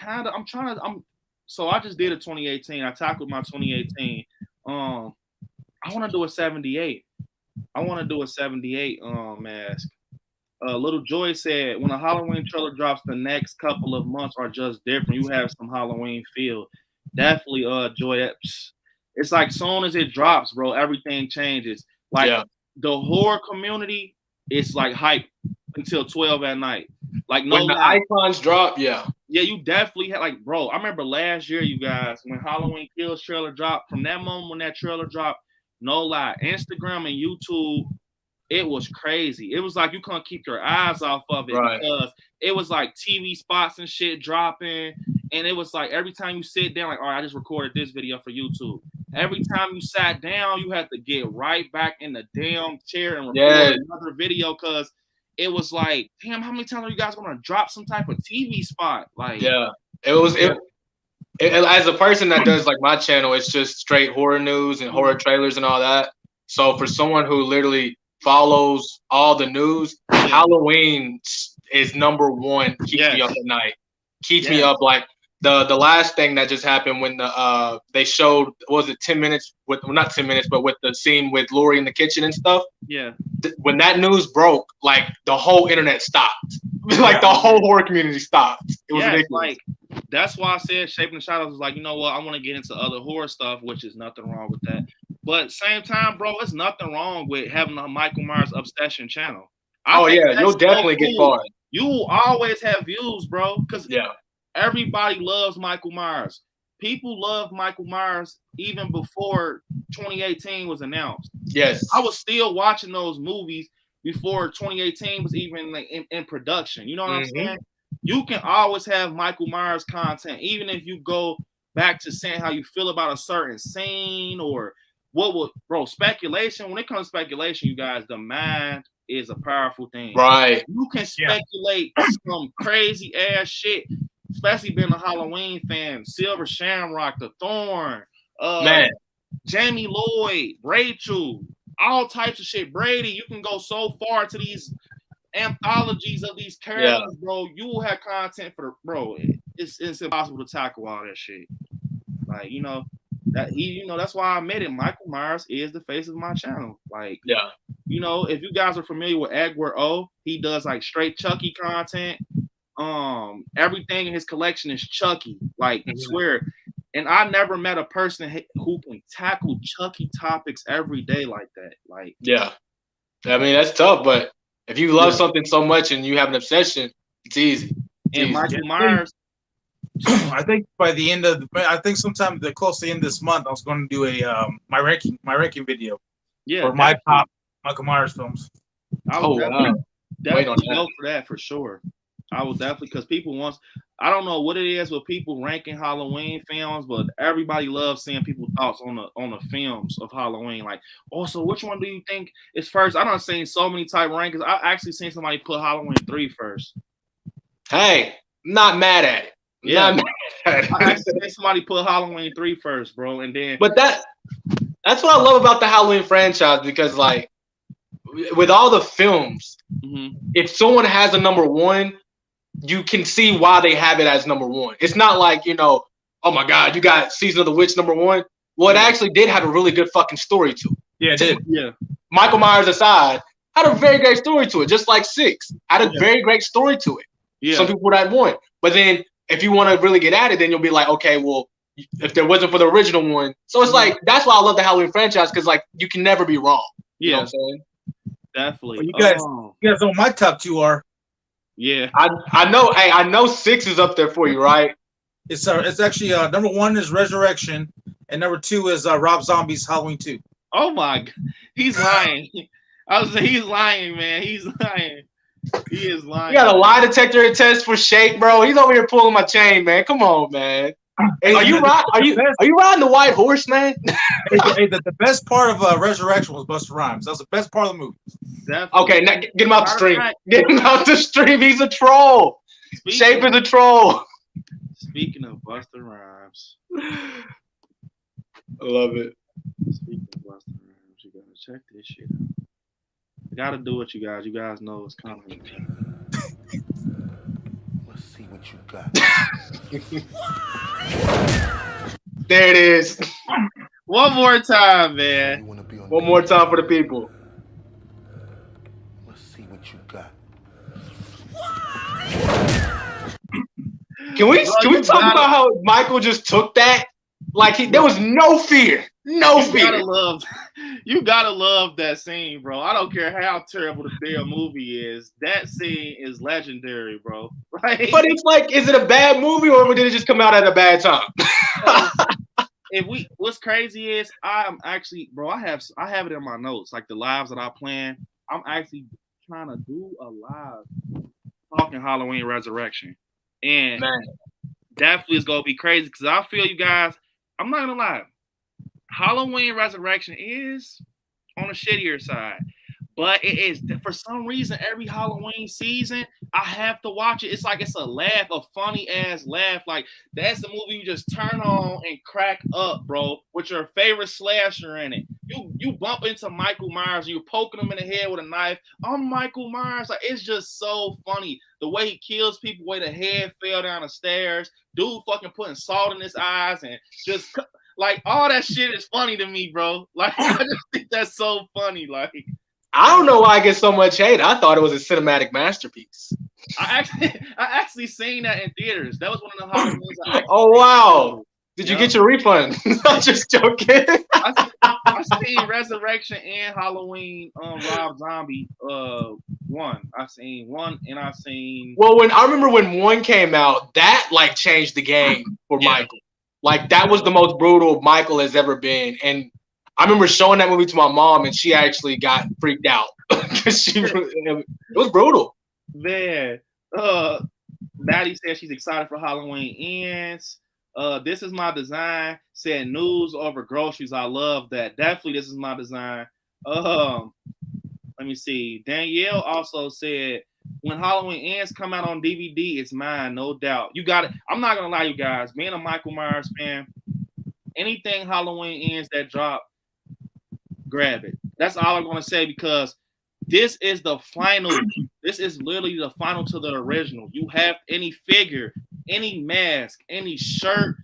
just did a 2018. I tackled my 2018. I want to do a 78. Mask. Little Joy said, when a Halloween trailer drops, the next couple of months are just different. You have some Halloween feel. Definitely, Joy. It's like soon as it drops, bro, everything changes. Like the horror community is like hype until 12 at night. Like when the icons drop, yeah, you definitely had like, bro. I remember last year, you guys, when Halloween Kills trailer dropped. From that moment when that trailer dropped, no lie, Instagram and YouTube. It was crazy. It was like you couldn't keep your eyes off of it because it was like TV spots and shit dropping. And it was like every time you sit down, like, all right, I just recorded this video for YouTube. Every time you sat down, you had to get right back in the damn chair and record another video because it was like, damn, how many times are you guys going to drop some type of TV spot? Like, as a person that does like my channel, it's just straight horror news and horror trailers and all that. So for someone who literally follows all the news, Halloween is number one. Keeps me up at night. Keeps me up. Like the last thing that just happened when they showed, what was it, 10 minutes with, well, not 10 minutes, but with the scene with Laurie in the kitchen and stuff. Yeah. When that news broke, like the whole internet stopped. Like the whole horror community stopped. It was ridiculous. Like that's why I said Shaping the Shadows was like, you know what, I want to get into other horror stuff, which is nothing wrong with that. But same time, bro, there's nothing wrong with having a Michael Myers obsession channel. You'll definitely get far. You will always have views, bro, because everybody loves Michael Myers. People love Michael Myers even before 2018 was announced. Yes. I was still watching those movies before 2018 was even like in production. You know what I'm saying? You can always have Michael Myers content, even if you go back to saying how you feel about a certain scene or speculation. When it comes to speculation, you guys, the mind is a powerful thing. Right. You can speculate some crazy ass shit, especially being a Halloween fan. Silver Shamrock, The Thorn, Jamie Lloyd, Rachel, all types of shit. Brady, you can go so far to these anthologies of these characters, bro. You will have content for it's impossible to tackle all that shit. Like, that's why I admit it. Michael Myers is the face of my channel. Like, if you guys are familiar with Edward O, he does like straight Chucky content. Everything in his collection is Chucky. Like, I swear. And I never met a person who can tackle Chucky topics every day like that. Like, I mean, that's tough, but if you love something so much and you have an obsession, it's easy. Michael Myers, I think by the end of sometime close to the end of this month, I was going to do a my ranking video. For my top Michael Myers films. I would definitely go for that for sure. I would definitely, because people I don't know what it is with people ranking Halloween films, but everybody loves seeing people's thoughts on the films of Halloween. Like, so which one do you think is first? I don't seen so many type rankings. I actually seen somebody put Halloween 3 first. Hey, not mad at it. Yeah, I actually think somebody put Halloween 3 first, bro, and then. But that's what I love about the Halloween franchise, because like with all the films, if someone has a number one, you can see why they have it as number one. It's not like, oh my God, you got Season of the Witch number one. Well, it actually did have a really good fucking story to it. Yeah, it did. Yeah. Michael Myers aside, had a very great story to it, just like 6. Had a very great story to it. Yeah. Some people would have won. But then if you want to really get at it, then you'll be like, okay, well, if there wasn't for the original one. So it's like, that's why I love the Halloween franchise, because like you can never be wrong. You know what I'm saying? Definitely. Well, you guys know what my top 2 are. Yeah. I know. Hey, I know 6 is up there for you, right? It's actually number 1 is Resurrection, and number 2 is Rob Zombie's Halloween 2. Oh my God, he's lying. I was saying he's lying, man. He's lying. He is lying. You got a lie detector test for Shake, bro. He's over here pulling my chain, man. Come on, man. Hey, are you riding the white horse, man? The best part of Resurrection was Busta Rhymes. That was the best part of the movie. Definitely. Okay, now get him out the stream. Get him out the stream. He's a troll. Shape is a troll. Speaking of Busta Rhymes, I love it. Speaking of Busta Rhymes, you gotta check this shit out. I gotta do it, you guys. You guys know it's coming. Let's see what you got. There it is. One more time, man. One more time for the people. Let's see what you got. Can we talk about how Michael just took that? Like there was no fear. No fear. You gotta love that scene, bro. I don't care how terrible the damn movie is. That scene is legendary, bro. Right? But it's like, is it a bad movie or did it just come out at a bad time? What's crazy is I'm actually, bro, I have it in my notes, like the lives that I plan. I'm actually trying to do a live talking Halloween Resurrection. And definitely it's gonna be crazy because I feel you guys, I'm not gonna lie. Halloween Resurrection is on the shittier side, but it is for some reason every Halloween season I have to watch it. It's like it's a laugh, a funny ass laugh. Like that's the movie you just turn on and crack up, bro, with your favorite slasher in it. You bump into Michael Myers, you're poking him in the head with a knife. I'm Michael Myers. Like it's just so funny the way he kills people, the way the head fell down the stairs. Dude fucking putting salt in his eyes and just. Like, all that shit is funny to me, bro. Like, I just think that's so funny. Like, I don't know why I get so much hate. I thought it was a cinematic masterpiece. I actually seen that in theaters. That was one of the Halloweens. Oh, wow. Did you get your refund? I'm just joking. I seen Resurrection and Halloween Rob Zombie 1. I seen 1 and I seen... Well, I remember when 1 came out, that, like, changed the game for Michael. Like, that was the most brutal Michael has ever been. And I remember showing that movie to my mom, and she actually got freaked out. Because it was brutal. Man. Maddie said she's excited for Halloween ends. This is my design. Said news over groceries. I love that. Definitely this is my design. Let me see. Danielle also said, when Halloween Ends come out on DVD, it's mine, no doubt. You got it. I'm not gonna lie, you guys. Being a Michael Myers fan, anything Halloween Ends that drop, grab it. That's all I'm gonna say because this is the final. This is literally the final to the original. You have any figure, any mask, any shirt.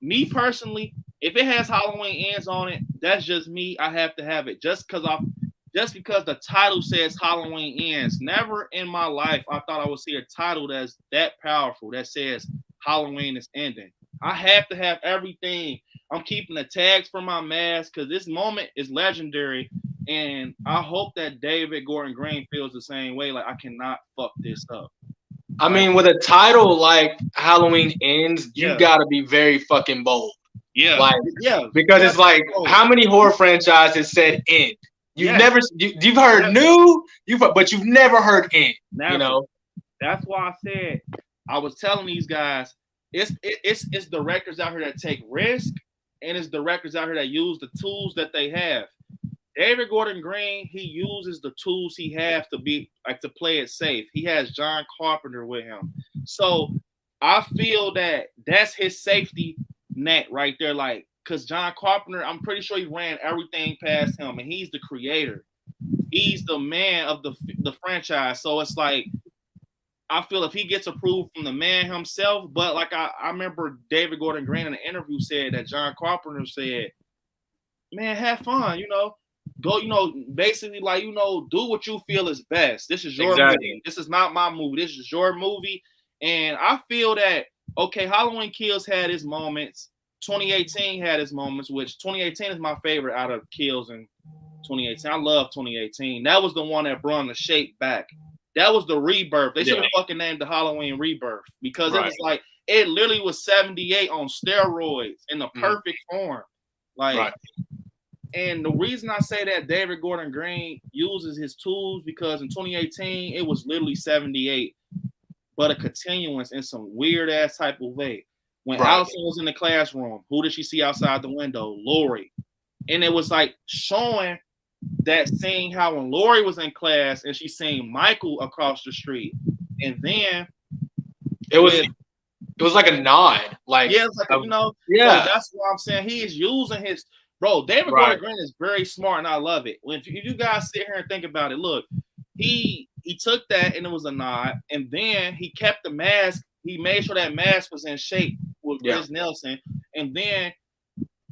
Me personally, if it has Halloween Ends on it, that's just me. I have to have it just because the title says Halloween Ends. Never in my life I thought I would see a title that's that powerful that says Halloween is ending. I have to have everything. I'm keeping the tags for my mask because this moment is legendary. And I hope that David Gordon Green feels the same way. Like, I cannot fuck this up. I mean, with a title like Halloween Ends, you gotta be very fucking bold. Yeah. Like, because it's like, how many horror franchises said end? You've heard new, but you've never heard end. Never. You know, that's why I said I was telling these guys it's directors out here that take risk, and it's directors out here that use the tools that they have. David Gordon Green, he uses the tools he has to be like to play it safe. He has John Carpenter with him, so I feel that that's his safety net right there. Like, because John Carpenter, I'm pretty sure he ran everything past him, and he's the creator. He's the man of the franchise. So it's like, I feel if he gets approved from the man himself, but like I remember David Gordon Green in an interview said that John Carpenter said, man, have fun, go, basically like, do what you feel is best. This is your movie. This is not my movie. This is your movie. And I feel that, okay, Halloween Kills had its moments. 2018 had its moments, which 2018 is my favorite out of Kills in 2018. I love 2018. That was the one that brought the shape back. That was the rebirth. They should have fucking named the Halloween Rebirth because it was like, it literally was 78 on steroids in the perfect form. Like, and the reason I say that David Gordon Green uses his tools because in 2018, it was literally 78, but a continuance in some weird ass type of way. When Allison was in the classroom, who did she see outside the window? Lori. And it was like showing that scene how when Lori was in class and she seen Michael across the street, and then it was like a nod, like it's like so that's what I'm saying. He is using his David Gordon Green is very smart, and I love it. If you guys sit here and think about it, look, he took that and it was a nod, and then he kept the mask. He made sure that mask was in shape with Chris Nelson, and then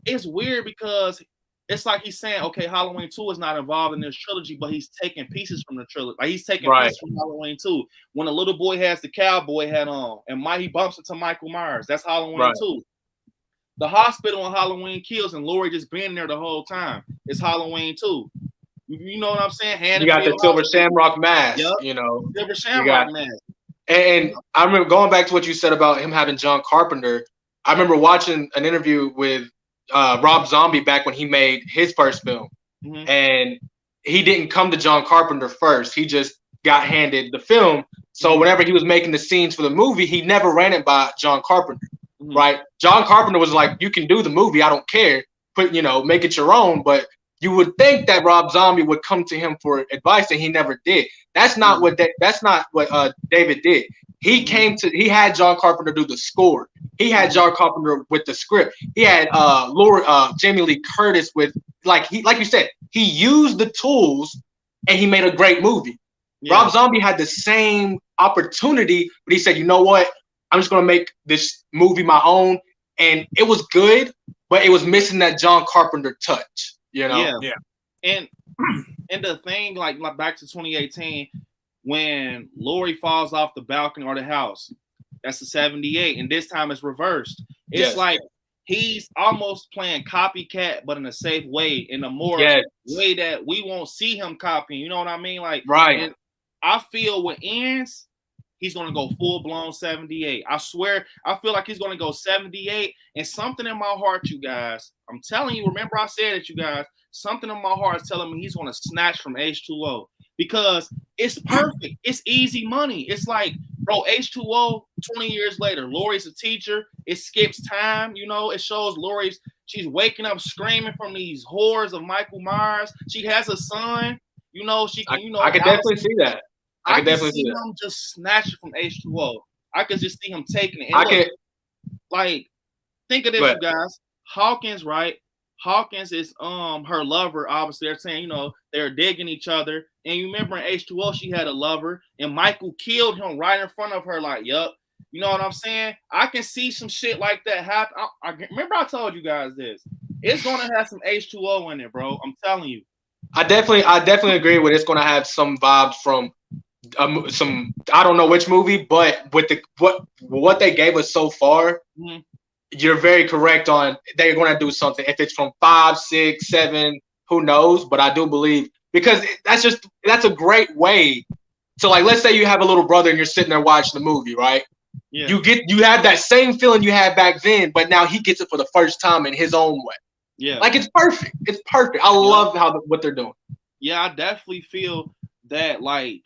it's weird because it's like he's saying, okay, Halloween 2 is not involved in this trilogy, but he's taking pieces from the trilogy. Like he's taking pieces from Halloween 2. When the little boy has the cowboy hat on and he bumps into Michael Myers, that's Halloween 2. The hospital in Halloween Kills and Lori just being there the whole time. It's Halloween 2. You know what I'm saying? You got the Silver Shamrock mask, Silver Shamrock mask. And I remember going back to what you said about him having John Carpenter. I remember watching an interview with Rob Zombie back when he made his first film, and he didn't come to John Carpenter first. He just got handed the film. So whenever he was making the scenes for the movie, he never ran it by John Carpenter, right? John Carpenter was like, "You can do the movie. I don't care. Make it your own." But you would think that Rob Zombie would come to him for advice, and he never did. That's not what David did. He had John Carpenter do the score. He had John Carpenter with the script. He had Jamie Lee Curtis with like you said, he used the tools and he made a great movie. Rob Zombie had the same opportunity, but he said, you know what? I'm just gonna make this movie my own. And it was good, but it was missing that John Carpenter touch, And the thing, like back to 2018, when Lori falls off the balcony or the house, that's a 78, and this time it's reversed. It's like he's almost playing copycat, but in a safe way, in a more way that we won't see him copying. You know what I mean? Like, and I feel when ends, he's gonna go full blown 78. I swear, I feel like he's gonna go 78, and something in my heart, you guys, I'm telling you. Remember, I said it, you guys. Something in my heart is telling me he's gonna snatch from H2O because it's perfect. It's easy money. It's like, bro, H2O, 20 years later, Lori's a teacher. It skips time, it shows she's waking up screaming from these horrors of Michael Myers. She has a son, she can, I could definitely see that. I could definitely see him just snatch it from H2O. I could just see him taking it. And think of this, you guys. Hawkins, right? Hawkins is her lover. Obviously, they're saying, they're digging each other. And you remember in H2O, she had a lover, and Michael killed him right in front of her. Like, yup. You know what I'm saying? I can see some shit like that happen. I remember I told you guys this. It's gonna have some H2O in it, bro. I'm telling you. I definitely agree with it's gonna have some vibes from some, I don't know which movie, but with what they gave us so far. You're very correct on they're going to do something. If it's from 5, 6, 7, who knows? But I do believe, because that's a great way to, like, let's say you have a little brother and you're sitting there watching the movie, right? Yeah. You have that same feeling you had back then, but now he gets it for the first time in his own way. Yeah. Like, it's perfect. It's perfect. I love what they're doing. Yeah, I definitely feel that, like,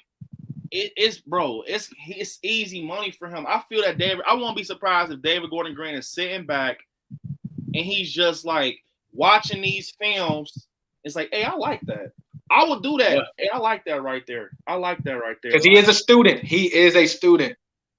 it's easy money for him. I feel that I won't be surprised if David Gordon Green is sitting back and he's just like watching these films. It's like, hey, I like that. I would do that. Yeah. Hey, I like that right there. I like that right there. Because he is a student. He is a student.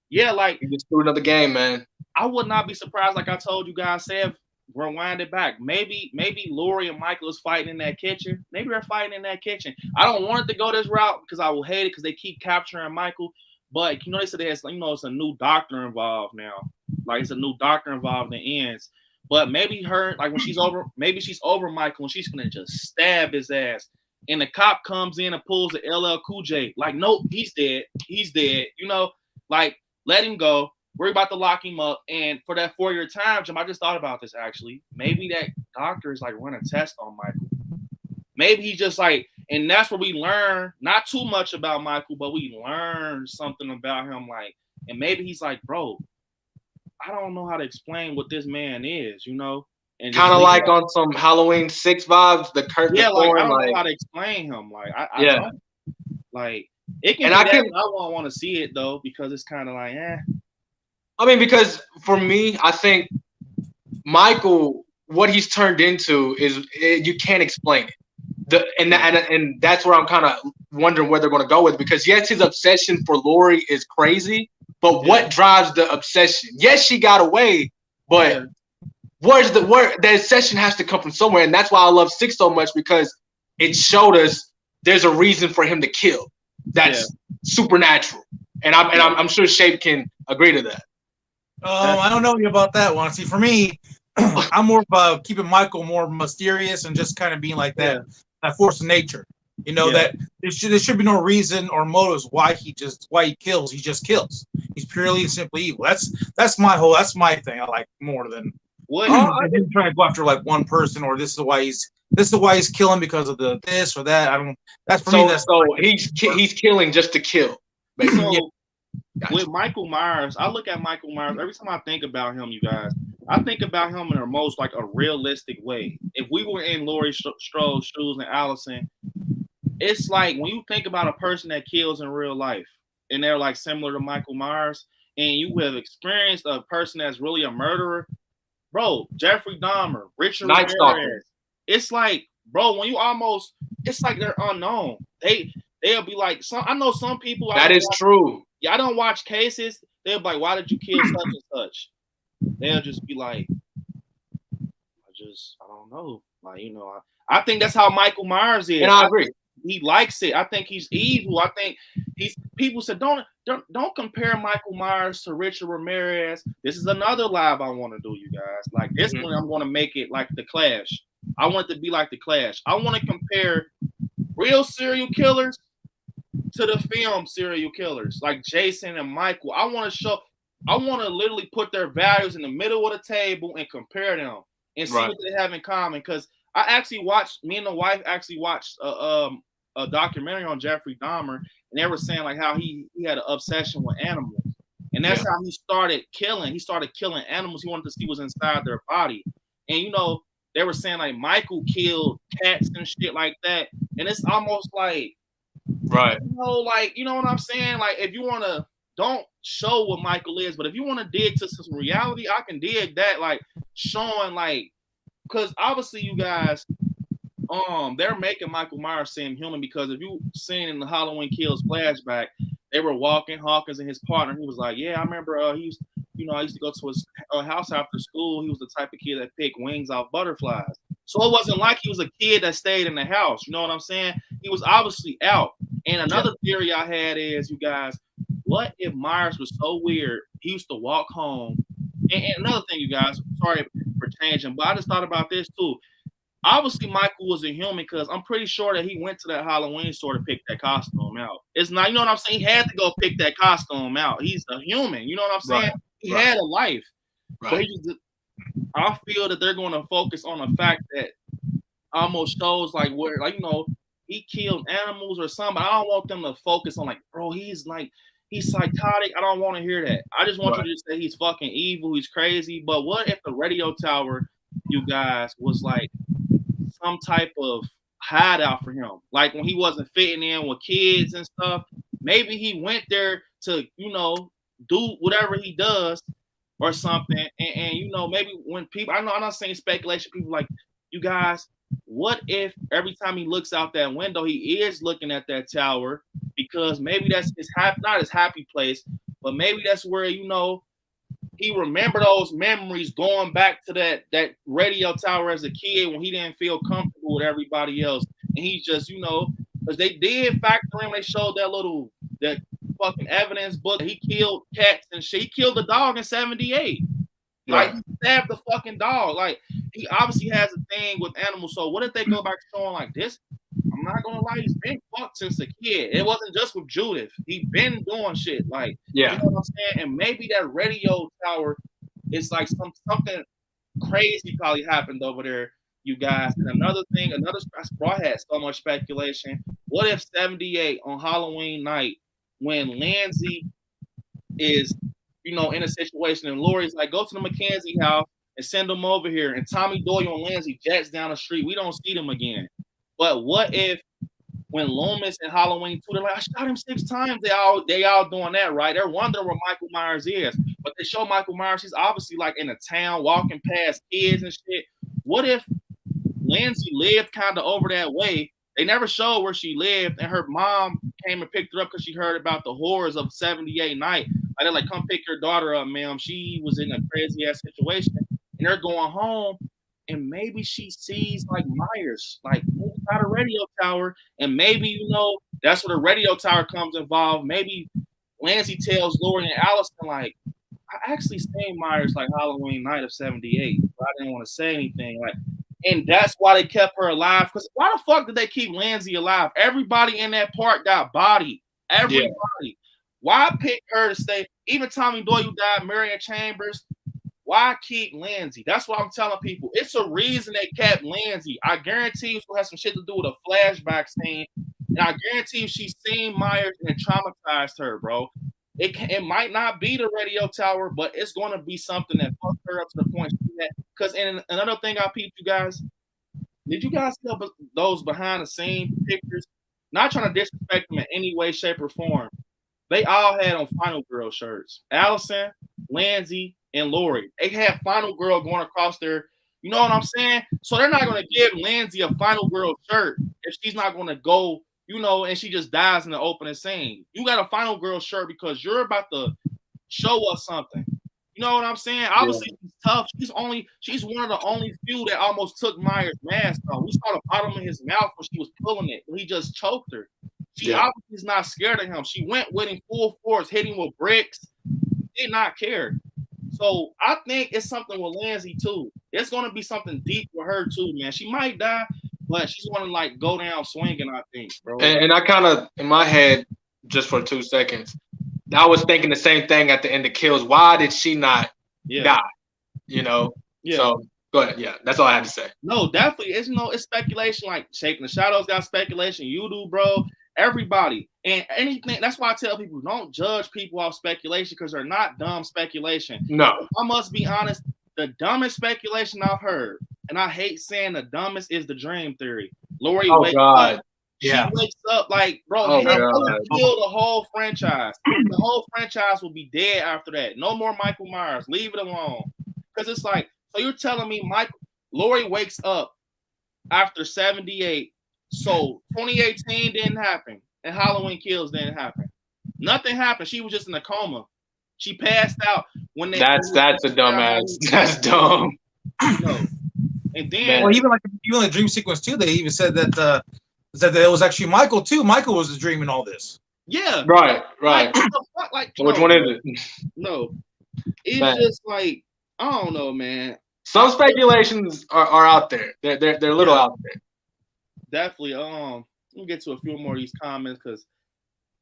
Yeah, like He just threw another game, man. I would not be surprised, like I told you guys, say if rewind it back. Maybe Lori and Michael is fighting in that kitchen. Maybe they're fighting in that kitchen. I don't want it to go this route because I will hate it because they keep capturing Michael. But they said there's it's a new doctor involved now. Like it's a new doctor involved in the ends. But maybe her, like when she's over Michael and she's gonna just stab his ass. And the cop comes in and pulls the LL Cool J. Like, nope, he's dead. He's dead. Like let him go. We're about to lock him up. And for that 4-year time, Jim, I just thought about this actually. Maybe that doctor is like running a test on Michael. Maybe he just like, and that's where we learn not too much about Michael, but we learn something about him. Like, and maybe he's like, bro, I don't know how to explain what this man is, And kind of like on some Halloween 6 vibes, the curtain. Yeah, like I don't know how to explain him. Like, I don't. Like, it can. And I won't want to see it though because it's kind of like, I mean, because for me, I think Michael, what he's turned into is you can't explain it. And that's where I'm kind of wondering where they're going to go with, because yes, his obsession for Lori is crazy, but what drives the obsession? Yes, she got away, but where the obsession has to come from somewhere, and that's why I love 6 so much, because it showed us there's a reason for him to kill. That's supernatural, and I'm sure Shape can agree to that. I don't know about that one. See, for me, I'm more of keeping Michael more mysterious and just kind of being like that force of nature. That there should be no reason or motives why he kills. He just kills. He's purely and simply evil. That's my thing. I like more than him trying to go after like one person, or this is why he's killing because of the this or that. I don't. That's for me. That's he's killing just to kill. Basically. With Michael Myers, I look at Michael Myers every time I think about him, you guys. I think about him in the most like a realistic way. If we were in Laurie Strode's shoes and Allison, it's like when you think about a person that kills in real life, and they're like similar to Michael Myers, and you have experienced a person that's really a murderer, bro. Jeffrey Dahmer, Richard Ramirez. It's like, bro, when you it's like they're unknown. They'll be like, I know some people. That is true. Yeah, I don't watch cases. They'll be like, why did you kill such and such? They'll just be like, I don't know. Like, I think that's how Michael Myers is. And I agree. He likes it. I think he's evil. I think people said, don't compare Michael Myers to Richard Ramirez. This is another live I want to do, you guys. Like this one, I'm going to make it like The Clash. I want it to be like The Clash. I want to compare real serial killers to the film serial killers like Jason and Michael. I want to literally put their values in the middle of the table and compare them and see what they have in common. Because me and the wife actually watched a documentary on Jeffrey Dahmer, and they were saying like how he had an obsession with animals, and that's how he started killing. He started killing animals. He wanted to see what's inside their body, and they were saying like Michael killed cats and shit like that, and it's almost like. Right. You know what I'm saying? Like, if you want to, don't show what Michael is, but if you want to dig to some reality, I can dig that, like, showing, like, because obviously you guys, they're making Michael Myers seem human, because if you seen in the Halloween Kills flashback, they were walking, Hawkins and his partner, he was like, yeah, I remember I used to go to his house after school. He was the type of kid that picked wings off butterflies. So it wasn't like he was a kid that stayed in the house. You know what I'm saying? He was obviously out. And another theory I had is, you guys, what if Myers was so weird, he used to walk home? And another thing, you guys, sorry for changing, but I just thought about this too. Obviously, Michael was a human, because I'm pretty sure that he went to that Halloween store to pick that costume out. It's not, you know what I'm saying? He had to go pick that costume out. He's a human. You know what I'm saying? Right. He had a life. Right. But I feel that they're going to focus on the fact that almost shows like where, like, he killed animals or something. I don't want them to focus on like, bro, he's psychotic. I don't want to hear that. I just want you to say he's fucking evil. He's crazy. But what if the radio tower, you guys, was like some type of hideout for him? Like when he wasn't fitting in with kids and stuff, maybe he went there to, do whatever he does or something. And maybe when people, I'm not saying speculation, people like, you guys, what if every time he looks out that window, he is looking at that tower, because maybe that's not his happy place, but maybe that's where, you know, he remembered those memories going back to that radio tower as a kid when he didn't feel comfortable with everybody else. And he just, you know, because they did factor in, they showed that fucking evidence book. He killed cats and shit. He killed the dog in 78. Like, he stabbed the fucking dog. Like, he obviously has a thing with animals. So what if they go back showing like this? I'm not gonna lie, he's been fucked since a kid. It wasn't just with Judith. He been doing shit. Like, you know what I'm saying? And maybe that radio tower is like something crazy probably happened over there, you guys. And another thing, bro, I had so much speculation. What if 78 on Halloween night, when Lindsay is, you know, in a situation and Lori's like, go to the McKenzie house and send them over here, and Tommy Doyle and Lindsay jets down the street, we don't see them again. But what if when Loomis and Halloween 2, they're like, I shot him 6 times, they all doing that, right? They're wondering where Michael Myers is. But they show Michael Myers, he's obviously like in a town walking past kids and shit. What if Lindsay lived kind of over that way? They never showed where she lived, and her mom came and picked her up because she heard about the horrors of 78 night. Like, they're like, come pick your daughter up, ma'am. She was in a crazy ass situation. And they're going home, and maybe she sees like Myers, like by the radio tower, and maybe, you know, that's where the radio tower comes involved. Maybe Lindsay tells Lori and Allison, like, I actually seen Myers like Halloween night of 78, but I didn't want to say anything. Like, and that's why they kept her alive. Because why the fuck did they keep Lindsay alive? Everybody in that park got bodied. Everybody. Yeah. Why pick her to stay? Even Tommy Doyle died, Marion Chambers. Why keep Lindsay? That's what I'm telling people. It's a reason they kept Lindsay. I guarantee you it's going to have some shit to do with a flashback scene. And I guarantee you she's seen Myers and it traumatized her, bro. It might not be the radio tower, but it's going to be something that fucked her up to the point that. Because another thing I peeped, you guys, did you guys see those behind the scene pictures? Not trying to disrespect them in any way, shape, or form. They all had on Final Girl shirts. Allison, Lindsay, and Lori. They had Final Girl going across their, you know what I'm saying? So they're not going to give Lindsay a Final Girl shirt if she's not going to go, you know, and she just dies in the opening scene. You got a Final Girl shirt because you're about to show us something. You know what I'm saying? Obviously, she's tough. She's one of the only few that almost took Myers' mask off. We saw the bottom of his mouth when she was pulling it. He just choked her. She obviously is not scared of him. She went with him full force, hitting with bricks. Did not care. So I think it's something with Lindsay too. It's going to be something deep with her too, man. She might die, but she's going to like go down swinging, I think, bro. And I kind of, in my head, just for 2 seconds, I was thinking the same thing at the end of Kills. Why did she not die? You know? Yeah. So go ahead. Yeah, that's all I had to say. No, definitely. It's, you know, it's speculation. Like Shaking the Shadows got speculation. You do, bro. Everybody. And anything. That's why I tell people, don't judge people off speculation because they're not dumb speculation. No. I must be honest. The dumbest speculation I've heard, and I hate saying the dumbest, is the dream theory. Lori wakes up. She wakes up like, bro, kill the whole franchise. The whole franchise will be dead after that. No more Michael Myers. Leave it alone. Because it's like, so you're telling me Lori wakes up after 78. So 2018 didn't happen. And Halloween Kills didn't happen. Nothing happened. She was just in a coma. She passed out when they. That's a dumbass. That's dumb. No. And then, well, even the dream sequence too, they even said that it was actually Michael too. Michael was dreaming all this. Yeah. Right. Like so which one is it? No. It's just like, I don't know, man. Some speculations are out there. They're a little out there. Definitely. We'll get to a few more of these comments because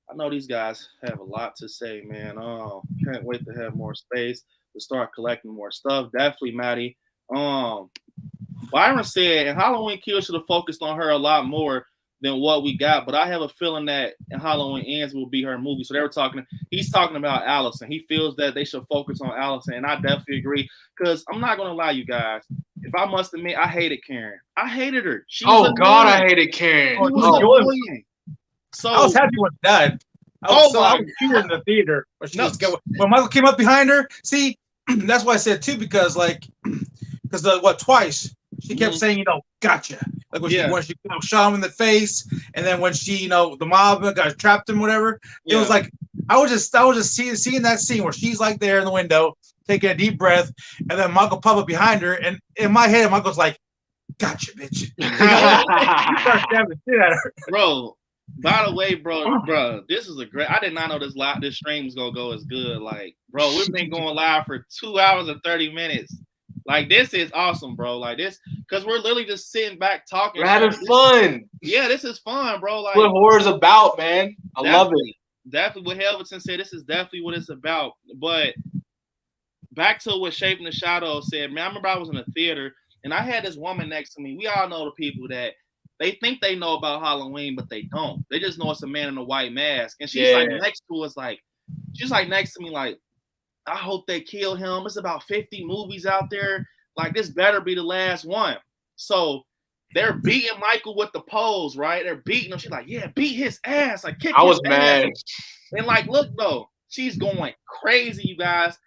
I know these guys have a lot to say, man. Can't wait to have more space to start collecting more stuff. Definitely, Maddie. Byron said, and Halloween Kills should have focused on her a lot more than what we got, but I have a feeling that Halloween Ends will be her movie. So he's talking about Allison. He feels that they should focus on Allison, and I definitely agree. Because I'm not gonna lie, you guys. If I must admit, I hated Karen. I hated her. I hated Karen. So I was happy when she died. I was here in the theater when Michael came up behind her. See, that's why I said too, because twice she kept saying, you know, gotcha. Like when she shot him in the face, and then when she, you know, the mob got trapped him, whatever. It was like I was just seeing that scene where she's like there in the window, taking a deep breath, and then Michael pop up behind her, and in my head, Michael's like, "Gotcha, bitch." He starts stabbing the shit at her. Bro, by the way, bro, this is a great. I did not know this stream was gonna go as good. Like, bro, we've been going live for 2 hours and 30 minutes. Like, this is awesome, bro. Like this, because we're literally just sitting back talking. We're having fun. Yeah, this is fun, bro. Like, what horror's about, man. I love it. Definitely what Helveton said. This is definitely what it's about. But back to what Shaping the Shadow said, man, I remember I was in a theater and I had this woman next to me. We all know the people that they think they know about Halloween, but they don't. They just know it's a man in a white mask. And she's like next to us, like, she's like next to me, like, I hope they kill him. It's about 50 movies out there. Like, this better be the last one. So they're beating Michael with the poles, right? They're beating him. She's like, yeah, beat his ass. Like, kick his ass. I was mad. And like, look, though, she's going crazy, you guys.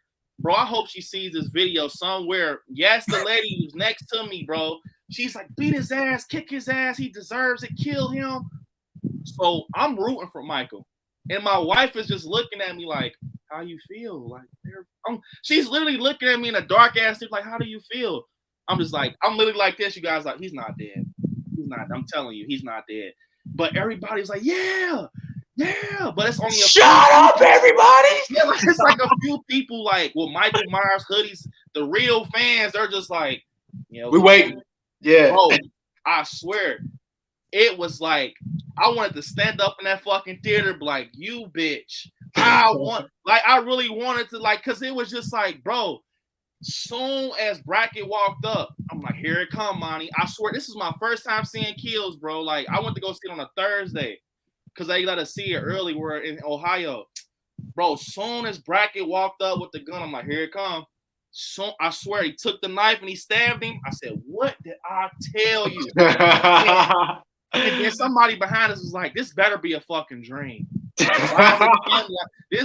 Bro, I hope she sees this video somewhere. Yes, the lady who's next to me, bro. She's like, beat his ass, kick his ass. He deserves it. Kill him. So I'm rooting for Michael. And my wife is just looking at me like, how you feel? Like, she's literally looking at me in a dark ass sleep, like, how do you feel? I'm just like, I'm literally like this. You guys like, he's not dead. He's not. I'm telling you, he's not dead. But everybody's like, yeah. But it's only shut up, everybody. Yeah, like, it's like a few people like with Michael Myers hoodies. The real fans, they're just like, you know, we waiting. Yeah, bro. I swear, it was like I wanted to stand up in that fucking theater, be like, you bitch. I really wanted to, like, cause it was just like, bro. Soon as Brackett walked up, I'm like, here it come, Monty. I swear, this is my first time seeing kills, bro. Like, I went to go see it on a Thursday because they let us see it early. We're in Ohio, bro. Soon as Brackett walked up with the gun, I'm like, here it come. So I swear, he took the knife and he stabbed him. I said, what did I tell you? And then somebody behind us was like, this better be a fucking dream. Like,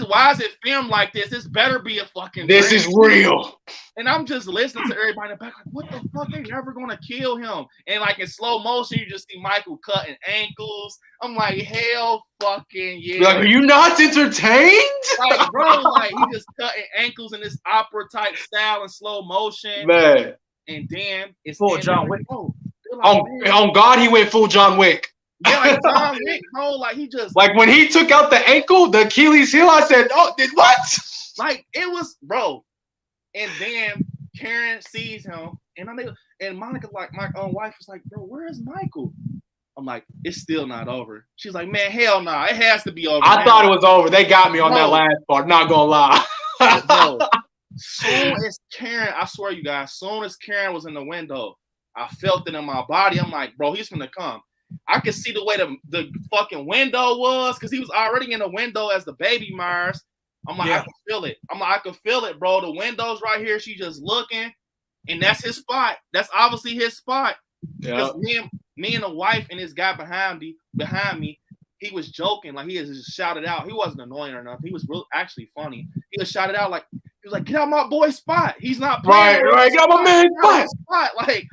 why is it filmed like this? This better be a fucking this dream. Is real. And I'm just listening to everybody in the back, like, what the fuck? They're never gonna kill him. And like in slow motion, you just see Michael cutting ankles. I'm like, hell fucking yeah. Like, are you not entertained? Like, bro, like he just cutting ankles in this opera type style in slow motion. Man. And then it's full John Wick. On God, he went full John Wick. Yeah, like John Wick, bro. Like he just like when he took out the ankle, the Achilles heel. I said, "Oh, did what?" Like it was, bro. And then Karen sees him, and Monica's like, my own wife was like, "Bro, where is Michael?" I'm like, "It's still not over." She's like, "Man, hell no, it has to be over." I thought it was over. They got me on that last part. Not gonna lie. Bro, soon as Karen, I swear, you guys, soon as Karen was in the window, I felt it in my body. I'm like, bro, he's gonna come. I could see the way the fucking window was because he was already in the window as the baby Myers. I'm like, I can feel it. I'm like, I can feel it, bro. The window's right here. She just looking, and that's his spot. That's obviously his spot. Because me and the wife and this guy behind me, he was joking. Like, he just shouted out. He wasn't annoying or nothing. He was really actually funny. He just shouted out like, he was like, get out my boy's spot. He's not playing. Right. Get out my man's spot. Like,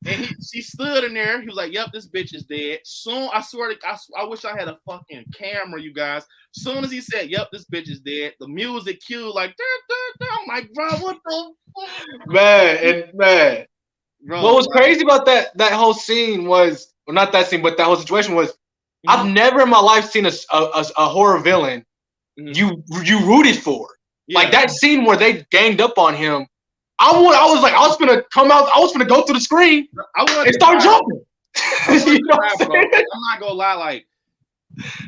and she stood in there. He was like, yep, this bitch is dead. Soon, I swear I wish I had a fucking camera, you guys. Soon as he said, yep, this bitch is dead, the music cued like, I'm like, bro, what the fuck? Man. Bro, what was crazy about that whole scene was, well, not that scene, but that whole situation was, I've never in my life seen a horror villain you rooted for. Yeah. Like that scene where they ganged up on him. I was gonna come out. I was gonna go through the screen and start jumping. You know what I'm saying? I'm not gonna lie. Like,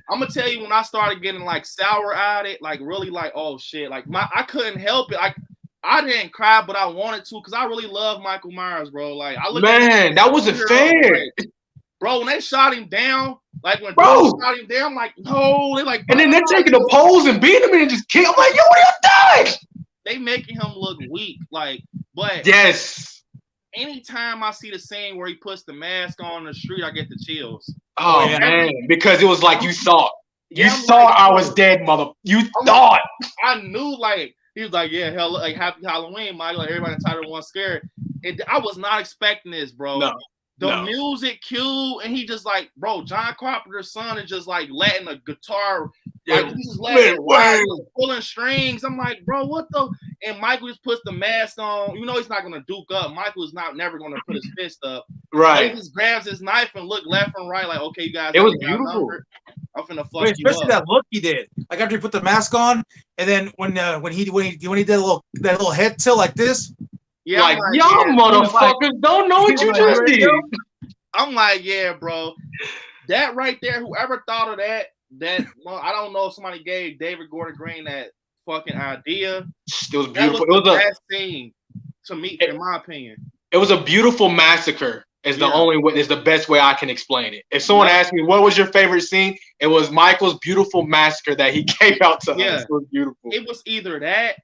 I'm gonna tell you, when I started getting like sour at it, like really like, oh shit, like I couldn't help it. Like I didn't cry, but I wanted to because I really love Michael Myers, bro. Like that wasn't fair, bro. When they shot him down, like when bro shot him down, I'm like, no, they like, and then they're taking the poles and beating him and just kill. I'm like, yo, what are you doing? They making him look weak, like, but yes. Anytime I see the scene where he puts the mask on the street, I get the chills. Oh man, because it was like you thought. You thought like, I was dead, mother. You thought. I knew, like, he was like, yeah, hell, like, happy Halloween, Michael. Like, everybody entitled one scared. I was not expecting this, bro. No. The music cue, and he just like, bro, John Carpenter's son is just like letting a guitar, like he's just letting it ride, pulling strings. I'm like, bro, what the? And Michael just puts the mask on. You know he's not gonna duke up. Michael is never gonna put his fist up. Right. He just grabs his knife and look left and right, like, okay, you guys. It was beautiful. I'm finna fuck you up. Especially that look he did. Like after he put the mask on, and then when he did that little head tilt like this. Yeah, like y'all motherfuckers don't know what you just did. I'm like, yeah, bro. That right there, whoever thought of that, well, I don't know if somebody gave David Gordon Green that fucking idea. It was beautiful. It was the best thing to me, in my opinion. It was a beautiful massacre. Is the only way. Is the best way I can explain it. If someone asked me what was your favorite scene, it was Michael's beautiful massacre that he gave out to us. It was beautiful. It was either that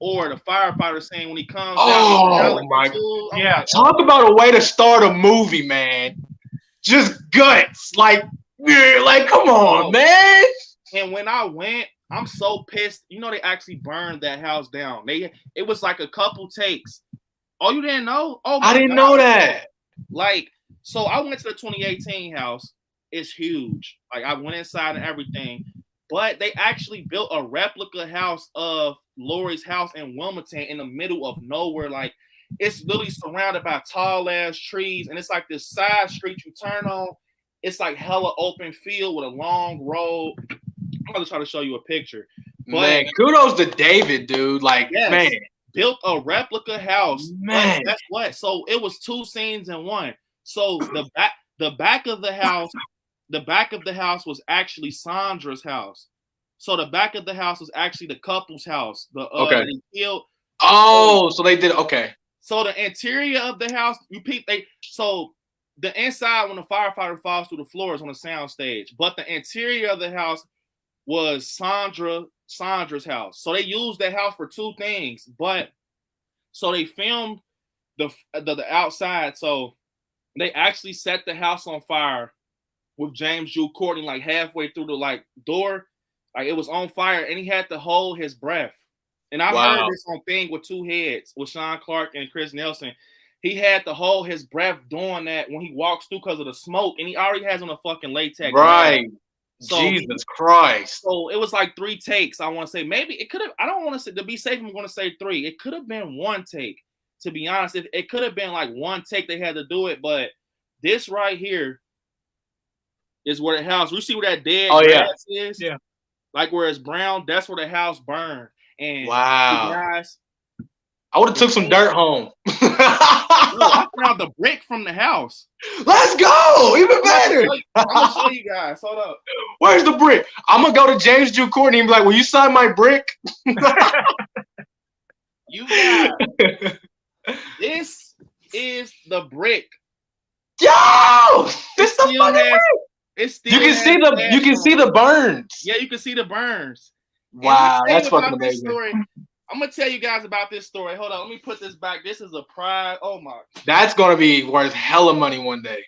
or the firefighter scene when he comes. Oh my God! Yeah, talk about a way to start a movie, man. Just guts, like come on, man. And when I went, I'm so pissed. You know, they actually burned that house down. It was like a couple takes. Oh, you didn't know? Oh, I didn't know that. Like, so I went to the 2018 house. It's huge. Like, I went inside and everything. But they actually built a replica house of Lori's house in Wilmington in the middle of nowhere. Like, it's literally surrounded by tall ass trees, and it's like this side street you turn on. It's like hella open field with a long road. I'm gonna try to show you a picture. But, man, kudos to David, dude. Like, man, built a replica house. Man, that's what. So it was two scenes in one. So the back of the house. The back of the house was actually Sandra's house. So the back of the house was actually the couple's house. So they did So the interior of the house, so the inside when the firefighter falls through the floor is on the sound stage, but the interior of the house was Sandra's house. So they used that house for two things, but so they filmed the outside. So they actually set the house on fire with James Jude Courtney, like halfway through the door, like it was on fire, and he had to hold his breath. And I heard this on Thing with Two Heads with Sean Clark and Chris Nelson. He had to hold his breath doing that when he walks through because of the smoke, and he already has on a fucking latex. Right. So Jesus Christ. So it was like 3 takes. I want to say maybe it could have. I don't want to say, to be safe, I'm going to say 3. It could have been 1 take. To be honest, it could have been like 1 take they had to do it, but this right here is where the house. We see where that dead grass is. Yeah. Like where it's brown, that's where the house burned. And wow. Guys, I would have took some dirt home. I found the brick from the house. Let's go. Even better. I'm gonna show you guys. Hold up. Where's the brick? I'm gonna go to James Jude Courtney and be like, will you sign my brick? You guys. This is the brick. Yo! This is the fucking brick. You can see the burns. Yeah, you can see the burns. Wow, that's fucking amazing. I'm gonna tell you guys about this story. Hold on, let me put this back. This is a pride. Oh my. That's gonna be worth hella money one day.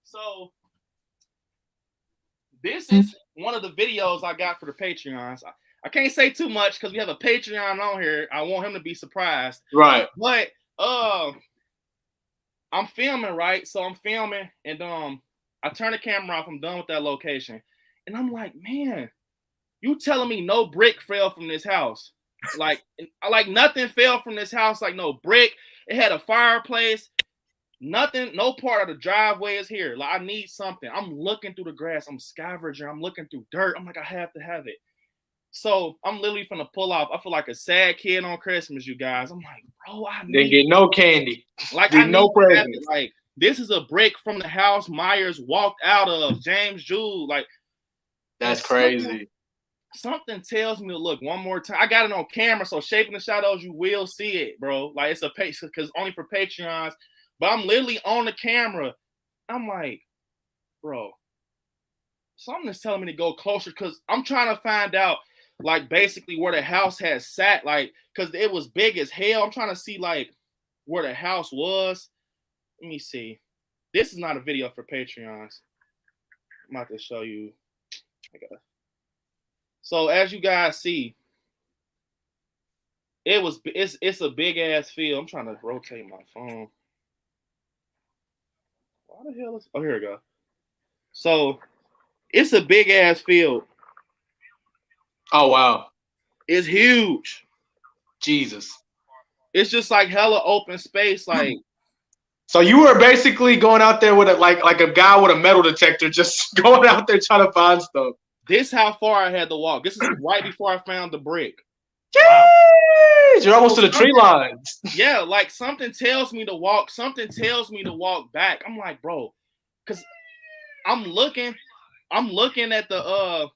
So this is one of the videos I got for the Patreons. I can't say too much because we have a Patreon on here. I want him to be surprised. Right. But I'm filming, right? So I'm filming, and I turn the camera off. I'm done with that location, and I'm like, man, you telling me no brick fell from this house? Like nothing fell from this house. Like no brick. It had a fireplace. Nothing. No part of the driveway is here. Like I need something. I'm looking through the grass. I'm scavenging. I'm looking through dirt. I'm like, I have to have it. So I'm literally finna pull off. I feel like a sad kid on Christmas, you guys. I'm like, bro, I need. Didn't get no candy. Like I no presents. Like this is a brick from the house Myers walked out of. James Jude. Like that's crazy. Something tells me to look one more time. I got it on camera, so Shaping the Shadows, you will see it, bro. Like it's a page because only for Patreons. But I'm literally on the camera. I'm like, bro, something is telling me to go closer because I'm trying to find out, like, basically where the house has sat, like, because it was big as hell. I'm trying to see, like, where the house was. Let me see. This is not a video for Patreons. I'm about to show you. So as you guys see, it's a big ass field. I'm trying to rotate my phone. How the hell is? Oh, here we go. So it's a big ass field. Oh wow. It's huge. Jesus. It's just like hella open space. Like, so you were basically going out there with like a guy with a metal detector, just going out there trying to find stuff. This how far I had to walk. This is right before I found the brick. Jeez, you're almost to the tree lines. Yeah, like something tells me to walk. Something tells me to walk back. I'm like, bro, because I'm looking at the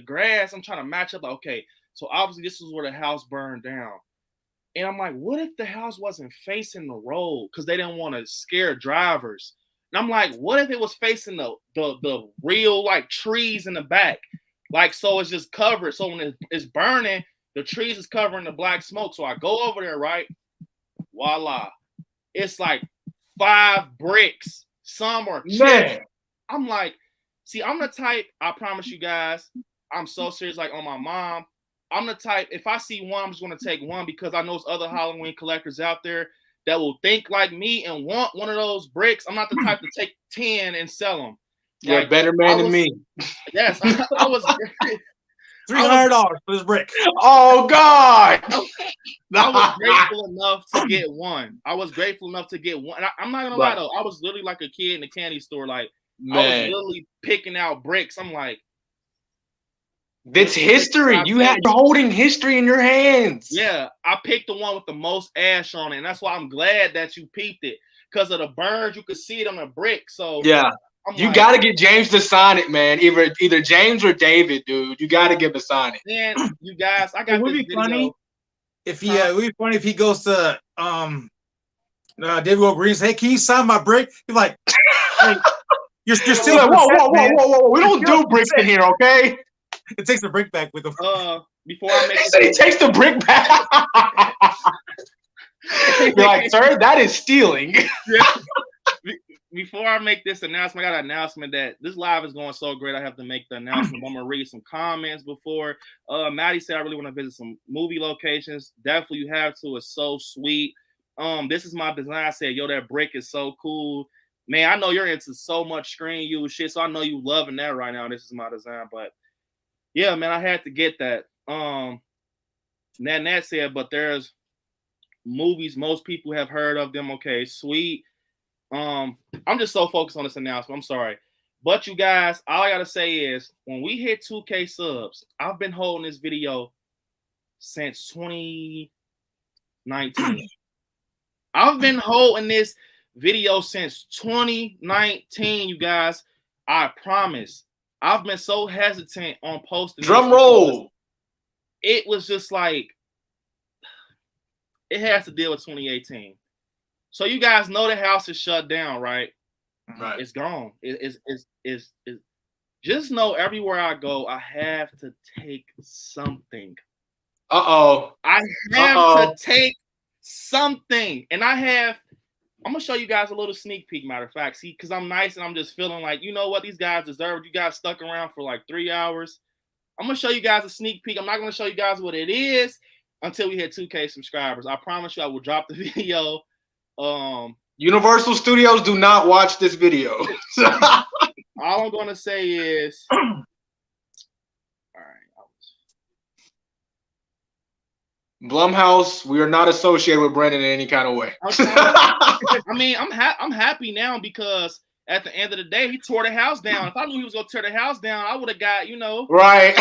grass. I'm trying to match up. Like, okay, so obviously this is where the house burned down. And I'm like, what if the house wasn't facing the road? Because they didn't want to scare drivers. And I'm like, what if it was facing the real like trees in the back? Like, so it's just covered. So when it's burning, the trees is covering the black smoke. So I go over there, right? Voila. It's like 5 bricks. Some are chips. I'm like, see, I'm the type, I promise you guys, I'm so serious, like on my mom. I'm the type, if I see one, I'm just going to take one because I know there's other Halloween collectors out there that will think like me and want one of those bricks. I'm not the type to take 10 and sell them. You're a better man than me. Yes, I was $300 for this brick. Oh God! I was grateful enough to get one. I'm not gonna lie though. I was literally like a kid in the candy store. Like I was literally picking out bricks. I'm like, that's history. You're holding history in your hands. Yeah, I picked the one with the most ash on it, and that's why I'm glad that you peeped it because of the burns. You could see it on the brick. So yeah. You got to get James to sign it, man. Either James or David, dude. You got to give him a sign it. Man, you guys, I got this video. Funny if it would be funny if he goes to David O'Green and says, "Hey, can you sign my brick?" He's like, hey, "You're still like, whoa! We don't do bricks in here, okay?" It takes the brick back with him. Before I make he takes the brick back. You're like, sir, that is stealing. Before I make this announcement, I got an announcement that this live is going so great. I have to make the announcement. I'm gonna read some comments before. Maddie said I really want to visit some movie locations. Definitely, you have to. It's so sweet. This is my design. I said, yo, that brick is so cool. Man, I know you're into so much screen use shit, so I know you loving that right now. This is my design, but yeah, man, I had to get that. Nat said, but there's movies most people have heard of them. Okay, sweet. I'm just so focused on this announcement. I'm sorry. But you guys, all I gotta say is when we hit 2K subs, I've been holding this video since 2019. I've been holding this video since 2019, you guys. I promise. I've been so hesitant on posting. Drum roll. It was just like it has to deal with 2018. So you guys know the house is shut down, right? Right. It's gone. It's just know everywhere I go, I have to take something. Uh-oh. I have to take something. And I'm gonna show you guys a little sneak peek, matter of fact. See, because I'm nice and I'm just feeling like, you know what, these guys deserve. You guys stuck around for like 3 hours. I'm gonna show you guys a sneak peek. I'm not gonna show you guys what it is until we hit 2K subscribers. I promise you I will drop the video. Universal Studios, do not watch this video. All I'm gonna say is, all right. Blumhouse, we are not associated with Brandon in any kind of way. I'm happy now because at the end of the day, he tore the house down. If I knew he was gonna tear the house down, I would have got, right.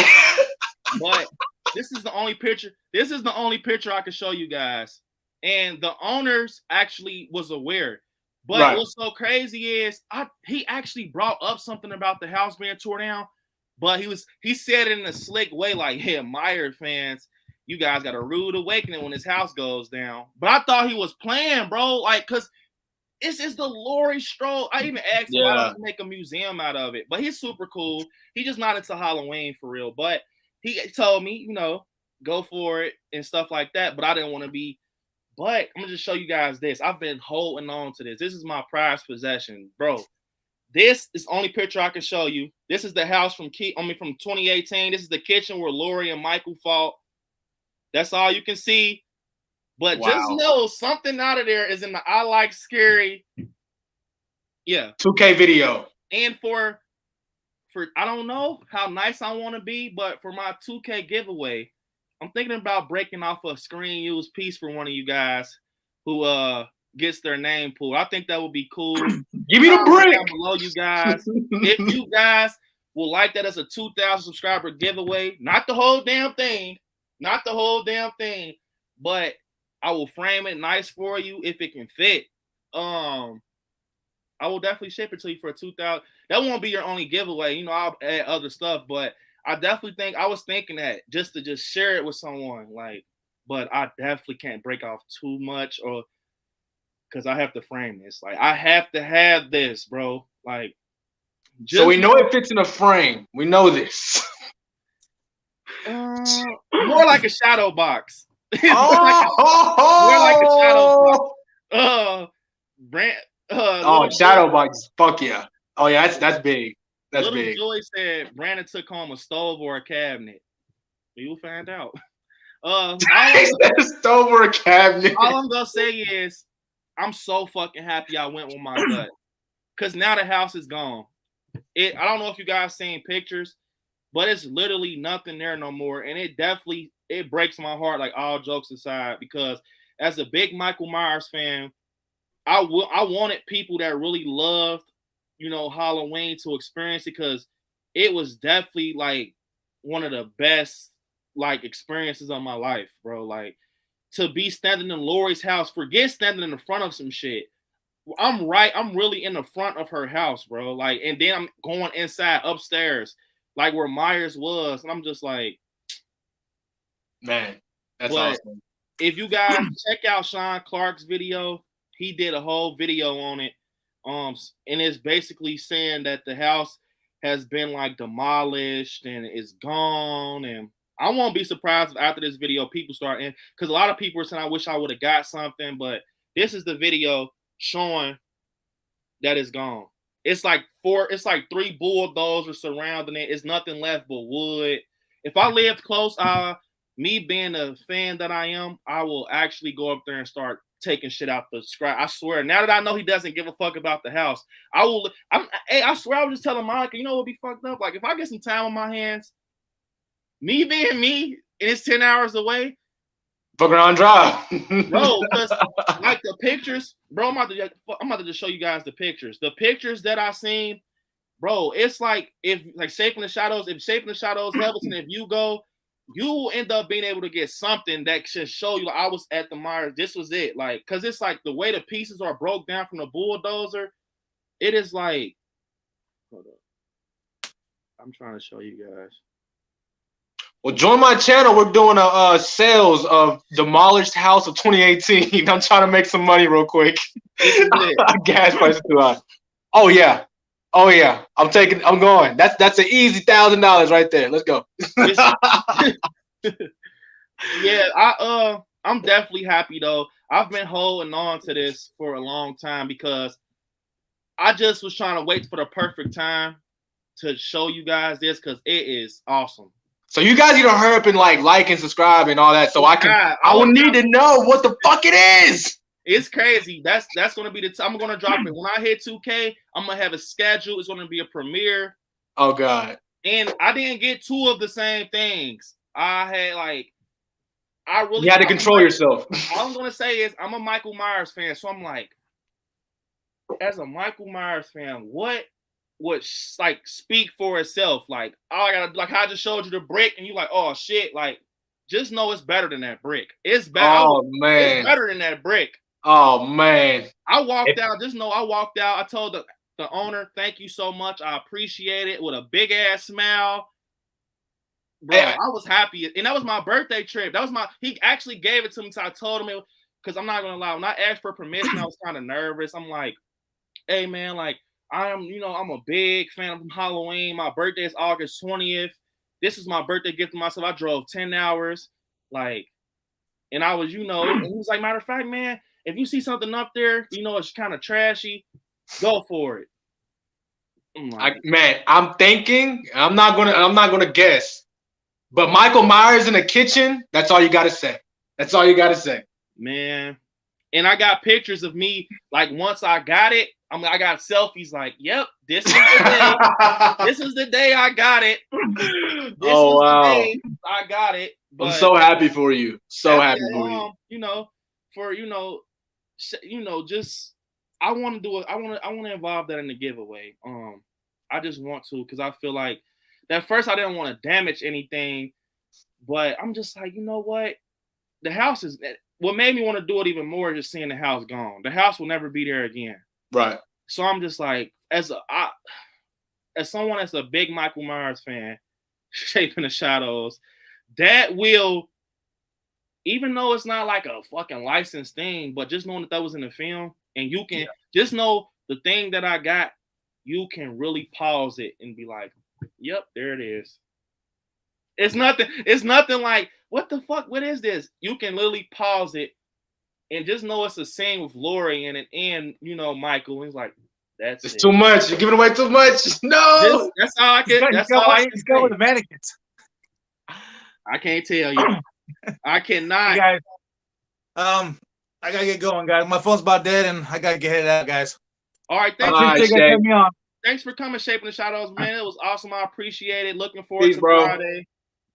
But this is the only picture. This is the only picture I can show you guys. And the owners actually was aware. But what's so crazy is he actually brought up something about the house being torn down. But he said it in a slick way, like, hey, Myers fans, you guys got a rude awakening when this house goes down. But I thought he was playing, bro. Like, because it's the Laurie Strode. I even asked him why don't make a museum out of it. But he's super cool. He's just not into Halloween for real. But he told me, go for it and stuff like that. But I didn't want to be. But I'm going to just show you guys this. I've been holding on to this. This is my prized possession. Bro, this is the only picture I can show you. This is the house from 2018. This is the kitchen where Laurie and Michael fought. That's all you can see. But just know something out of there is in the I Like Scary. Yeah. 2K video. And for I don't know how nice I want to be, but for my 2K giveaway, I'm thinking about breaking off a screen used piece for one of you guys who gets their name pulled. I think that would be cool. Give me the brick down below, you guys. If you guys will like that as a 2,000 subscriber giveaway, not the whole damn thing, but I will frame it nice for you if it can fit. I will definitely ship it to you for 2,000. That won't be your only giveaway. You know, I'll add other stuff, but I definitely think I was thinking that just to share it with someone, like, but I definitely can't break off too much or because I have to frame this. Like, I have to have this, bro. Like, so we know it fits in a frame. We know this. More like a shadow box. More like a shadow box. Shadow box. Fuck yeah. Oh yeah, that's big. That's Little big. Joy said Brandon took home a stove or a cabinet. You'll find out. A stove or a cabinet. All I'm gonna say is I'm so fucking happy I went with my gut. Cause now the house is gone. I don't know if you guys seen pictures, but it's literally nothing there no more. And it breaks my heart, like all jokes aside, because as a big Michael Myers fan, I wanted people that really loved, you know, Halloween to experience it because it was definitely like one of the best like experiences of my life, bro. Like to be standing in Lori's house, forget standing in the front of some shit. I'm really in the front of her house, bro. Like, and then I'm going inside upstairs, like where Myers was, and I'm just like, man, that's awesome. If you guys check out Sean Clark's video, he did a whole video on it. And it's basically saying that the house has been like demolished and is gone. And I won't be surprised if after this video people start in, because a lot of people are saying I wish I would have got something, but this is the video showing that it's gone. It's like 3 bulldozers surrounding it. It's nothing left but wood. If I lived close, me being a fan that I am, I will actually go up there and start taking shit out the scrap. I swear. Now that I know he doesn't give a fuck about the house, I swear I was just telling Monica, you know what would be fucked up? Like if I get some time on my hands, me being me, and it's 10 hours away. Fuck around drive. Bro, because like the pictures, bro, I'm about to just show you guys the pictures. The pictures that I seen, bro, it's like Shape in the Shadows, Hamilton, if you go, you will end up being able to get something that should show you like, I was at the Myers. This was it. Like, cause it's like the way the pieces are broke down from the bulldozer. It is like, hold up. I'm trying to show you guys. Well, join my channel. We're doing a sales of Demolished House of 2018. I'm trying to make some money real quick. Gas prices too high. Oh yeah. I'm going. That's an easy $1,000 right there. Let's go. Yeah, I'm definitely happy though. I've been holding on to this for a long time because I just was trying to wait for the perfect time to show you guys this because it is awesome. So you guys need to hurry up and like and subscribe and all that, so I will need to know what the fuck it is. It's crazy. That's gonna be I'm gonna drop it when I hit 2K. I'm gonna have a schedule. It's gonna be a premiere. Oh god. And I didn't get 2 of the same things. I had you had to control yourself. All I'm gonna say is I'm a Michael Myers fan, so I'm like, as a Michael Myers fan, what would like speak for itself? Like, oh, I gotta like I just showed you the brick, and you like, oh shit, like just know it's better than that brick. It's better. Oh man, it's better than that brick. Oh man, I walked out. Just know I walked out. I told the owner, thank you so much. I appreciate it with a big ass smile. Bro, I was happy, and that was my birthday trip. He actually gave it to me, so I told him because I'm not gonna lie. When I asked for permission, I was kind of nervous. I'm like, hey man, like. I'm a big fan of Halloween. My birthday is August 20th. This is my birthday gift to myself. I drove 10 hours, like, and I was, and he was like, matter of fact, man, if you see something up there, it's kind of trashy, go for it. I'm thinking, I'm not gonna guess, but Michael Myers in the kitchen. That's all you gotta say. man. And I got pictures of me, like, once I got it, I got selfies like, yep, this is the day. This is the day I got it. This wow. the day I got it. But I'm so happy for you. So happy for you. You know, for just I want to do it. I want to involve that in the giveaway. I just want to, because I feel like at first I didn't want to damage anything, but I'm just like, you know what? The house is what made me want to do it even more, just seeing the house gone. The house will never be there again. Right. So I'm just like, as someone that's a big Michael Myers fan, Shaping the Shadows, that will, even though it's not like a fucking licensed thing, but just knowing that was in the film, and you can just know the thing that I got, you can really pause it and be like, yep, there it is. It's nothing like, what the fuck? What is this? You can literally pause it and just know it's a scene with Lori in it, and Michael. He's like, it's too much. You're giving away too much. No, that's all I can. That's all I can go with the mannequins. I can't tell you. I cannot. Hey guys, I gotta get going, guys. My phone's about dead, and I gotta get headed out, guys. All right, thanks for coming, Shaping the Shadows, man. It was awesome. I appreciate it. Looking forward to Friday.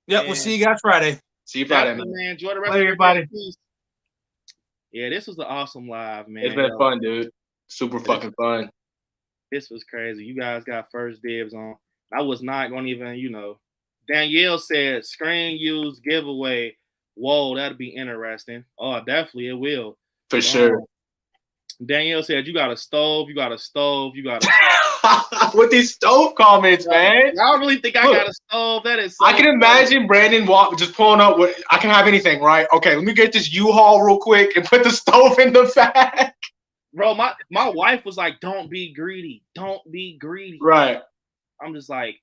Yep, we'll see you guys Friday. See you Friday, man. Enjoy the rest of everybody. Yeah, this was an awesome live, man. It's been fun, dude. Super fucking fun. This was crazy. You guys got first dibs on. I was not going to even, Danielle said, screen use giveaway. Whoa, that'd be interesting. Oh, definitely it will. For sure. Danielle said, you got a stove. With these stove comments, man. Y'all really think I got a stove? That is so I can imagine Brandon just pulling up with, I can have anything, right? Okay, let me get this U-Haul real quick and put the stove in the back. Bro, my wife was like, don't be greedy. Don't be greedy. Right. I'm just like,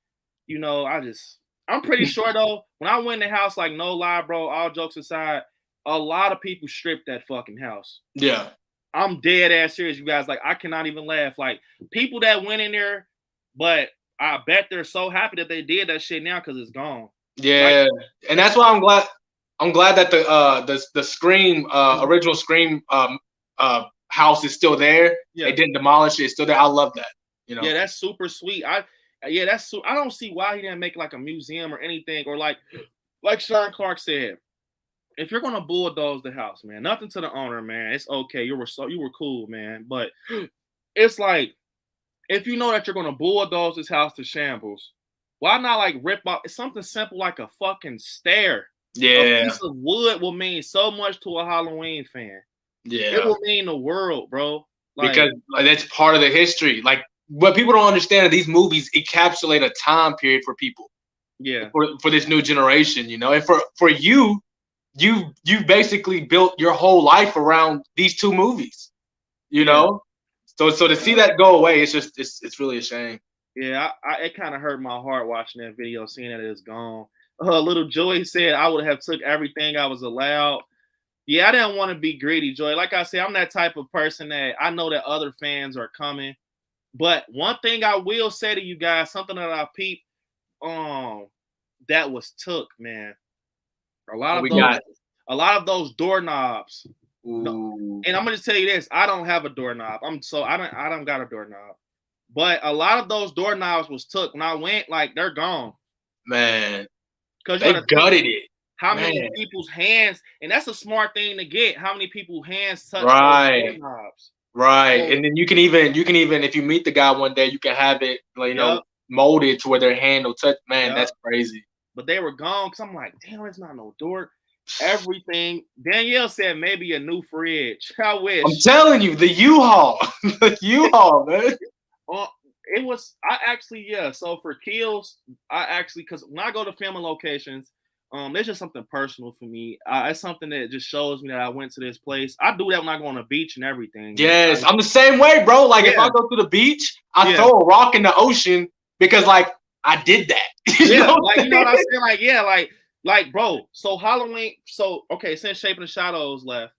I'm pretty sure though, when I went in the house, like, no lie, bro, all jokes aside, a lot of people stripped that fucking house. Yeah. I'm dead ass serious, you guys. Like, I cannot even laugh. Like, people that went in there, but I bet they're so happy that they did that shit now because it's gone. Yeah, and that's why I'm glad that the Scream original Scream house is still there. Yeah. They didn't demolish it. It's still there. I love that. Yeah, that's super sweet. I don't see why he didn't make like a museum or anything, or like Sean Clark said, if you're gonna bulldoze the house, man, nothing to the owner, man. It's okay. You were cool, man. But it's like, if you know that you're gonna bulldoze this house to shambles, why not like rip off? It's something simple like a fucking stair. Yeah, a piece of wood will mean so much to a Halloween fan. Yeah, it will mean the world, bro. Because that's part of the history. Like, what people don't understand is these movies encapsulate a time period for people. Yeah, for this new generation, and for you basically built your whole life around these two movies, So to see that go away, it's really a shame. Yeah, it kind of hurt my heart watching that video, seeing that it's gone. Little Joey said I would have took everything I was allowed. Yeah, I didn't want to be greedy, Joey. Like I said, I'm that type of person that I know that other fans are coming. But one thing I will say to you guys, something that I peeped, that was took, man. A lot of those doorknobs. Ooh. And I'm gonna tell you this: I don't have a doorknob. I don't got a doorknob. But a lot of those doorknobs was took when I went. Like, they're gone. Man, because they gutted it. How many people's hands? And that's a smart thing to get. How many people's hands touch those doorknobs? Right, and then you can even if you meet the guy one day, you can have it molded to where their hand will touch. Man, that's crazy. But they were gone because I'm like, damn, it's not no door. Everything. Danielle said maybe a new fridge. I wish. I'm telling you, the U-Haul, man. It was. So for kills, because when I go to filming locations, there's just something personal for me. It's something that just shows me that I went to this place. I do that when I go on the beach and everything. Yes, I'm the same way, bro. Like, if I go to the beach, I throw a rock in the ocean because, like, I did that. You know what I'm saying? Like, bro. So Halloween. So okay, since Shaping the Shadows left,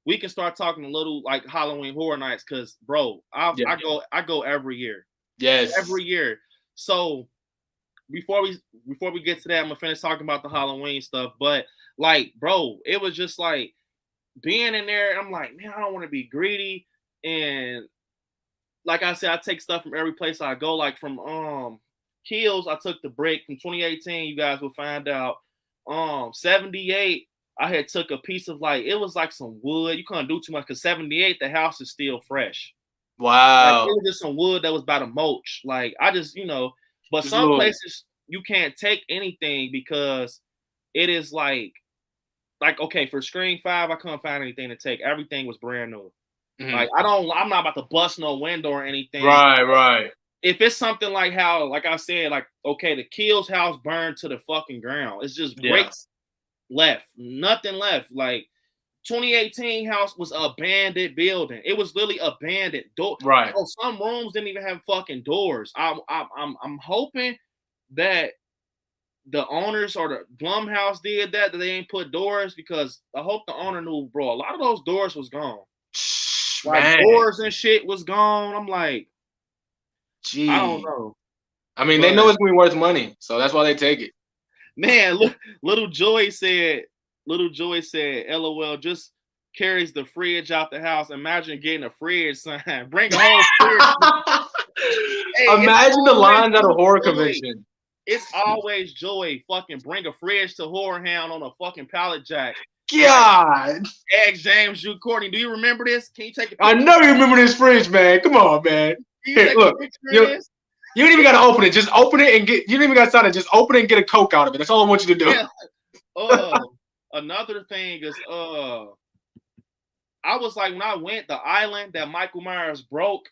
we can start talking a little like Halloween Horror Nights, because, bro, I go every year. Yes, every year. So before we get to that, I'm gonna finish talking about the Halloween stuff. But like, bro, it was just like, being in there, I'm like, man, I don't want to be greedy. And like I said, I take stuff from every place I go. Like from Kills, I took the brick from 2018. You guys will find out. 78, I had took a piece of like it was like some wood. You couldn't do too much because 78, the house is still fresh. Like Wow. it was just some wood that was about to mulch. Like I just, but Just some little- places you can't take anything because it is like okay, for Scream 5, I couldn't find anything to take. Everything was brand new. Mhm. Like I'm not about to bust no window or anything. Right. If it's something like how, like I said, like okay, the Kills house burned to the fucking ground. It's just bricks left, nothing left. Like 2018 house was an abandoned building. It was literally abandoned. Right. Oh, some rooms didn't even have fucking doors. I'm hoping that the owners or the Blumhouse did that they ain't put doors, because I hope the owner knew, bro. A lot of those doors was gone. Like doors and shit was gone. I'm like, gee, I don't know. I mean, they know it's gonna be worth money, so that's why they take it. Man, look, little Joy said, LOL, just carries the fridge out the house. Imagine getting a fridge sign. Bring a whole fridge. Hey, imagine the lines at a horror convention. It's always Joy. Fucking bring a fridge to Horror Hound on a fucking pallet jack. God. Ask James Drew Courtney. Do you remember this? Can you take a picture? I know you remember this fridge, man. Come on, man. Here, look, you don't even gotta open it. Just open it and get. You don't even gotta sign it. Just open it and get a Coke out of it. That's all I want you to do. Yeah. Another thing is, I was like, when I went, the island that Michael Myers broke.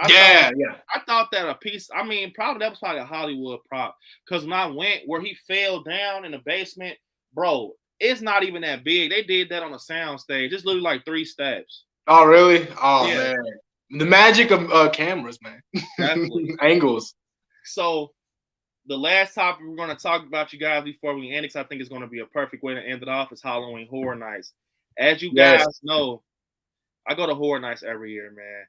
I thought that a piece. I mean, that was probably a Hollywood prop. Because when I went, where he fell down in the basement, bro, it's not even that big. They did that on a sound stage. It's literally like 3 steps. Oh, really? Oh, man. The magic of cameras, man. Definitely. Angles. So, the last topic we're going to talk about, you guys, before we end, because I think it's going to be a perfect way to end it off, is Halloween Horror Nights. As you guys know, I go to Horror Nights every year, man.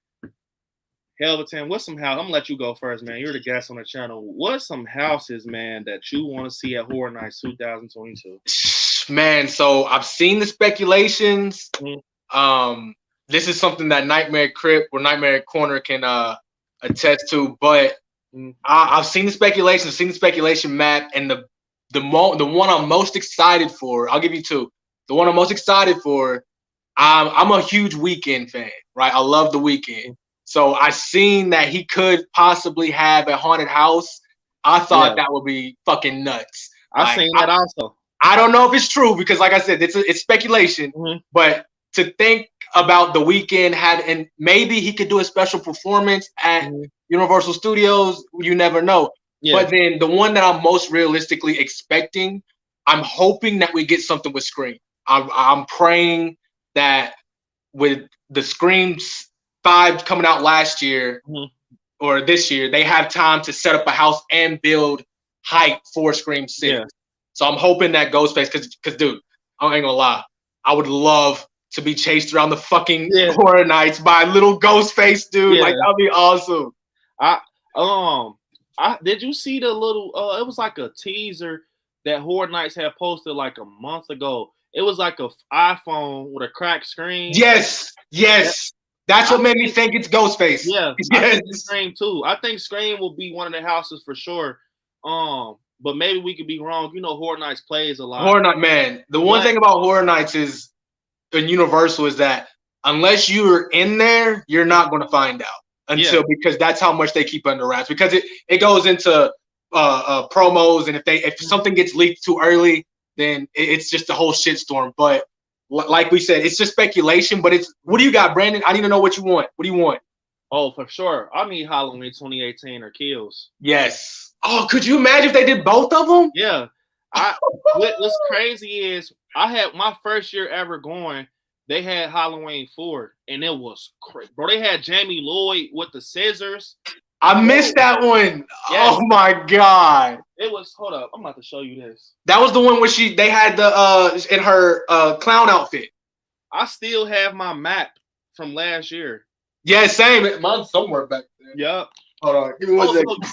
Helverton, what's some house? I'm going to let you go first, man. You're the guest on the channel. What's some houses, man, that you want to see at Horror Nights 2022? Man, so I've seen the speculations. Mm-hmm. This is something that Nightmare Crypt or Nightmare Corner can attest to, but I've seen the speculation map, and the one I'm most excited for, I'll give you 2. The one I'm most excited for, I'm a huge Weeknd fan, right? I love the Weeknd. So I seen that he could possibly have a haunted house. I thought that would be fucking nuts. I've seen that also. I don't know if it's true because, like I said, it's speculation. But to think about the Weeknd and maybe he could do a special performance at Universal Studios, you never know. But then the one that I'm most realistically expecting, I'm hoping that we get something with Scream. I'm praying that with the Scream 5 coming out last year or this year, they have time to set up a house and build hype for Scream 6. Yeah. So I'm hoping that Ghostface, because dude, I ain't gonna lie, I would love to be chased around the fucking Horror Nights by little Ghostface, dude. Like that'd be awesome. Did you see the little? It was like a teaser that Horror Nights had posted like a month ago. It was like a iPhone with a cracked screen. Yes. That's what made me think it's Ghostface. Yeah, I think Scream too. I think Scream will be one of the houses for sure. But maybe we could be wrong. You know, Horror Nights plays a lot. Horror Night, man. The one thing about Horror Nights is, in Universal, is that unless you're in there, you're not going to find out because that's how much they keep under wraps. Because it goes into promos, and if something gets leaked too early, then it's just a whole shitstorm. But like we said, it's just speculation. But what do you got, Brandon? I need to know what you want. What do you want? Oh, for sure. I need Halloween 2018 or Kills. Yes. Oh, could you imagine if they did both of them? Yeah. What's crazy is I had my first year ever going. They had Halloween 4, and it was crazy, bro. They had Jamie Lloyd with the scissors. I missed that one. Yes. Oh my god. It was. Hold up, I'm about to show you this. That was the one where they had the in her clown outfit. I still have my map from last year. Yeah, same. Mine's somewhere back there. Yep. Hold on. Give me one second.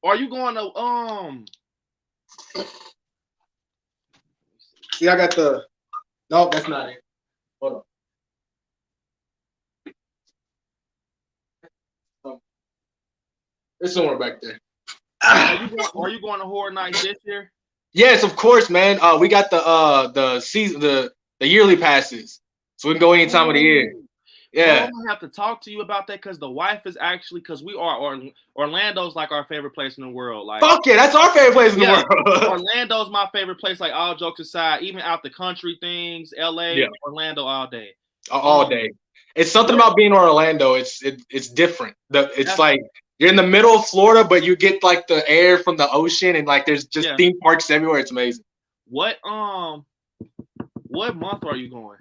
Are you going to See, I got the. No, that's not it. Hold on. It's somewhere back there. Are you going to Horror Nights this year? Yes, of course, man. We got the season the yearly passes, so we can go any time of the year. Yeah, I'm gonna have to talk to you about that because the wife is actually because we are Orlando's like our favorite place in the world. Like, fuck yeah, that's our favorite place in the world. Orlando's my favorite place. Like, all jokes aside, even out the country things, LA, Orlando all day. All day. It's something about being in Orlando. It's different. It's like you're in the middle of Florida, but you get like the air from the ocean, and like there's just theme parks everywhere. It's amazing. What month are you going?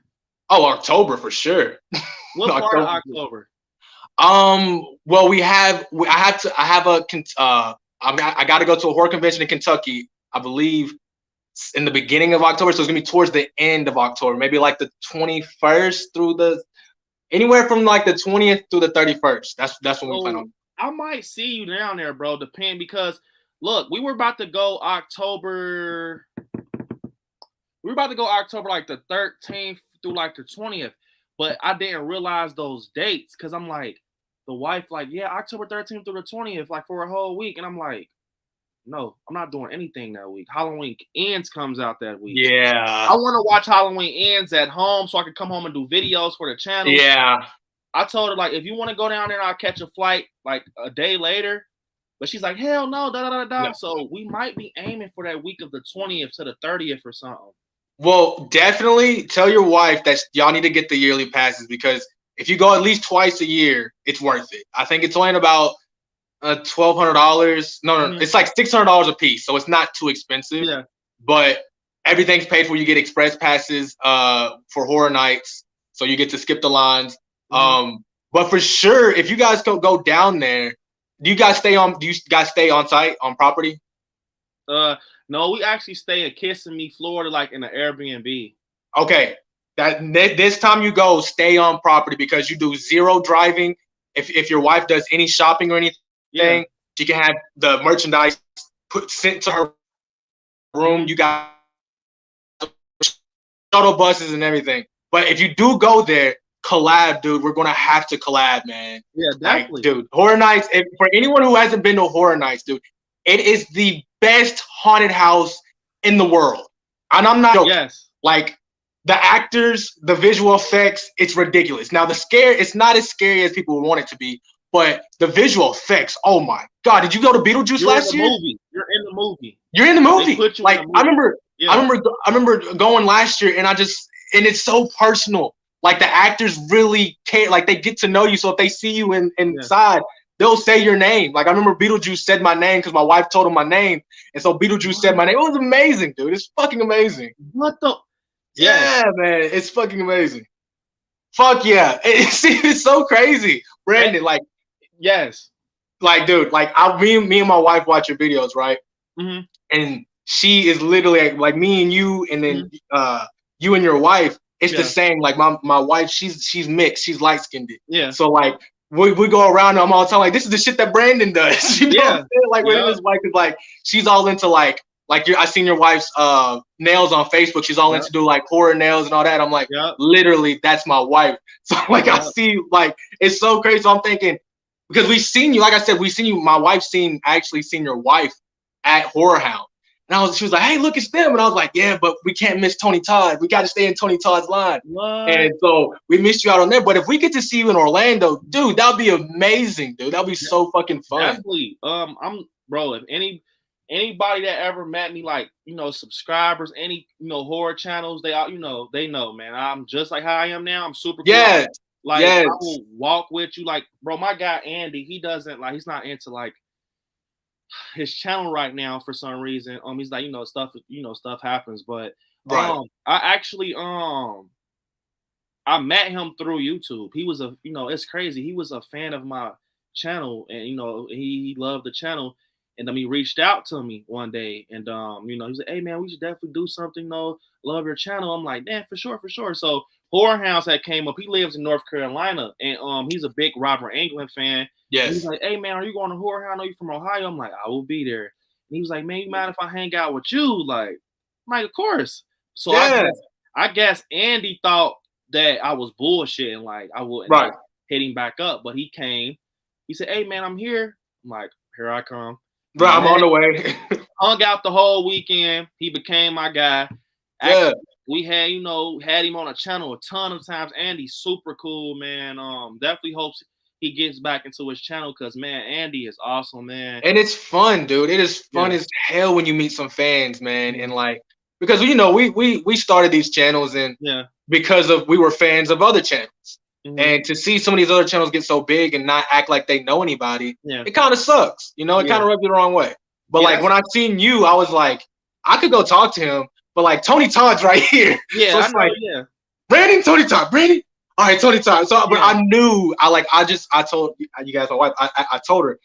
Oh, October for sure. What part of October? Well, I got to go to a horror convention in Kentucky, I believe, in the beginning of October. So it's gonna be towards the end of October, maybe like the 21st through anywhere from like the 20th through the 31st. That's when we plan on. I might see you down there, bro. Because look, we were about to go October. We were about to go October like the 13th through like the 20th, but I didn't realize those dates because I'm like, the wife like, yeah, October 13th through the 20th, like for a whole week, and I'm like, no, I'm not doing anything that week. Halloween Ends comes out that week. Yeah, I want to watch Halloween Ends at home so I can come home and do videos for the channel. Yeah, I told her like, if you want to go down there, I'll catch a flight like a day later. But she's like, hell no, No. So we might be aiming for that week of the 20th to the 30th or something. Well, definitely tell your wife that y'all need to get the yearly passes because if you go at least twice a year, it's worth it. I think it's only about $1,200. No, it's like $600 a piece, so it's not too expensive. Yeah. But everything's paid for. You get express passes for Horror Nights, so you get to skip the lines. But for sure, if you guys go down there, do you guys stay on site on property? No, we actually stay in Kissimmee, Florida, like in an Airbnb. Okay, this time you go, stay on property because you do zero driving. If your wife does any shopping or anything, she can have the merchandise sent to her room. You got shuttle buses and everything. But if you do go there, collab, dude. We're gonna have to collab, man. Yeah, definitely, like, dude. Horror Nights. For anyone who hasn't been to Horror Nights, dude, it is the best haunted house in the world. And I'm not joking. Yes. Like the actors, the visual effects, it's ridiculous. Now it's not as scary as people want it to be, but the visual effects, oh my God. Did you go to Beetlejuice last year? You're in the movie. You're in the movie. Like, I remember going last year and it's so personal. Like the actors really care, like they get to know you. So if they see you inside, they'll say your name. Like I remember Beetlejuice said my name because my wife told him my name. And so Beetlejuice said my name. It was amazing, dude. It's fucking amazing. What the? Yeah, man. It's fucking amazing. Fuck yeah. It's so crazy. Brandon, like. Yes. Like, dude, like me and my wife watch your videos, right? Mm-hmm. And she is literally like me and you and then you and your wife. It's the same. Like my wife, she's mixed. She's light skinned. Yeah. So like we go around them all the time. Like this is the shit that Brandon does. You know what I'm saying? Like with his wife is like she's all into like I seen your wife's nails on Facebook. She's all into do like horror nails and all that. I'm like literally that's my wife. So like I see like it's so crazy. So I'm thinking because we've seen you. Like I said, we've seen you. My wife's actually seen your wife at Horror Hound. And she was like, hey, look, it's them. And I was like, yeah, but we can't miss Tony Todd. We got to stay in Tony Todd's line. What? And so we missed you out on there. But if we get to see you in Orlando, dude, that would be amazing, dude. That would be so fucking fun. Definitely. Bro, if anybody that ever met me, like, subscribers, any, horror channels, they all, they know, man. I'm just like how I am now. I'm super cool. Yeah. Like, I will walk with you. Like, bro, my guy, Andy, he's not into, like, his channel right now for some reason. He's like, stuff happens, but I actually I met him through YouTube. He was it's crazy. He was a fan of my channel, and he loved the channel, and then he reached out to me one day, and he was like, hey man, we should definitely do something. Love your channel. I'm like, man, for sure. So Horror Hounds had came up. He lives in North Carolina, and he's a big Robert Englund fan. Yes. He's like, hey man, are you going to Horror Hound? I know you from Ohio. I'm like, I will be there. And he was like, man, you mind if I hang out with you? Like, I'm like, of course. So I guess Andy thought that I was bullshitting, like I wouldn't like, hit him back up. But he came. He said, "Hey man, I'm here." I'm like, "Here I come." Bro, I'm on the way. Hung out the whole weekend. He became my guy. Actually, we had, had him on a channel a ton of times. Andy's super cool, man. Definitely hopes he gets back into his channel because, man, Andy is awesome, man. And it's fun, dude. It is fun as hell when you meet some fans, man. And like, because we started these channels and because we were fans of other channels. And to see some of these other channels get so big and not act like they know anybody, it kind of sucks. It kind of rubs you the wrong way. But like when I seen you, I was like, I could go talk to him, but like Tony Todd's right here. Yeah, so it's I know, Brandon, Tony Todd, Brandon. All right, Tony Todd. So but I knew, I told you guys, my wife, I told her,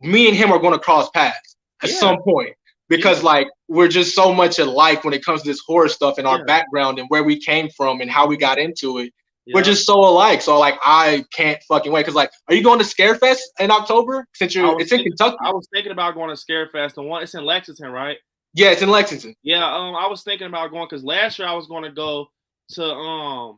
me and him are going to cross paths at some point because like we're just so much alike when it comes to this horror stuff and our background and where we came from and how we got into it. We're just so alike. So like I can't fucking wait. Cause like, are you going to Scarefest in October? Since it's in Kentucky. I was thinking about going to Scarefest. It's in Lexington, right? Yeah, it's in Lexington. Yeah, I was thinking about going because last year I was going to go to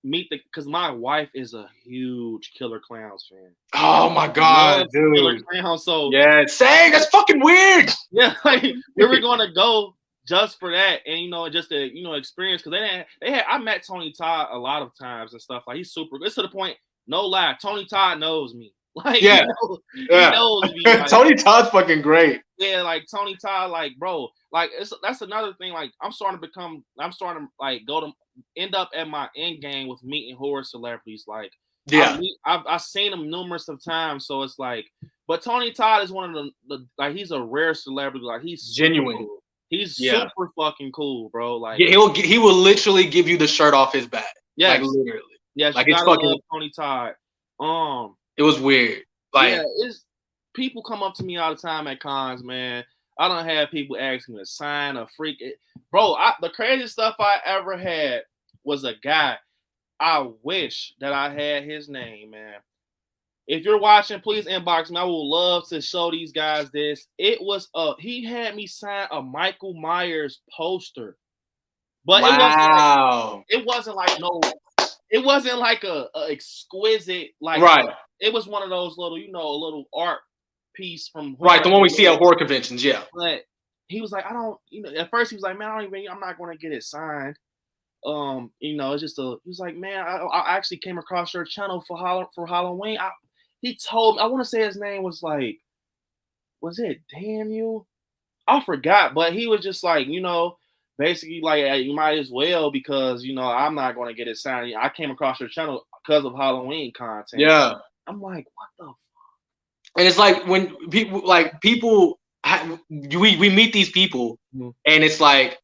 meet because my wife is a huge Killer Clowns fan. Oh my god, dude! Killer Clowns, so same. That's fucking weird. Yeah, like we were going to go just for that, and just to experience because I met Tony Todd a lot of times and stuff. Like he's super good. It's to the point, no lie, Tony Todd knows me. Like he knows me. Like, Tony Todd's fucking great. Yeah, like Tony Todd, like bro, like that's another thing. Like I'm starting to like end up at my end game with meeting horror celebrities. Like I've seen him numerous of times, so it's like. But Tony Todd is one of the like he's a rare celebrity. Like he's genuine. Cool. He's super fucking cool, bro. Like he will literally give you the shirt off his back. Yeah, like literally. Yeah, like it's fucking Tony Todd. It was weird. Like it's people come up to me all the time at cons, man. I don't have people ask me to sign a freak. Bro, the craziest stuff I ever had was a guy. I wish that I had his name, man. If you're watching, please inbox me. I would love to show these guys this. It was he had me sign a Michael Myers poster. But it wasn't like a exquisite like it was one of those little, a little art piece from the one we see at horror conventions, But he was like, I don't, at first he was like, man, I'm not gonna get it signed. It's just he was like, man, I actually came across your channel for Halloween. He told me, I want to say his name was it Daniel? I forgot, but he was just like, basically like, hey, you might as well because, I'm not going to get it signed. I came across your channel because of Halloween content. Yeah. I'm like, what the fuck? And it's like when we meet these people and it's like,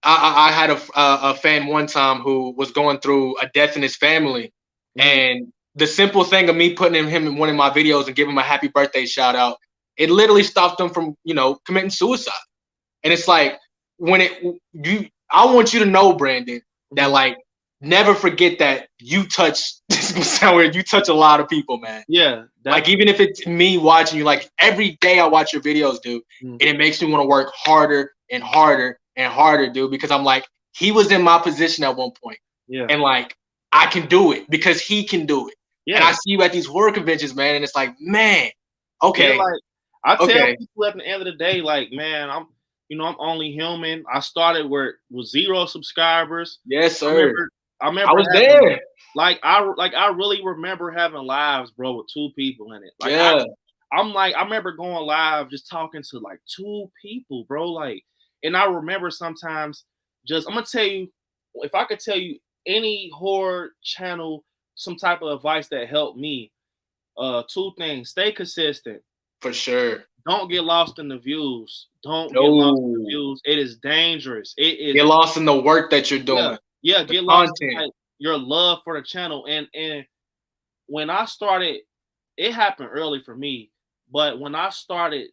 I had a fan one time who was going through a death in his family and the simple thing of me putting him in one of my videos and giving him a happy birthday shout out, it literally stopped him from, committing suicide. And it's like I want you to know, Brandon, that like never forget that you touch this is gonna sound weird, you touch a lot of people, man. Yeah. Like even if it's me watching you, like every day I watch your videos, dude, and it makes me want to work harder and harder and harder, dude, because I'm like, he was in my position at one point. Yeah. And like I can do it because he can do it. Yeah. And I see you at these horror conventions, man, and it's like, man, okay. Yeah, like, I tell people at the end of the day, like, man, I'm only human. I started with 0 subscribers. Yes, sir. I remember I was there. I really remember having lives, bro, with 2 people in it. Like, I remember going live just talking to like 2 people, bro. Like, and I remember sometimes I'm gonna tell you, if I could tell you any horror channel some type of advice that helped me, 2 things: stay consistent, for sure. Don't get lost in the views. Don't get lost in the views. It is dangerous. It is. Get lost in the work that you're doing. Yeah, get lost in like, your love for the channel. And when I started, it happened early for me. But when I started,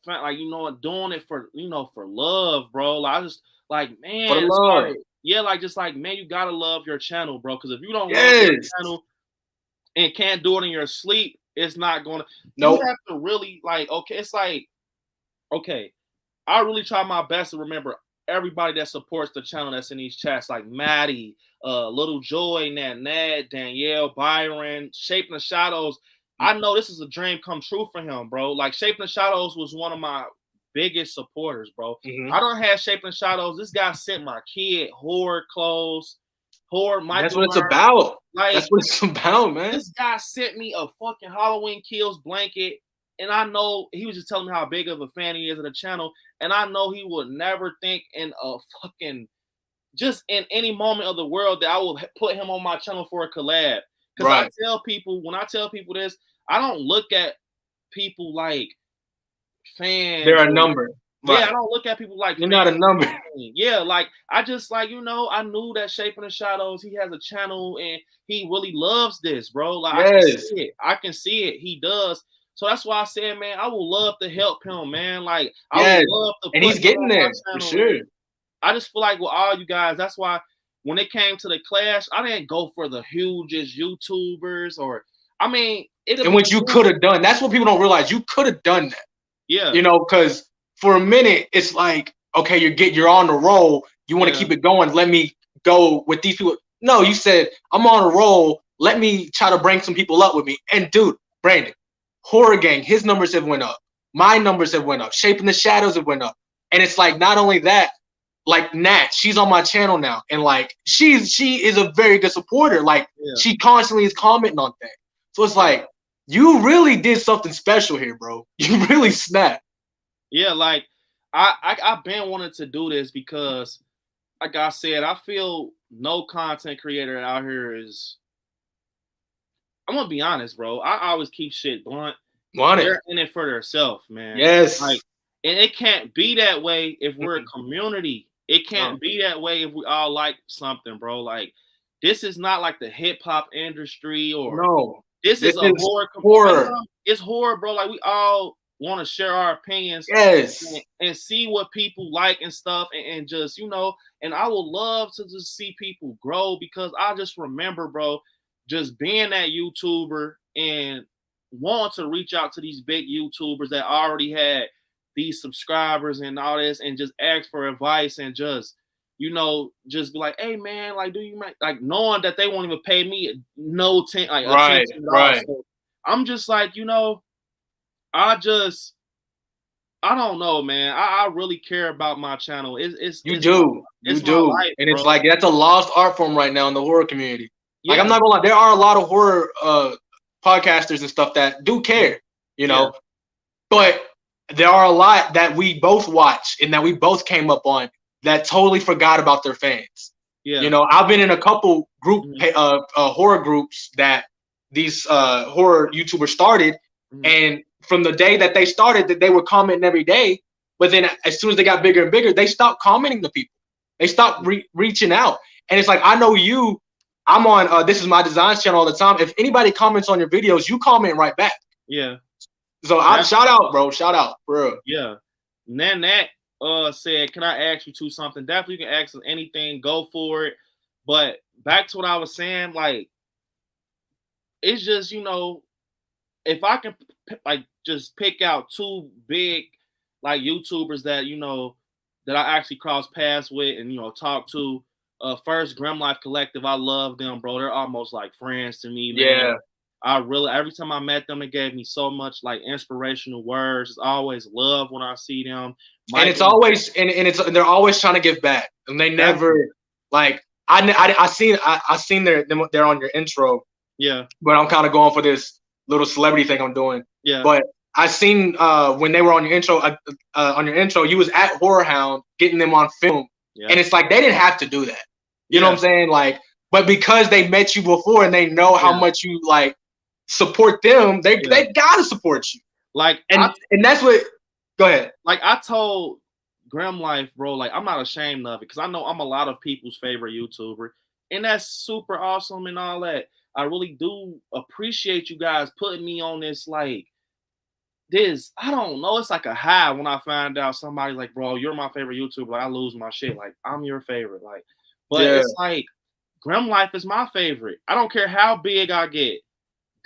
like doing it for for love, bro. Like, I just like, man, for love. Man, you gotta love your channel, bro. Because if you don't love your channel and can't do it in your sleep, it's not gonna. You have to really like. Okay, it's like, okay, I really try my best to remember. everybody that supports the channel that's in these chats, like Maddie, Little Joy, Nat, Danielle, Byron, Shaping the Shadows. I know this is a dream come true for him, bro. Like Shaping the Shadows was one of my biggest supporters, bro. I don't have Shaping the Shadows. This guy sent my kid horror clothes, horror Michael. That's what it's about. Like, that's what it's about, man. This guy sent me a fucking Halloween Kills blanket, and I know he was just telling me how big of a fan he is of the channel, and I know he would never think in a fucking just in any moment of the world that I will put him on my channel for a collab. Because I tell people, when I tell people this, I don't look at people like fans. They're a number. Yeah, I don't look at people like you're not a number. Yeah, like I just like, you know, I knew that Shaping the Shadows, he has a channel and he really loves this, bro. Like I can see it. I can see it. He does. So that's why I said, man, I would love to help him, man. Like I would love to and he's getting there for sure. I just feel like with all you guys, that's why when it came to the clash, I didn't go for the hugest YouTubers or I mean and what you could have done. That's what people don't realize. You could have done that. Yeah. You know, because for a minute it's like, okay, you're on the roll. You want to keep it going. Let me go with these people. No, you said I'm on a roll. Let me try to bring some people up with me. And dude, Brandon, Horror Gang, his numbers have went up. My numbers have went up. Shaping the Shadows have went up. And it's like not only that, like Nat, she's on my channel now, and like she is a very good supporter. Like she constantly is commenting on things. So it's like you really did something special here, bro. You really snapped. Yeah, like I've been wanting to do this because, like I said, I feel no content creator out here is. I'm gonna be honest, bro. I always keep shit blunt. They're in it for themselves, man. Yes. Like, and it can't be that way if we're a community. It can't be that way if we all like something, bro. Like, this is not like the hip hop industry or this is a horror. It's horror, bro. Like we all want to share our opinions, and see what people like and stuff, and just and I would love to just see people grow because I just remember, bro, just being that YouTuber and wanting to reach out to these big YouTubers that already had these subscribers and all this and just ask for advice and just just be like, hey man, like do you like knowing that they won't even pay me attention. So I'm just like, I don't know, man. I really care about my channel. It's you do. And it's like that's a lost art form right now in the horror community. Like I'm not gonna lie, there are a lot of horror podcasters and stuff that do care, but there are a lot that we both watch and that we both came up on that totally forgot about their fans. Yeah. I've been in a couple horror groups that these horror YouTubers started, and from the day that they started, that they were commenting every day, but then as soon as they got bigger and bigger, they stopped commenting to people. They stopped reaching out. And it's like, I know you, I'm on This Is My Designs channel all the time. If anybody comments on your videos, you comment right back. Yeah. So shout out, bro. Shout out, bro. Yeah. And then that said, can I ask you something? Definitely you can ask us anything. Go for it. But back to what I was saying, like, it's just, if I can like just pick out two big like YouTubers that, that I actually cross paths with and, talk to. First, Grim Life Collective. I love them, bro. They're almost like friends to me, man. Yeah. I really, every time I met them, it gave me so much like inspirational words. It's always love when I see them. And it's always, and they're always trying to give back, and they never like. I seen they're on your intro. Yeah. But I'm kind of going for this little celebrity thing I'm doing. Yeah. But I seen when they were on your intro, you was at Horror Hound getting them on film, and it's like they didn't have to do that. You know what I'm saying? Like, but because they met you before and they know how much you like support them, they gotta support you. Like, and that's what. Go ahead. Like I told Grim Life, bro, like I'm not ashamed of it because I know I'm a lot of people's favorite YouTuber, and that's super awesome and all that. I really do appreciate you guys putting me on this, like, this, I don't know, it's like a high when I find out somebody like, bro, you're my favorite YouTuber. Like, I lose my shit. Like, I'm your favorite. Like, but it's like, Grim Life is my favorite. I don't care how big I get.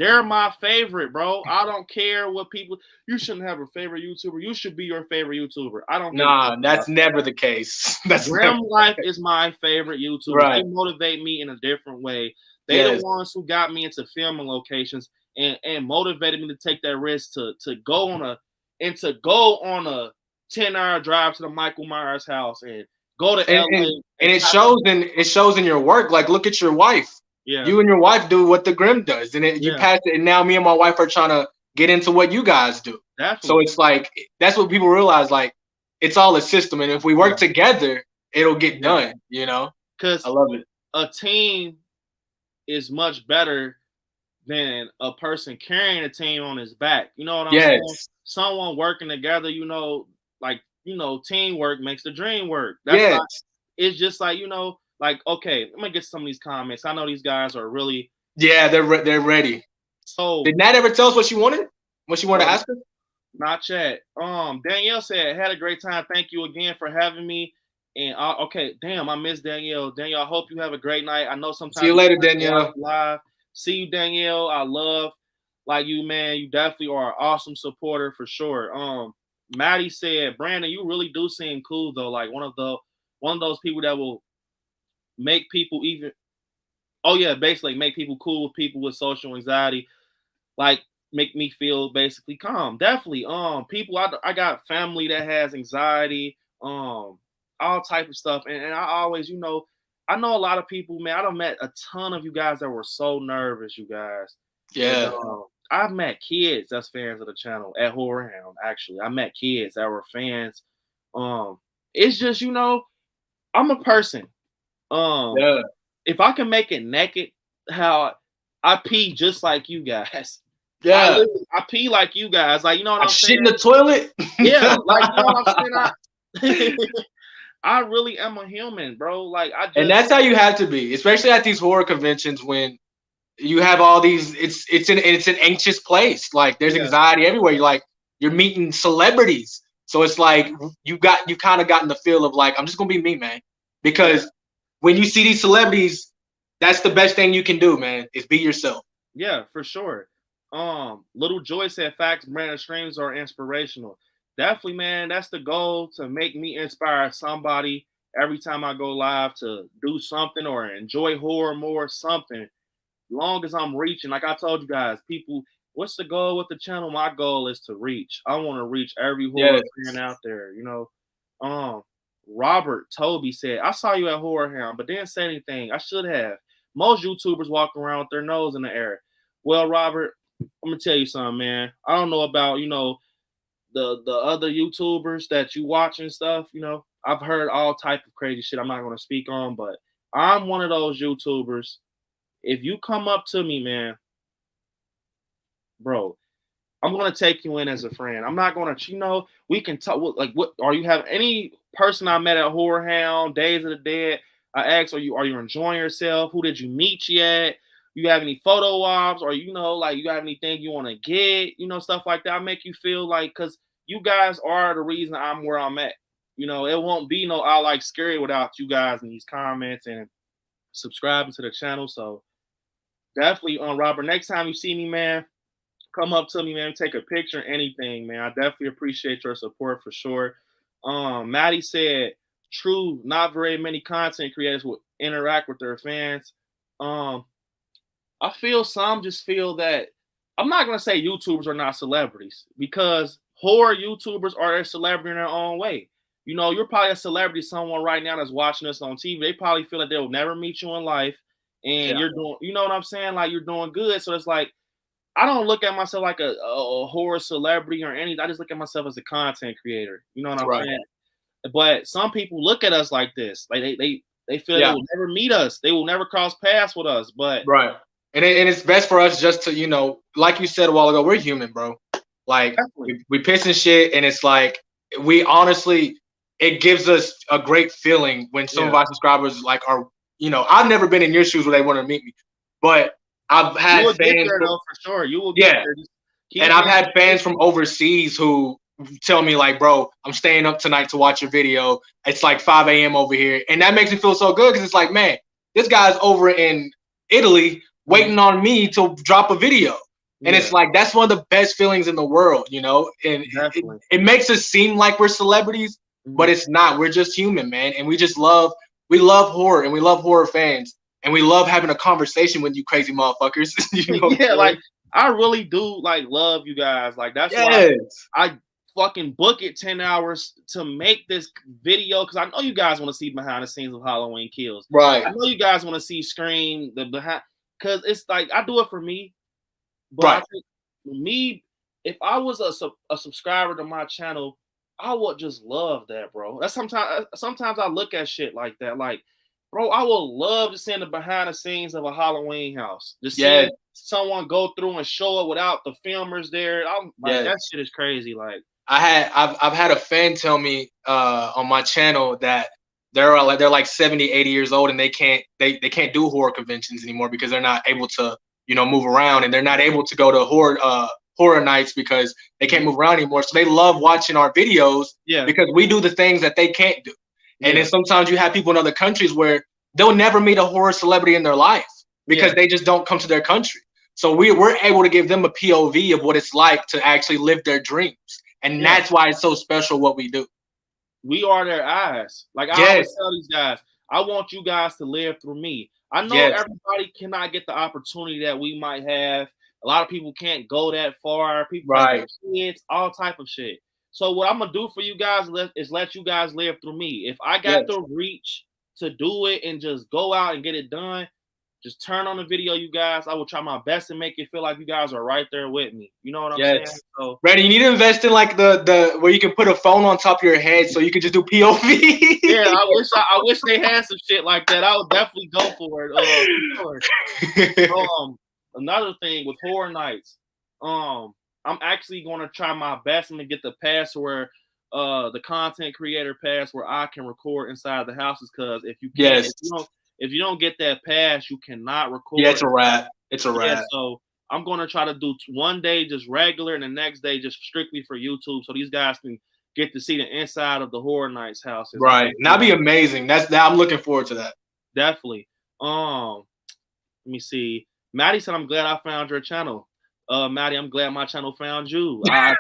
They're my favorite, bro. I don't care what people. You shouldn't have a favorite YouTuber. You should be your favorite YouTuber. I don't. Nah, that's never the case. That's Grim Life is my favorite YouTuber. Right. They motivate me in a different way. They're the ones who got me into filming locations and motivated me to take that risk to go on a 10-hour drive to the Michael Myers house and go to LA. And it shows in your work. Like, look at your wife. Yeah. You and your wife do what the Grim does, and you pass it. And now me and my wife are trying to get into what you guys do. Definitely. So it's like that's what people realize. Like, it's all a system, and if we work together, it'll get done. You know, because I love it. A team is much better than a person carrying a team on his back. You know what I'm saying? Someone working together. You know, like teamwork makes the dream work. That's it's just like like, okay, let me get some of these comments. I know these guys are really they're ready. So did Nat ever tell us what she wanted? What she wanted to ask us? Not yet. Danielle said, had a great time. Thank you again for having me. And okay, damn, I miss Danielle. Danielle, I hope you have a great night. I know sometimes see you later, Danielle. Live. See you, Danielle. I love like you, man. You definitely are an awesome supporter for sure. Maddie said, Brandon, you really do seem cool though. Like one of those people that will make people basically make people cool with people with social anxiety, like make me feel basically calm. Definitely. People, I got family that has anxiety, all type of stuff, and I always, I know a lot of people, man. I done met a ton of you guys that were so nervous, you guys. Yeah. And, I've met kids that's fans of the channel at Horror Hound. Actually, I met kids that were fans. It's just, I'm a person. If I can make it naked, how I pee just like you guys. Yeah, I pee like you guys. Like, you know what I'm saying? Shit in the toilet. Yeah, like, you know what I'm saying? I really am a human, bro. Like, and that's how you have to be, especially at these horror conventions when you have all these. It's an anxious place. Like, there's anxiety everywhere. You're meeting celebrities, so it's like you kind of gotten the feel of like, I'm just gonna be me, man, because when you see these celebrities, that's the best thing you can do, man, is be yourself. Yeah, for sure. Little Joy said, facts, Brandon, streams are inspirational. Definitely, man. That's the goal, to make me inspire somebody every time I go live to do something or enjoy horror more, something. Long as I'm reaching, like I told you guys, people, what's the goal with the channel? My goal is to reach. I want to reach every horror fan out there, Robert Toby said, I saw you at Horror Hound, but didn't say anything. I should have. Most YouTubers walk around with their nose in the air. Well, Robert, I'm gonna tell you something, man. I don't know about, the other YouTubers that you watch and stuff, I've heard all type of crazy shit I'm not gonna speak on, but I'm one of those YouTubers. If you come up to me, man, bro, I'm gonna take you in as a friend. I'm not gonna, we can talk. Like, what are you have any person I met at Horror Hound, Days of the Dead? I asked, are you enjoying yourself? Who did you meet yet? You have any photo ops, or you have anything you want to get? Stuff like that. I make you feel like, because you guys are the reason I'm where I'm at. It won't be no I Like Scary without you guys in these comments and subscribing to the channel. So definitely, Robert, next time you see me, man, come up to me, man, take a picture, anything, man. I definitely appreciate your support for sure. Maddie said, true, not very many content creators will interact with their fans. I feel some just feel that, I'm not going to say YouTubers are not celebrities, because horror YouTubers are a celebrity in their own way. You're probably a celebrity, someone right now that's watching us on TV. They probably feel like they'll never meet you in life, and you're doing, you know what I'm saying? Like, you're doing good. So it's like, I don't look at myself like a horror celebrity or anything. I just look at myself as a content creator. You know what I'm saying? But some people look at us like this. Like, they feel they will never meet us. They will never cross paths with us. But and it's best for us just to, like you said a while ago, we're human, bro. Like, we piss and shit, and it's like, we honestly, it gives us a great feeling when some of our subscribers like are, I've never been in your shoes where they want to meet me, but I've had fans there, though, for sure. You will get there. And I've had fans from overseas who tell me like, bro, I'm staying up tonight to watch your video. It's like 5 a.m. over here. And that makes me feel so good, because it's like, man, this guy's over in Italy waiting on me to drop a video. And it's like, that's one of the best feelings in the world, you know? And it makes us seem like we're celebrities, but it's not. We're just human, man. And we love horror, and we love horror fans, and we love having a conversation with you crazy motherfuckers. You know like I really do like love you guys. Like that's why I fucking book it 10 hours to make this video, because I know you guys want to see behind the scenes of Halloween Kills. Right. I know you guys want to see Scream, the behind, because it's like I do it for me. But I think for me, if I was a subscriber to my channel, I would just love that, bro. That's sometimes I look at shit like that, like, bro, I would love to see the behind the scenes of a Halloween house. Just see someone go through and show it without the filmers there. I'm like, that shit is crazy. Like, I've had a fan tell me on my channel that they're like 70, 80 years old, and they can't do horror conventions anymore because they're not able to, you know, move around, and they're not able to go to horror nights because they can't move around anymore. So they love watching our videos because we do the things that they can't do. And then sometimes you have people in other countries where they'll never meet a horror celebrity in their life because they just don't come to their country. So we're able to give them a POV of what it's like to actually live their dreams. And that's why it's so special what we do. We are their eyes. Like I always tell these guys, I want you guys to live through me. I know everybody cannot get the opportunity that we might have. A lot of people can't go that far. People have kids, all type of shit. So what I'm gonna do for you guys is let you guys live through me. If I got the reach to do it and just go out and get it done, just turn on the video, you guys. I will try my best to make it feel like you guys are right there with me. You know what I'm saying? So, Brady, you need to invest in like the where you can put a phone on top of your head so you can just do POV. Yeah, I wish they had some shit like that. I would definitely go for it. Another thing with Horror Nights, I'm actually going to try my best and get the password, the content creator pass, where I can record inside the houses. Because if you can't, if you don't get that pass, you cannot record. Yeah, it's a wrap. It's a wrap. So I'm going to try to do one day just regular and the next day just strictly for YouTube, so these guys can get to see the inside of the Horror Nights houses. Right. And that'd be amazing. I'm looking forward to that. Definitely. Let me see. Maddie said, I'm glad I found your channel. Maddie, I'm glad my channel found you. I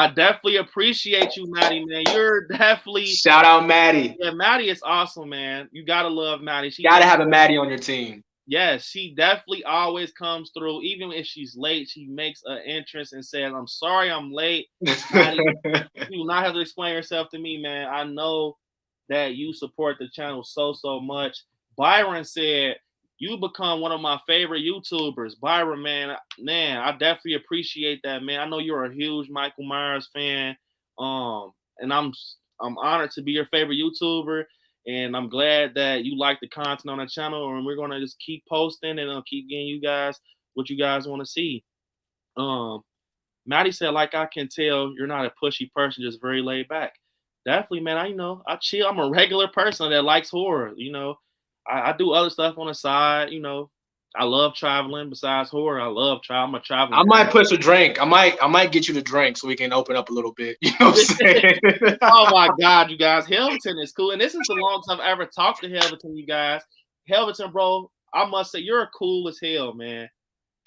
definitely appreciate you, Maddie, man. You're definitely... Shout out Maddie. Yeah, Maddie is awesome, man. You got to love Maddie. She got to have a Maddie on your team. Yes, she definitely always comes through. Even if she's late, she makes an entrance and says, I'm sorry I'm late. Maddie, you do not have to explain yourself to me, man. I know that you support the channel so much. Byron said, you become one of my favorite YouTubers. Byron, man, I definitely appreciate that, man. I know you're a huge Michael Myers fan. And I'm honored to be your favorite YouTuber. And I'm glad that you like the content on the channel. And we're going to just keep posting and keep getting you guys what you guys want to see. Maddie said, like I can tell, you're not a pushy person, just very laid back. Definitely, man. I chill. I'm a regular person that likes horror, you know. I do other stuff on the side, you know. I love traveling. Besides horror, I love travel. I'm a traveler. I might push a drink. I might get you to drink so we can open up a little bit. You know what I'm saying? Oh my God, you guys. Helveton is cool. And this is the longest I've ever talked to Helveton, you guys. Helveton, bro, I must say, you're cool as hell, man.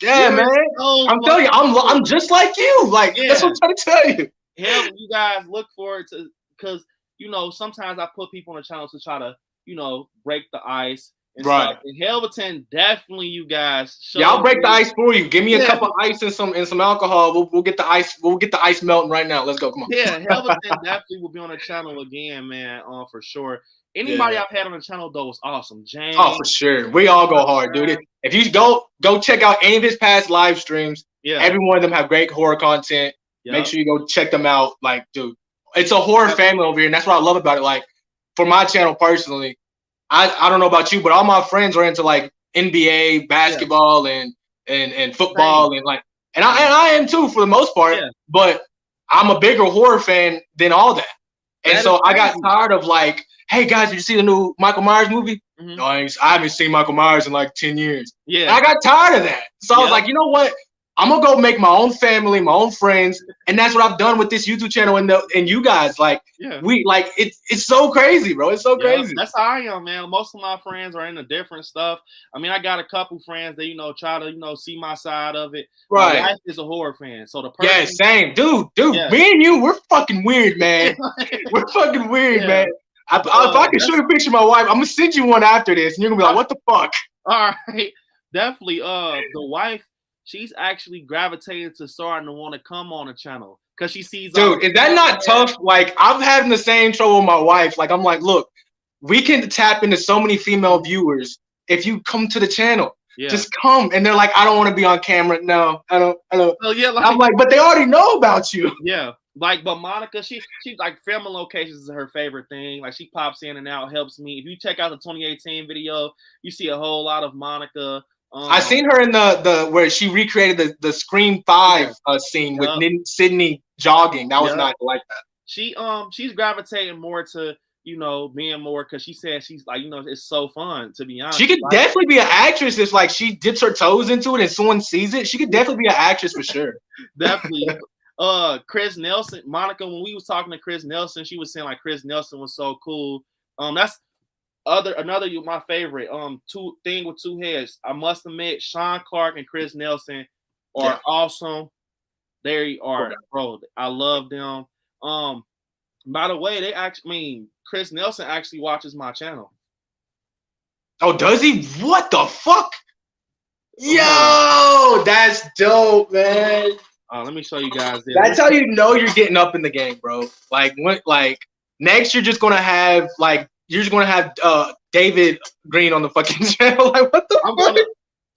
Yeah, man. So I'm telling you, I'm just like you. Like, that's what I'm trying to tell you. Hell, you guys look forward to, because, you know, sometimes I put people on the channel to try to, you know, break the ice. And stuff. And Helveton, definitely, you guys. I'll break the ice for you. Give me a cup of ice and some alcohol. We'll get the ice. We'll get the ice melting right now. Let's go. Come on. Yeah, Helveton definitely will be on the channel again, man. For sure. Anybody I've had on the channel though was awesome. James. Oh, for sure. We all go hard, dude. If you go check out any of his past live streams. Yeah. Every one of them have great horror content. Yep. Make sure you go check them out. Like, dude, it's a horror family over here, and that's what I love about it. Like, for my channel personally, I don't know about you, but all my friends are into like NBA basketball and football and I am too for the most part. Yeah. But I'm a bigger horror fan than all that. And so I got tired of like, hey guys, did you see the new Michael Myers movie? Mm-hmm. No, I haven't seen Michael Myers in like 10 years. Yeah. And I got tired of that. So I was like, you know what? I'm gonna go make my own family, my own friends, and that's what I've done with this YouTube channel and you guys. Like, we like it's so crazy, bro. It's so crazy. That's how I am, man. Most of my friends are into different stuff. I mean, I got a couple friends that try to see my side of it. Right. My wife is a horror fan, so the person. Same, dude. Me and you, we're fucking weird, man. We're fucking weird, man. If I can show you a picture of my wife, I'm gonna send you one after this, and you're gonna be like, "What the fuck?" All right, definitely. The wife. She's actually gravitated to starting to want to come on the channel because she sees. Dude, is that not tough? Like, I'm having the same trouble with my wife. Like, I'm like, look, we can tap into so many female viewers if you come to the channel. Yeah. Just come. And they're like, I don't want to be on camera. No, I don't. So, yeah, I'm like, but they already know about you. Yeah. Like, but Monica, she like filming locations is her favorite thing. Like, she pops in and out, helps me. If you check out the 2018 video, you see a whole lot of Monica. I seen her in the where she recreated the Scream 5 scene with Sydney jogging. That was not like that. She's gravitating more to being more because she said she's like it's so fun, to be honest. She could definitely be an actress if like she dips her toes into it and someone sees it. She could definitely be an actress for sure. Definitely. Chris Nelson, Monica, when we was talking to Chris Nelson, she was saying like Chris Nelson was so cool. That's my favorite thing with two heads. I must admit, Sean Clark and Chris Nelson are awesome. They are, bro. I love them. By the way, Chris Nelson actually watches my channel. Oh, does he? What the fuck? Yo, that's dope, man. Let me show you guys this. That's how you know you're getting up in the game, bro. Like next you're just gonna have David Green on the fucking channel. Like, what the fuck?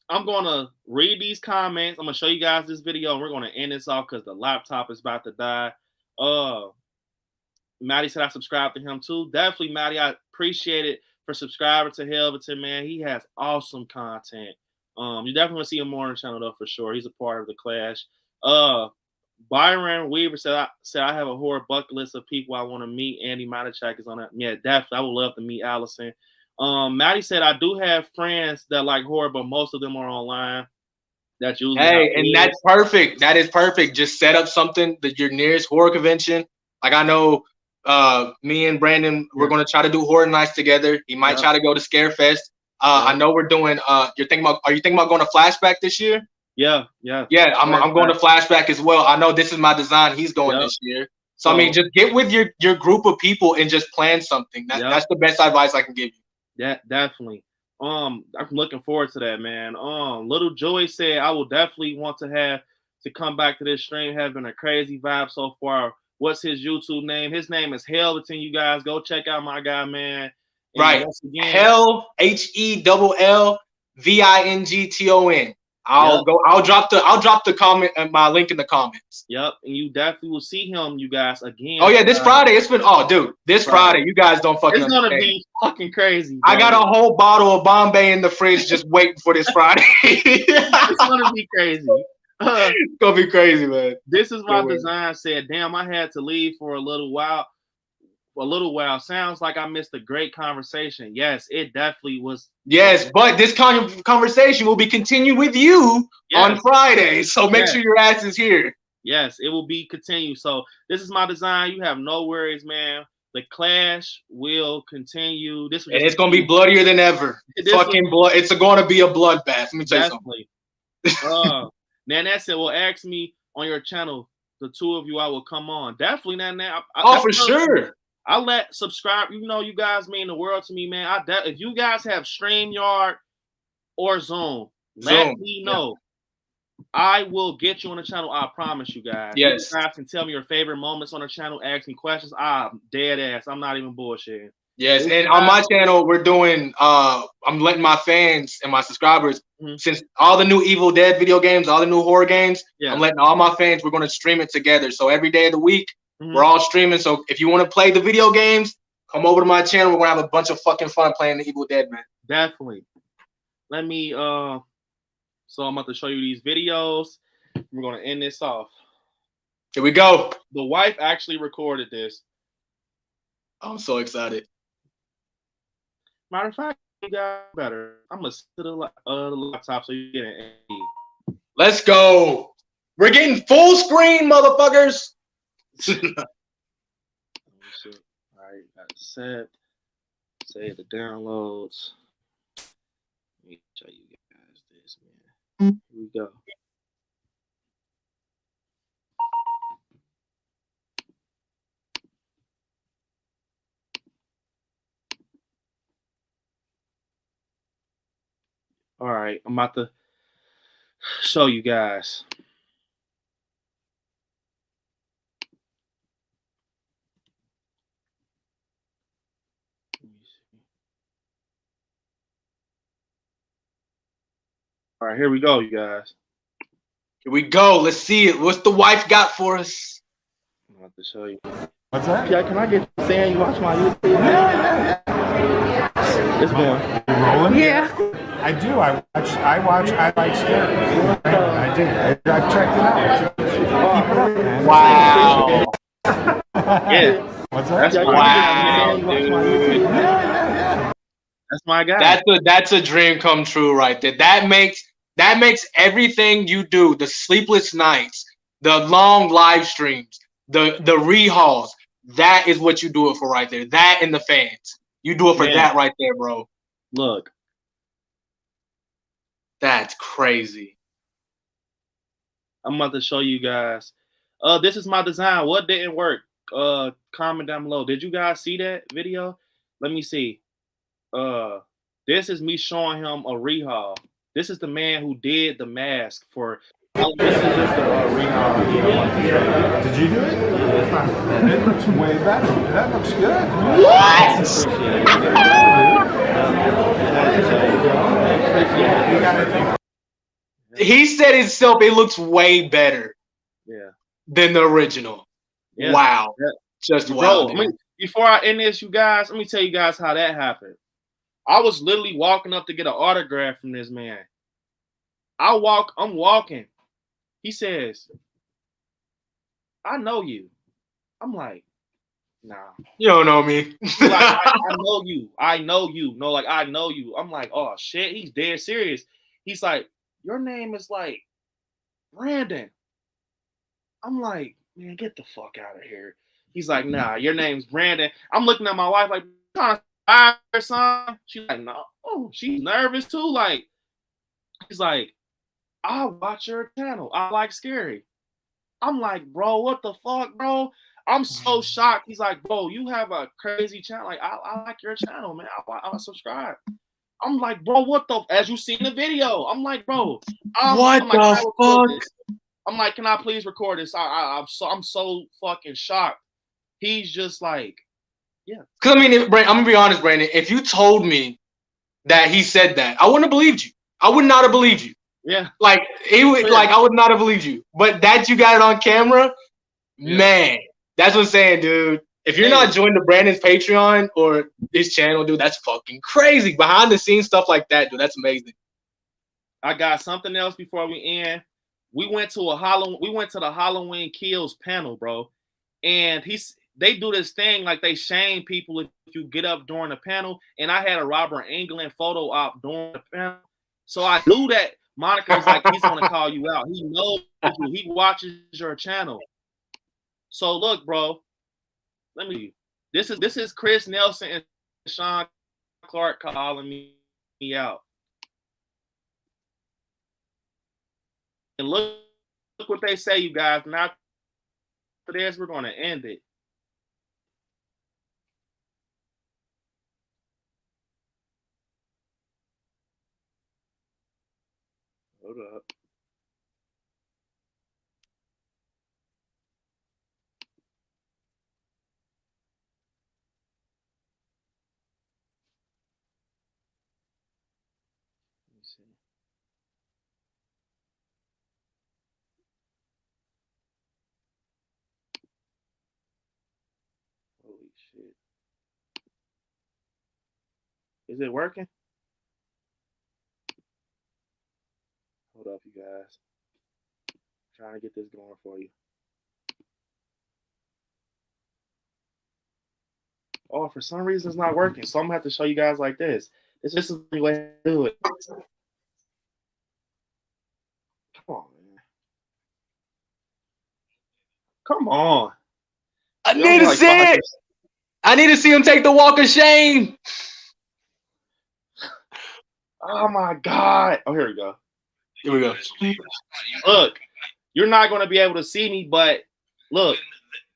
I'm gonna read these comments. I'm gonna show you guys this video, and we're gonna end this off because the laptop is about to die. Maddie said I subscribed to him too. Definitely, Maddie. I appreciate it for subscribing to Helveton, man. He has awesome content. You definitely want to see him more on the channel though, for sure. He's a part of the Clash. Byron Weaver said I have a horror bucket list of people I want to meet. Andy Matichak is on that. Yeah, definitely. I would love to meet Allison. Maddie said I do have friends that like horror, but most of them are online. That's usually and that's perfect. That is perfect. Just set up something that your nearest horror convention. Like I know me and Brandon, we're gonna try to do horror nights together. He might try to go to Scarefest. I know we're doing are you thinking about going to Flashback this year? Yeah. I'm going to Flashback as well. I know this is my design. He's going this year. So I mean, just get with your group of people and just plan something. That's the best advice I can give you. Yeah, definitely. I'm looking forward to that, man. Little Joey said I will definitely want to come back to this stream. Has been a crazy vibe so far. What's his YouTube name? His name is Helveton. You guys go check out my guy, man. And right. Hell HELLVINGTON. I'll drop the comment and my link in the comments. Yep, and you definitely will see him, you guys, again. Oh yeah, this Friday. It's been this Friday. You guys don't fucking. It's gonna be fucking crazy. Bro. I got a whole bottle of Bombay in the fridge just waiting for this Friday. It's gonna be crazy. It's gonna be crazy, man. This is my design said, damn, I had to leave for a little while. Sounds like I missed a great conversation. Yes, it definitely was. Yes, but this conversation will be continued with you on Friday. So make sure your ass is here. Yes, it will be continued. So this is my design. You have no worries, man. The Clash will continue. And it's gonna be bloodier than ever. Blood. It's going to be a bloodbath. Let me tell you something. Nanette said, well, ask me on your channel. The two of you, I will come on. Definitely, Nanette. For sure. I subscribe. You guys mean the world to me, man. If you guys have StreamYard or Zoom, let me know. I will get you on the channel. I promise you guys. Yes. You guys can tell me your favorite moments on the channel. Ask me questions. I'm dead ass. I'm not even bullshitting. Yes, and on my channel, we're doing. I'm letting my fans and my subscribers, since all the new Evil Dead video games, all the new horror games, I'm letting all my fans. We're going to stream it together. So every day of the week. We're all streaming, so if you want to play the video games, come over to my channel. We're gonna have a bunch of fucking fun playing the Evil Dead, man. Definitely. Let me so I'm about to show you these videos. We're gonna end this off. Here we go. The wife actually recorded this. I'm so excited. Matter of fact, you got better. I'm gonna sit the laptop so you get an AD. Let's go. We're getting full screen, motherfuckers. All right, got it set. Save the downloads. Let me show you guys this, man. Here we go. All right, I'm about to show you guys. All right, here we go, you guys. Here we go. Let's see it. What's the wife got for us? I'm about to show you. What's that? Yeah, can I get you saying you watch my YouTube? Yeah. It's going. You rolling? Yeah. I do. I watch I Like Scary. I do. I've checked it out. Keep it up, man. Wow. Yeah. What's that? Wow, dude. That's my guy. That's a dream come true right there. That makes everything you do, the sleepless nights, the long live streams, the rehauls, that is what you do it for right there. That and the fans. You do it for that right there, bro. Look. That's crazy. I'm about to show you guys. This is my design. What didn't work? Comment down below. Did you guys see that video? Let me see. This is me showing him a rehaul. This is the man who did the mask for. This is just a rehaul. Did you do it? It looks way better. That looks good. What? He said himself it looks way better. Yeah. Than the original. Yeah. Wow. Yeah. Just wow. Bro, before I end this, you guys, let me tell you guys how that happened. I was literally walking up to get an autograph from this man. I'm walking. He says, I know you. I'm like, nah. You don't know me. Like, I know you. I know you. No, like, I know you. I'm like, oh, shit. He's dead serious. He's like, your name is like Brandon. I'm like, man, get the fuck out of here. He's like, nah, your name's Brandon. I'm looking at my wife like, kind of or something. She's like, no. Oh, she's nervous too. Like, he's like, I watch your channel. I like scary. I'm like, bro, what the fuck, bro? I'm so shocked. He's like, bro, you have a crazy channel. Like, I like your channel, man. I subscribe. I'm like, bro, what the? As you see in the video, I'm like, bro, what the fuck? I'm like, can I please record this? I'm so fucking shocked. He's just like, yeah. Cause I mean, I'm gonna be honest, Brandon. If you told me that he said that, I wouldn't have believed you. I would not have believed you. Yeah. Like he would, like I would not have believed you. But that you got it on camera, man, that's what I'm saying, dude. If you're not joined to Brandon's Patreon or his channel, dude, that's fucking crazy. Behind the scenes stuff like that, dude, that's amazing. I got something else before we end. We went to the Halloween Kills panel, bro. And they do this thing like they shame people if you get up during the panel. And I had a Robert Englund photo op during the panel. So I knew that Monica was like, he's gonna call you out. He knows you. He watches your channel. So look, bro. Let me. This is Chris Nelson and Sean Clark calling me out. And look what they say, you guys. Not for this, we're gonna end it. Hold up. Let me see. Holy shit. Is it working? Hold up, you guys. I'm trying to get this going for you. Oh, for some reason it's not working. So I'm gonna have to show you guys like this. This is the way to do it. on, man. Come on. I need to see it. I need to see him take the walk of shame. Oh my God. Oh, here we go. Here we go. Look, you're not going to be able to see me, but look.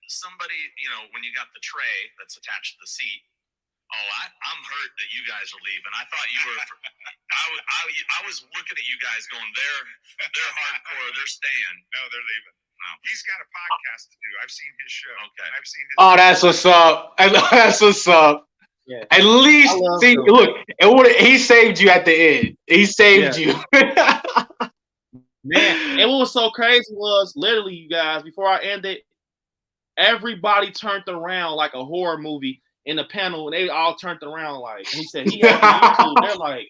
Somebody, when you got the tray that's attached to the seat. Oh, I'm hurt that you guys are leaving. I thought you were. I was looking at you guys going, they're hardcore. They're staying. No, they're leaving. No. He's got a podcast to do. I've seen his show. Okay. I've seen his. Oh, that's what's up. That's what's up. Yeah. At least, see, look, he saved you at the end. He saved you. Man, and what was so crazy was literally, you guys, before I ended, everybody turned around like a horror movie in the panel, and they all turned around like, he said he has YouTube. They're like,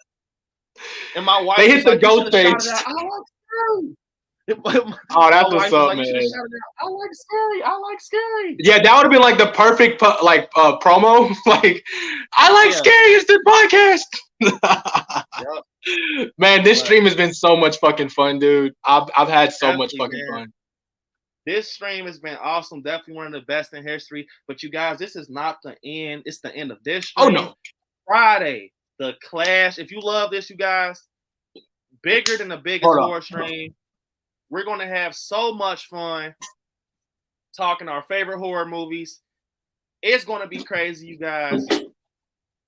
and my wife, they hit the like, ghost face. I like scary. Oh, that's what's up, man. I like scary. I like scary. Yeah, that would have been like the perfect promo. Like, I like scary. It's the podcast. Yep. Man, this stream has been so much fucking fun, dude. I've had so much fucking fun. This stream has been awesome. Definitely one of the best in history. But you guys, this is not the end. It's the end of this stream. Oh, no. Friday, the Clash. If you love this, you guys, bigger than the biggest horror stream. We're going to have so much fun talking our favorite horror movies. It's going to be crazy, you guys.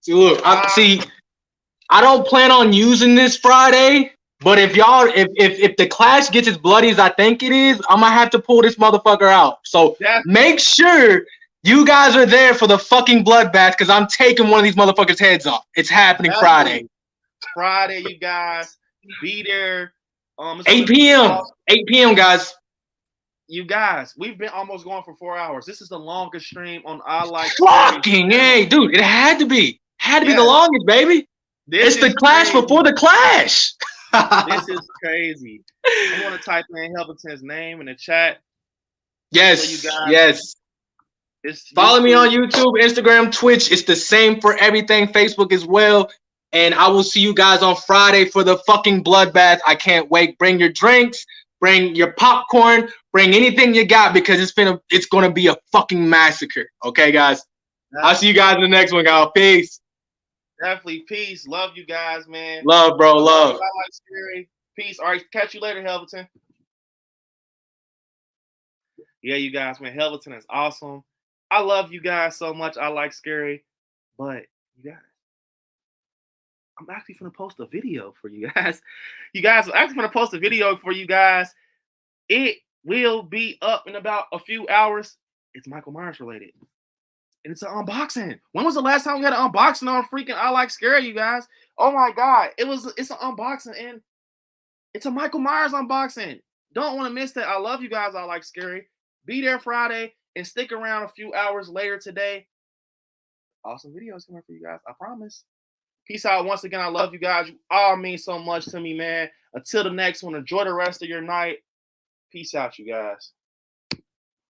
See, look, I don't plan on using this Friday. But if the Clash gets as bloody as I think it is, I'm gonna have to pull this motherfucker out. So make sure you guys are there for the fucking bloodbath, because I'm taking one of these motherfuckers' heads off. It's happening Friday. Friday, you guys, be there. 8 p.m. 8 p.m. guys. You guys, we've been almost going for 4 hours. This is the longest stream on ILIKE. Fucking hey, dude! It had to be. Be the longest, baby. It's the Clash before the Clash. This is crazy. I want to type in Helveton's name in the chat. Yes, so you guys, yes. Follow me on YouTube, Instagram, Twitch. It's the same for everything. Facebook as well. And I will see you guys on Friday for the fucking bloodbath. I can't wait. Bring your drinks. Bring your popcorn. Bring anything you got, because it's gonna be a fucking massacre. Okay, guys. I'll see you guys in the next one, guys. Peace. Definitely. Peace. Love you guys, man. Love, bro. Love. I like scary. Peace. All right. Catch you later, Helveton. Yeah, you guys, man. Helveton is awesome. I love you guys so much. I like scary. But you guys, I'm actually going to post a video for you guys. You guys, I'm actually going to post a video for you guys. It will be up in about a few hours. It's Michael Myers related. And it's an unboxing. When was the last time we had an unboxing on freaking ILIKE Scary, you guys? Oh my God. It's an unboxing, and it's a Michael Myers unboxing. Don't want to miss that. I love you guys. ILIKE Scary. Be there Friday and stick around a few hours later today. Awesome videos coming for you guys. I promise. Peace out. Once again, I love you guys. You all mean so much to me, man. Until the next one, enjoy the rest of your night. Peace out, you guys.